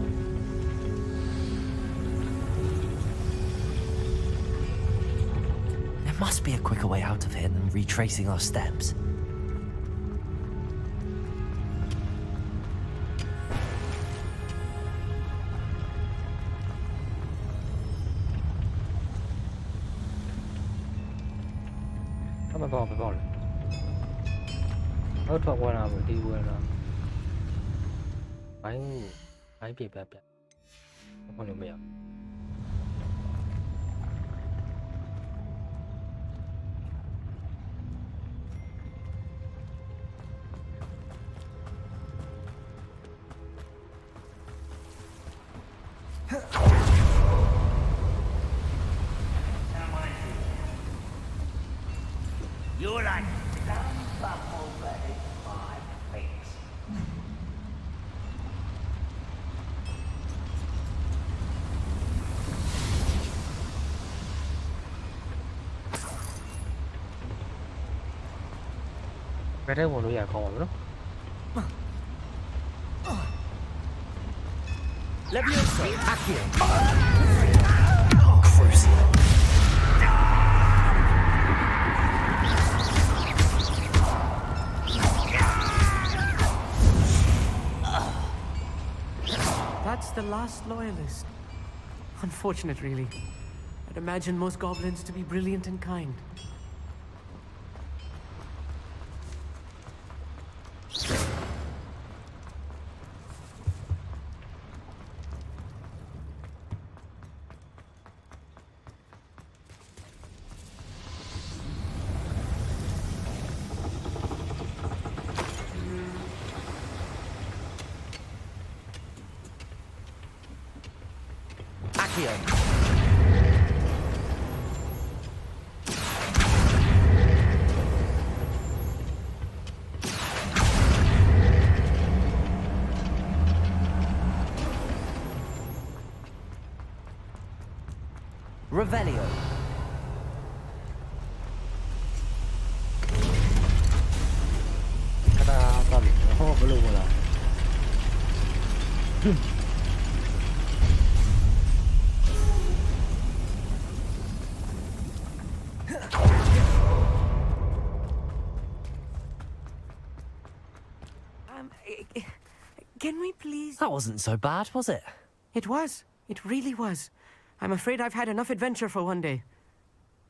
There must be a quicker way out of here than retracing our steps. Phải vào. Nó thoát qua nào mình đi qua nào. Bánh bị bẹp. Không được mèo. You're like some bumble-bedded five pigs. Cái đấy một đôi giày còn nữa. Levioso, Accio. Crucial. That's the last loyalist. Unfortunate, really. I'd imagine most goblins to be brilliant and kind. Revelio. Ta ta bị nó không luôn rồi. Can we please? That wasn't so bad, was it? It was. It really was. I'm afraid I've had enough adventure for one day.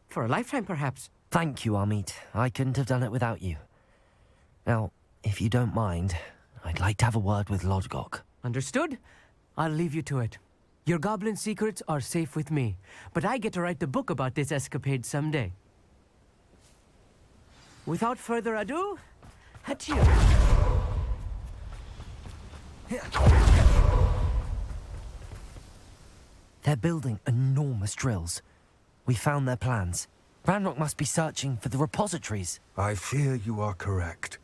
For a lifetime, perhaps. Thank you, Amit. I couldn't have done it without you. Now, if you don't mind, I'd like to have a word with Lodgok. Understood? I'll leave you to it. Your goblin secrets are safe with me, but I get to write the book about this escapade someday. Without further ado, adieu. They're building enormous drills. We found their plans. Ranrock must be searching for the repositories. I fear you are correct.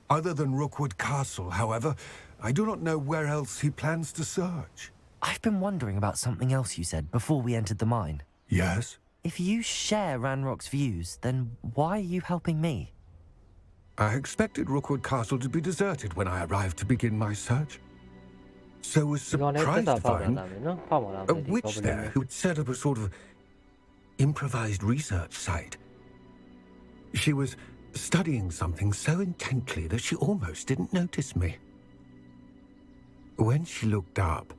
Other than Rookwood Castle, however, I do not know where else he plans to search. I've been wondering about something else you said before we entered the mine. Yes? If you share Ranrock's views, then why are you helping me? I expected Rookwood Castle to be deserted when I arrived to begin my search. So was surprised to find a witch there who had set up a sort of improvised research site. She was studying something so intently that she almost didn't notice me. When she looked up,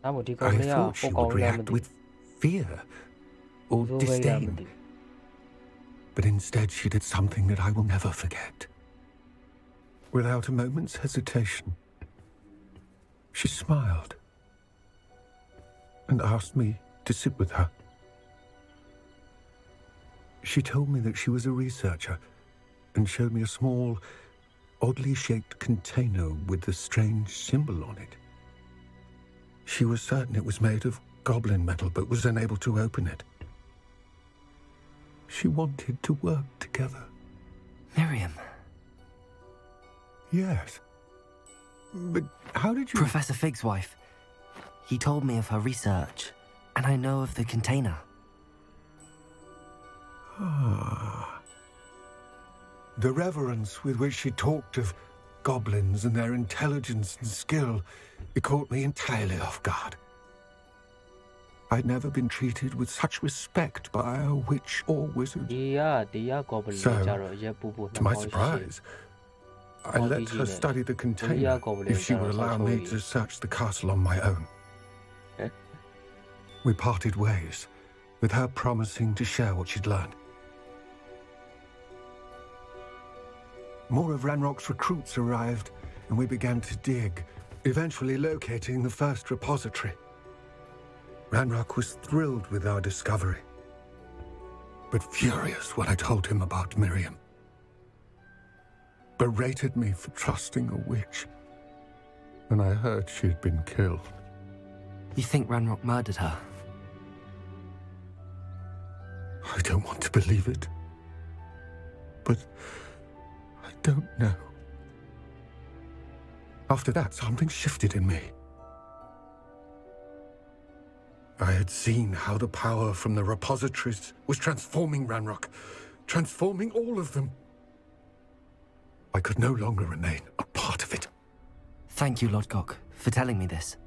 I thought she would react with fear or disdain. But instead she did something that I will never forget. Without a moment's hesitation, she smiled and asked me to sit with her. She told me that she was a researcher and showed me a small, oddly shaped container with a strange symbol on it. She was certain it was made of goblin metal but was unable to open it. She wanted to work together. Miriam. Yes. But how did you... Professor Fig's wife. He told me of her research, and I know of the container. Ah. The reverence with which she talked of goblins and their intelligence and skill, it caught me entirely off guard. I'd never been treated with such respect by a witch or wizard. So, to my surprise, I let her study the container if she would allow me to search the castle on my own. We parted ways, with her promising to share what she'd learned. More of Ranrock's recruits arrived, and we began to dig, eventually locating the first repository. Ranrock was thrilled with our discovery, but furious when I told him about Miriam. Berated me for trusting a witch, and I heard she'd been killed. You think Ranrock murdered her? I don't want to believe it, but I don't know. After that, something shifted in me. I had seen how the power from the repositories was transforming Ranrock, transforming all of them. I could no longer remain a part of it. Thank you, Lodgok, for telling me this.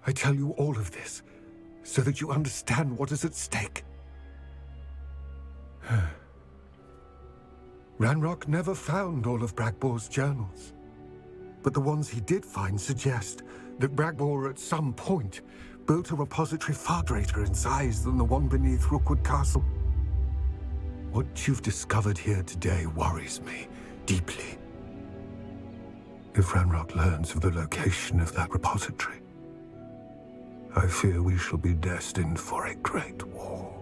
I tell you all of this so that you understand what is at stake. Ranrock never found all of Bragbor's journals, but the ones he did find suggest that Bragbor at some point built a repository far greater in size than the one beneath Rookwood Castle. What you've discovered here today worries me deeply. If Ranrock learns of the location of that repository, I fear we shall be destined for a great war.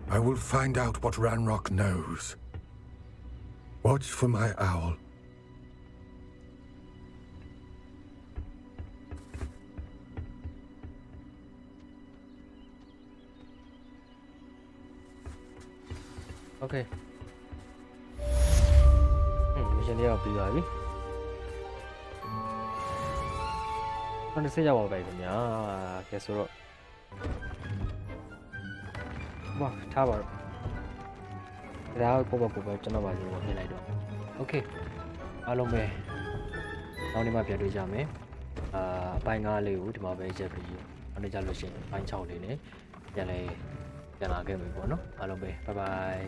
I will find out what Ranrock knows. Watch for my owl. Okay. Mission လေးတော့ပြီးပါပြီ။ကျွန်တော်ဆက်ရပါမယ်ခင်ဗျာ။ကဲဆိုတော့哇ထားပါတော့။ဒါကိုကိုပဲကျွန်တော်ပါစီကိုပြင်လိုက်တော့။ Okay အားလုံးပဲနောက်နေ့မှပြန်တွေ့ကြမယ်။အပိုင်း9လေးကိုဒီမှာပဲရက်ပြီးနောက်နေ့ကြလို့ရှိရင်အပိုင်း6လေးနဲ့ပြန်လာခဲ့ပြီပေါ့နော်။အားလုံးပဲ bye bye